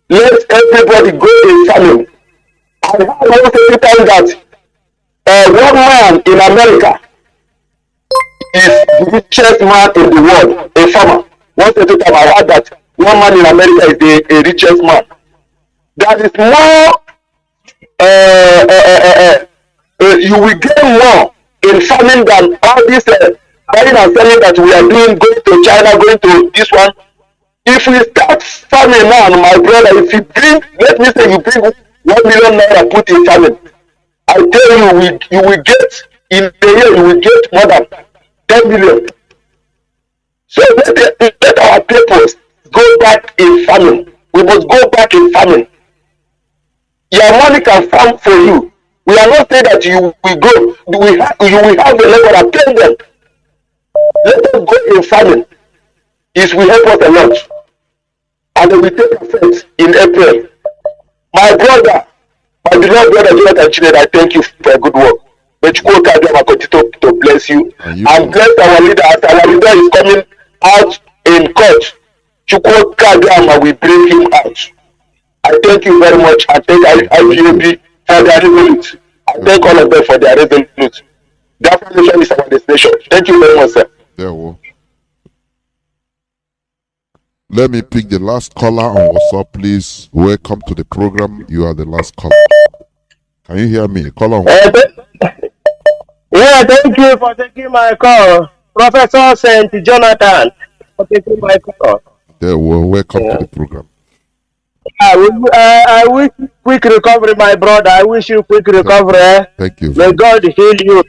let everybody go in family. I have one certain time that one man in America is the richest man in the world, a farmer. One certain time I heard that one man in America is the richest man. That is more, you will gain more in farming than all this buying and selling that we are doing, going to China, going to this one. If we start farming now, my brother, if you bring, let me say you bring 1 million naira put in farming, I tell you, you will get, in a year, you will get more than 10 million. So let our people go back in farming. We must go back in farming. Your money can farm for you. We are not saying that you will go, you will have a level pay them. Let us go in farming. It will help us a lot. And we will take effect in April. My brother, my beloved brother Johnathan, I thank you for a good work. But you continue to bless you. And bless our leader as our leader is coming out in court. Chukwu Kagama will bring him out. I thank you very much. I thank IPOB for their resolute. I thank all of them for their resolute. Biafra nation is our destination. Thank you very much, sir. Yeah, well. Let me pick the last caller on WhatsApp, please. Welcome to the program. You are the last caller. Can you hear me? Call on. Yeah, thank you for taking my call. Professor St. Jonathan, for taking my call. Yeah, well, welcome to the program. I wish you quick recovery, my brother. I wish you quick recovery. Thank you. May God heal you.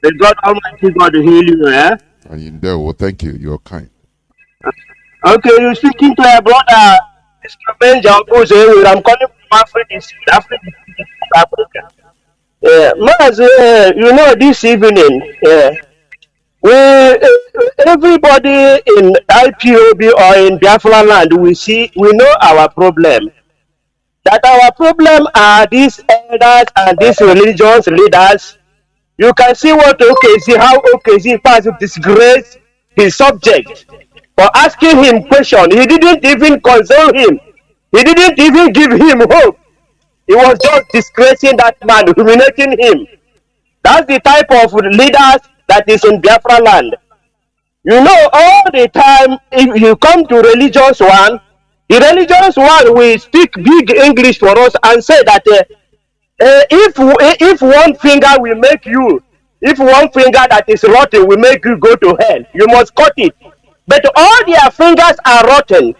May God Almighty God heal you. And in there, well, thank you. You're kind. Okay, you're speaking to a brother, Mr. Benjamin. I'm calling from Africa. Mazi, you know, this evening, everybody in IPOB or in Biafra land, we know our problem. That our problem are these elders and these religious leaders. You can see what how OKC passed to disgrace his subject for asking him question. He didn't even console him. He didn't even give him hope. He was just disgracing that man, humiliating him. That's the type of leaders that is in Biafra land. You know, all the time, if you come to religious one, the religious one will speak big English for us and say that if one finger will make you, if one finger that is rotten will make you go to hell, you must cut it. But all their fingers are rotten.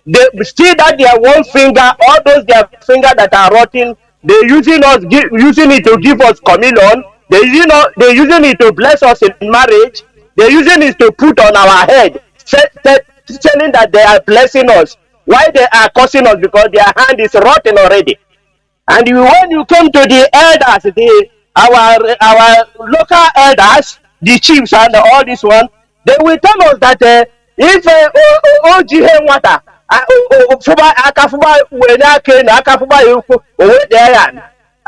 They still that their one finger, all those their fingers that are rotten, they're using it to give us communion. They're using it to bless us in marriage. They're using it to put on our head, telling that they are blessing us. Why they are cursing us? Because their hand is rotten already. And when you come to the elders, our local elders, the chiefs and all this one, they will tell us that if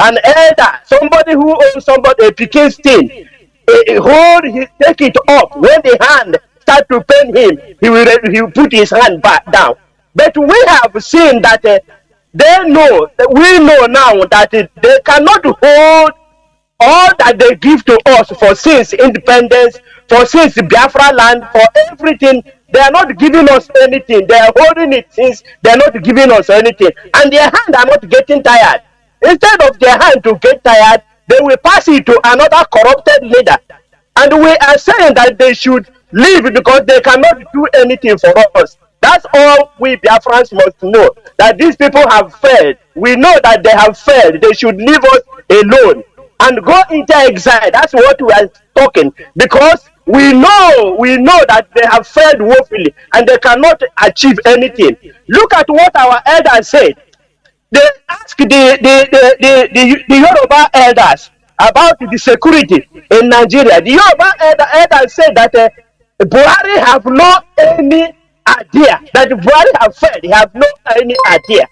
an elder, somebody who owns somebody a Peking stain, take it up. When the hand start to pain him, he will put his hand back down. But we have seen that we know now that they cannot hold all that they give to us for since independence, for since Biafra land, for everything. They are not giving us anything. They are holding it since they are not giving us anything. And their hand are not getting tired. Instead of their hand to get tired, they will pass it to another corrupted leader. And we are saying that they should leave because they cannot do anything for us. That's all we Biafrans must know, that these people have failed. We know that they have failed. They should leave us alone and go into exile. That's what we are talking, because we know that they have failed woefully and they cannot achieve anything. Look at what our elders said. They asked the Yoruba elders about the security in Nigeria. The Yoruba elders said that Buhari have no any idea, that Buhari have failed. He have no any idea.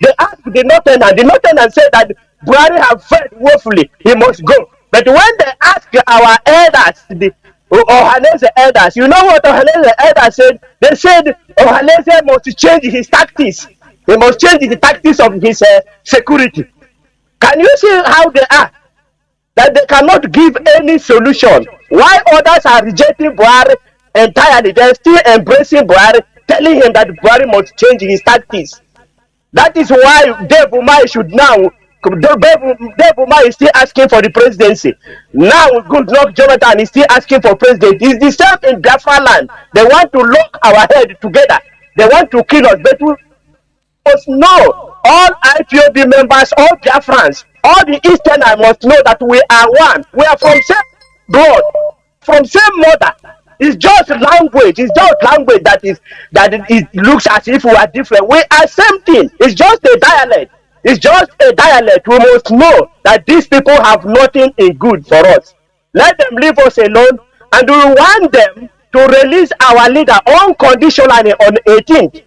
They asked the Northern said that Buhari have failed woefully. He must go. But when they ask our elders, the Ohanese elders, you know what Ohanese elders said? They said Ohanese must change his tactics. He must change the tactics of his security. Can you see how they are? That they cannot give any solution. Why others are rejecting Buhari entirely? They're still embracing Buhari, telling him that Buhari must change his tactics. That is why Dave Umai should now. Dave Umai is still asking for the presidency. Now Goodluck Jonathan is still asking for president. It's the same in Biafra land. They want to lock our head together. They want to kill us. But we must know, all IPOB members, all Biafrans, all the Easterners must know that we are one. We are from same blood, from same mother. It's just language. It's just language that it looks as if we are different. We are same thing. It's just a dialect. It's just a dialect. We must know that these people have nothing in good for us. Let them leave us alone, and we want them to release our leader unconditionally on 18th.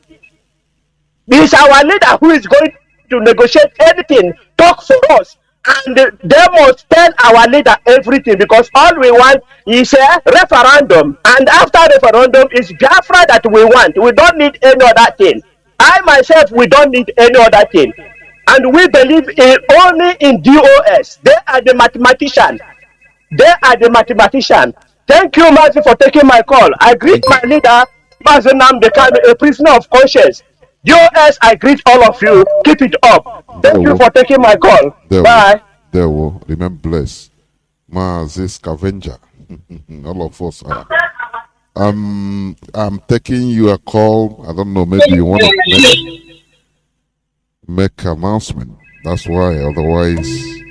It's our leader who is going to negotiate everything, talk for us, and they must tell our leader everything, because all we want is a referendum, and after referendum is Biafra that we want. We don't need any other thing. I myself, we don't need any other thing. And we believe only in DOS. They are the mathematician. They are the mathematician. Thank you, Mazi, for taking my call. I greet my leader, Mazi Nnamdi Kanu, a prisoner of conscience. DOS, I greet all of you. Keep it up. Thank you for taking my call. Bye. There will remain blessed. Mazi Scavenger. All of us are. I'm taking you a call. I don't know, maybe you want to make announcement. That's why. Otherwise,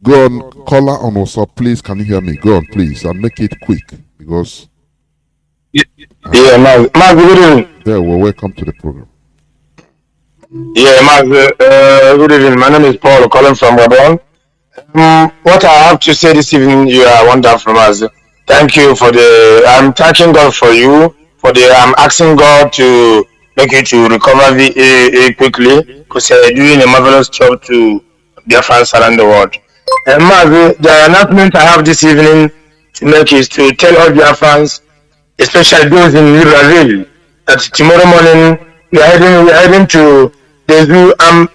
go on, caller on WhatsApp, please. Can you hear me? Go on, please, and make it quick, because Mazi, good evening. There, well, welcome to the program. Yeah, Mazi, good evening. My name is Paul, calling from Gabon. What I have to say this evening, you are wonderful, Mazi. Thank you for I'm thanking God for you, I'm asking God to make you to recover quickly, because you're doing a marvelous job to Biafrans around the world. And Mazi, the announcement I have this evening to make is to tell all Biafrans, especially those in Libreville, that tomorrow morning we are heading to the Zoo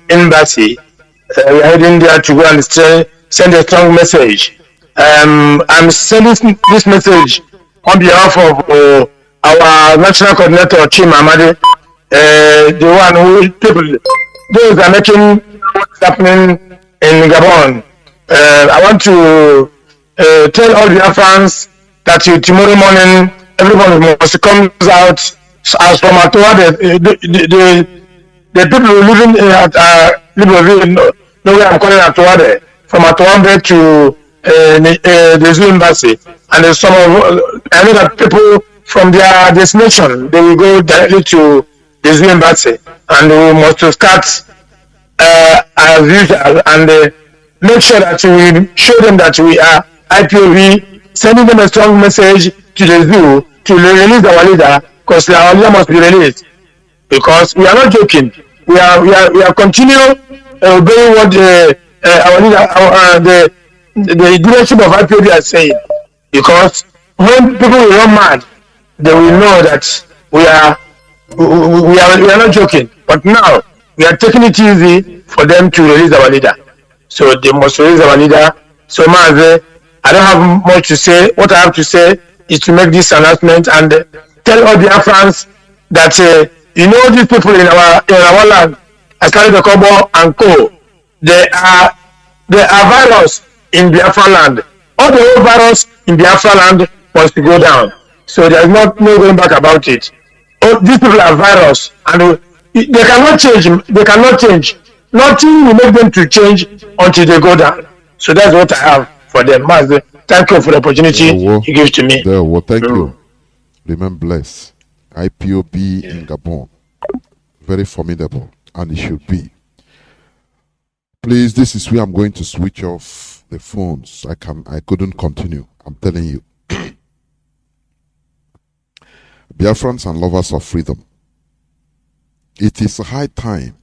Embassy. We are heading there to go and send a strong message. I'm sending this message on behalf of our national coordinator, Chim Amadi, the one who those are making what's happening in Gabon. I want to tell all the Biafrans that tomorrow morning everyone must come out as from Atoa. The people living at Libreville know where I'm calling Atoa, from Atoa to the Zoo Embassy, and there's some of I know that people from their destination they will go directly to the Zoo Embassy, and we must start as usual and make sure that we show them that we are IPOB, sending them a strong message to the zoo to release our leader, because our leader must be released. Because we are not joking, we are continuing obeying what our leader, the leadership of IPOB are saying. Because when people will run mad, they will know that we are we are not joking. But now we are taking it easy for them to release our leader. So they must release our leader. So Mazi, I don't have much to say. What I have to say is to make this announcement and tell all Biafrans that these people in our land, Asari the Kobo and Co. They are virus in Biafra land. All the whole virus in Biafra land wants to go down. So there is no going back about it. Oh, these people are virus, and they cannot change. They cannot change. Nothing will make them to change until they go down. So that's what I have for them. Mazi, thank you for the opportunity you give to me. Thank you. Remain blessed. IPOB in Gabon, very formidable, and it should be. Please, this is where I'm going to switch off the phones. I couldn't continue. I'm telling you. Biafrans and lovers of freedom, it is high time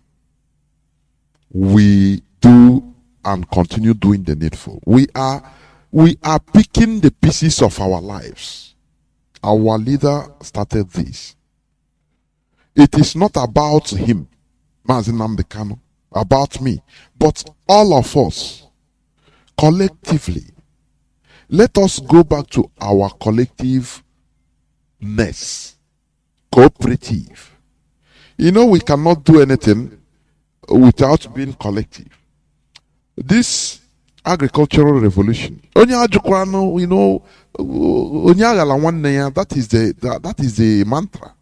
we do and continue doing the needful. We are picking the pieces of our lives. Our leader started this. It is not about him, Mazi Nnamdi Kanu, about me, but all of us collectively. Let us go back to our collectiveness, cooperative. We cannot do anything without being collective. This agricultural revolution, that is the mantra.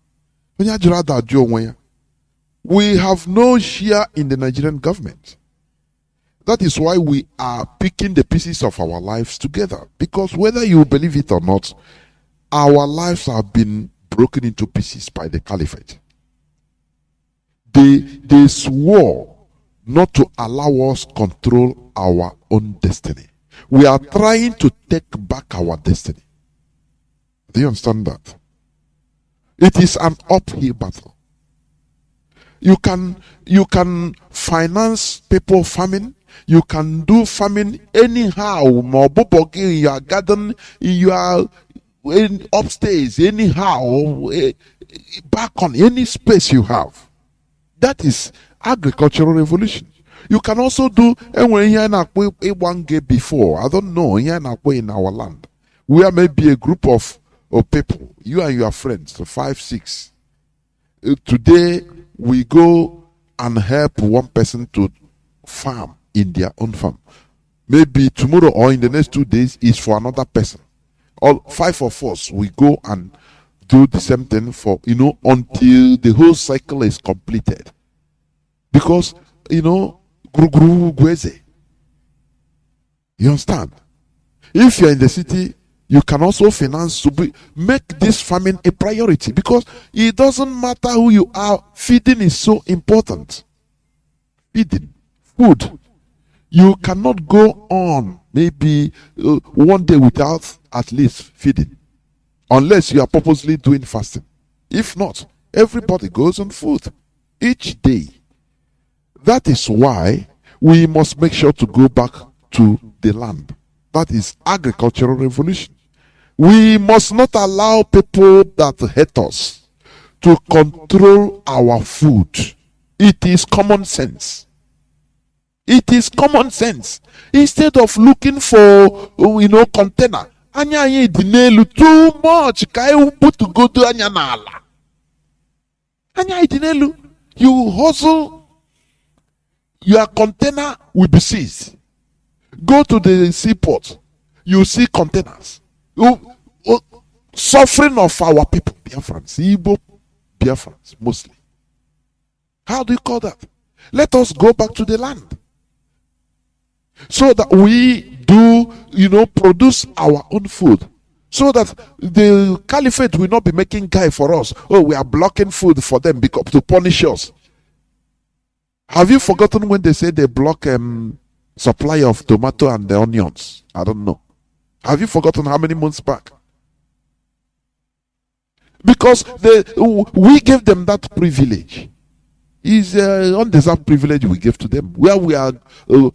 We have no share in the Nigerian government. That is why we are picking the pieces of our lives together. Because whether you believe it or not, our lives have been broken into pieces by the caliphate. They swore not to allow us control our own destiny. We are trying to take back our destiny. Do you understand that? It is an uphill battle. You can finance people farming. You can do farming anyhow. You are garden. You are upstairs anyhow. Back on any space you have. That is agricultural revolution. You can also do one day before. I don't know in our land. Where maybe a group of people, you and your friends, 5, 6. Today we go and help one person to farm in their own farm. Maybe tomorrow or in the next 2 days is for another person. All 5 of us, we go and do the same thing for, until the whole cycle is completed. Because, you understand? If you're in the city, you can also finance to make this farming a priority, because it doesn't matter who you are, feeding is so important. Feeding, food. You cannot go on maybe one day without at least feeding, unless you are purposely doing fasting. If not, everybody goes on food each day. That is why we must make sure to go back to the land. That is agricultural revolution. We must not allow people that hate us to control our food. It is common sense. It is common sense. Instead of looking for, container, too much. You hustle, your container will be seized. Go to the seaport, you see containers. Suffering of our people, Biafrans, Ipob, Biafrans, mostly. How do you call that? Let us go back to the land, so that we do, produce our own food, so that the caliphate will not be making guy for us. Oh, we are blocking food for them because to punish us. Have you forgotten when they say they block supply of tomato and the onions? I don't know. Have you forgotten how many months back? Because we gave them that privilege. It's undeserved privilege we gave to them, where we are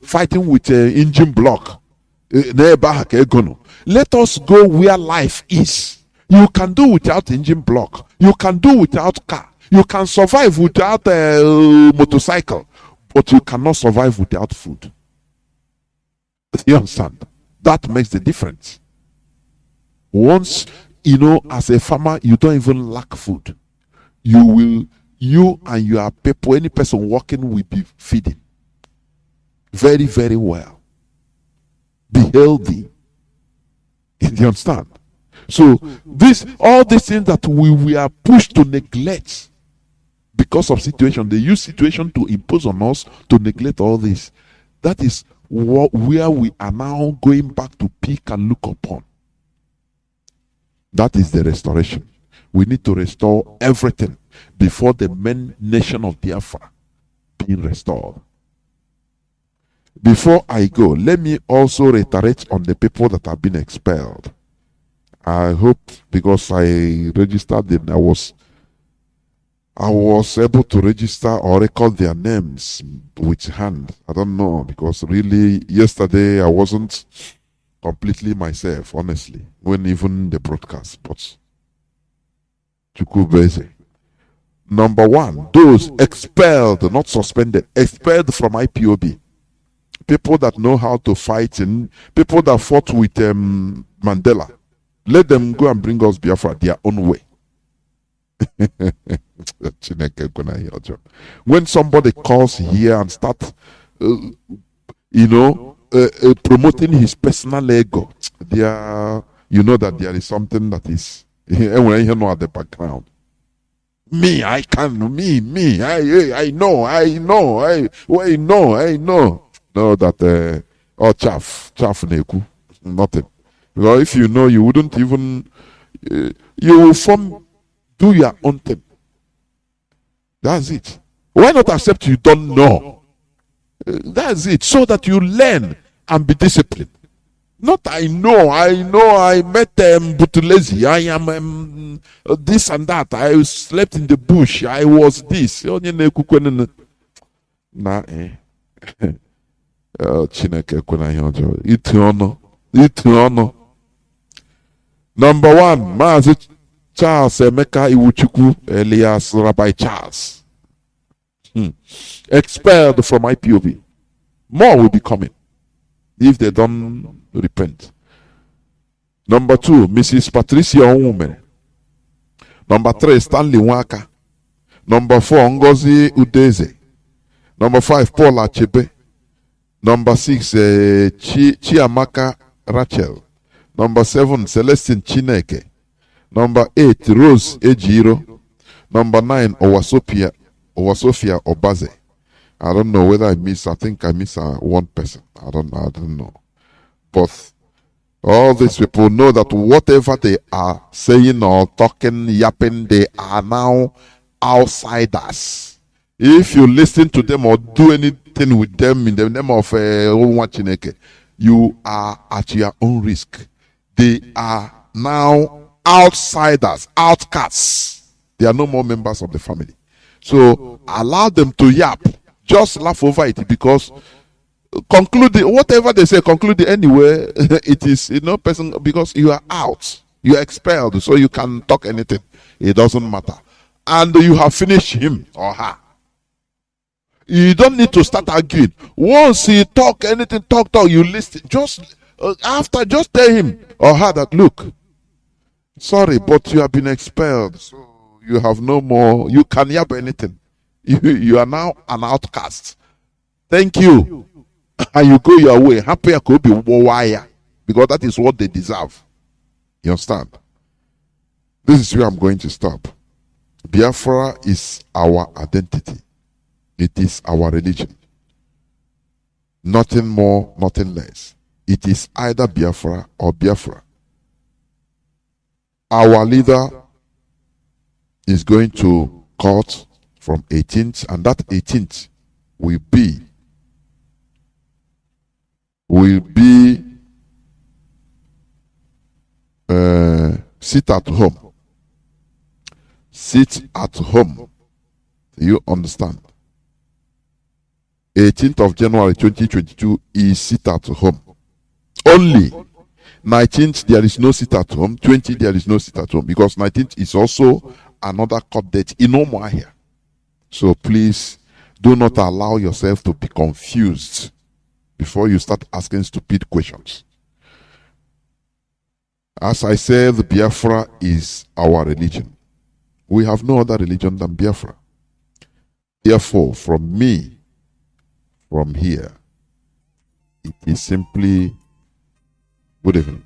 fighting with engine block. Let us go where life is. You can do without engine block. You can do without car. You can survive without a motorcycle, but you cannot survive without food. You understand? That makes the difference. Once, as a farmer, you don't even lack food. You and your people, any person working will be feeding very, very well. Be healthy. You understand? So all these things that we are pushed to neglect because of situation, they use situation to impose on us to neglect all this. That is where we are now going back to pick and look upon. That is the restoration. We need to restore everything before the main nation of Biafra being restored. Before I go, let me also reiterate on the people that have been expelled. I hope, because I registered them, I was able to register or record their names with hand. I don't know, because really yesterday I wasn't completely myself, honestly, when even the broadcast. But Chukubeze. Number one, those expelled, not suspended, expelled from IPOB. People that know how to fight, and people that fought with Mandela. Let them go and bring us Biafra their own way. When somebody calls here and start, promoting his personal ego, you know that there is something that is at the background. Me, I can. Me. I know. No, that chaff neku, nothing. Because if you know, you wouldn't even. You will do your own thing. That's it. Why not accept you don't know? That's it. So that you learn and be disciplined. Not I met Butulezi. I am this and that. I slept in the bush. I was this. Nah, Chineke kwena ihe ọjọọ. Itu ọnụ. Number one, Mazi Charles Emeka Iwuchukwu Elias Rabbi Charles. Expelled from IPOB. More will be coming if they don't repent. Number two, Mrs. Patricia Onwumere. Number three, Stanley Nwaka. Number four, Ngozi Udeze. Number five, Paul Achebe. Number six, Chiamaka Rachel. Number seven, Celestine Chineke. Number eight, Rose Ejiro. Number nine, Owasofia Obaze. I don't know whether I think I miss one person. I don't know. But all these people know that whatever they are saying or talking, yapping, they are now outsiders. If you listen to them or do anything with them in the name of Chineke, you are at your own risk. They are now outsiders, outcasts. They are no more members of the family. So allow them to yap. Just laugh over it, because whatever they say, conclude anyway. It is person, because you are out, you are expelled, so you can talk anything. It doesn't matter, and you have finished him or her. You don't need to start arguing. Once he talk anything, talk, you listen. Just after, just tell him or her that, look, sorry, but you have been expelled, so you have no more. You can yap anything. You are now an outcast. Thank you. And you go your way. Happy I could be wire, because that is what they deserve. You understand? This is where I'm going to stop. Biafra is our identity. It is our religion. Nothing more, nothing less. It is either Biafra or Biafra. Our leader is going to court from 18th, and that 18th will be sit at home. Sit at home. You understand? 18th of January 2022 is sit at home. Only 19th there is no sit at home. 20th there is no sit at home, because 19th is also another court date in no more here. So please do not allow yourself to be confused before you start asking stupid questions. As I said, Biafra is our religion. We have no other religion than Biafra. Therefore, from me, from here, it is simply good evening.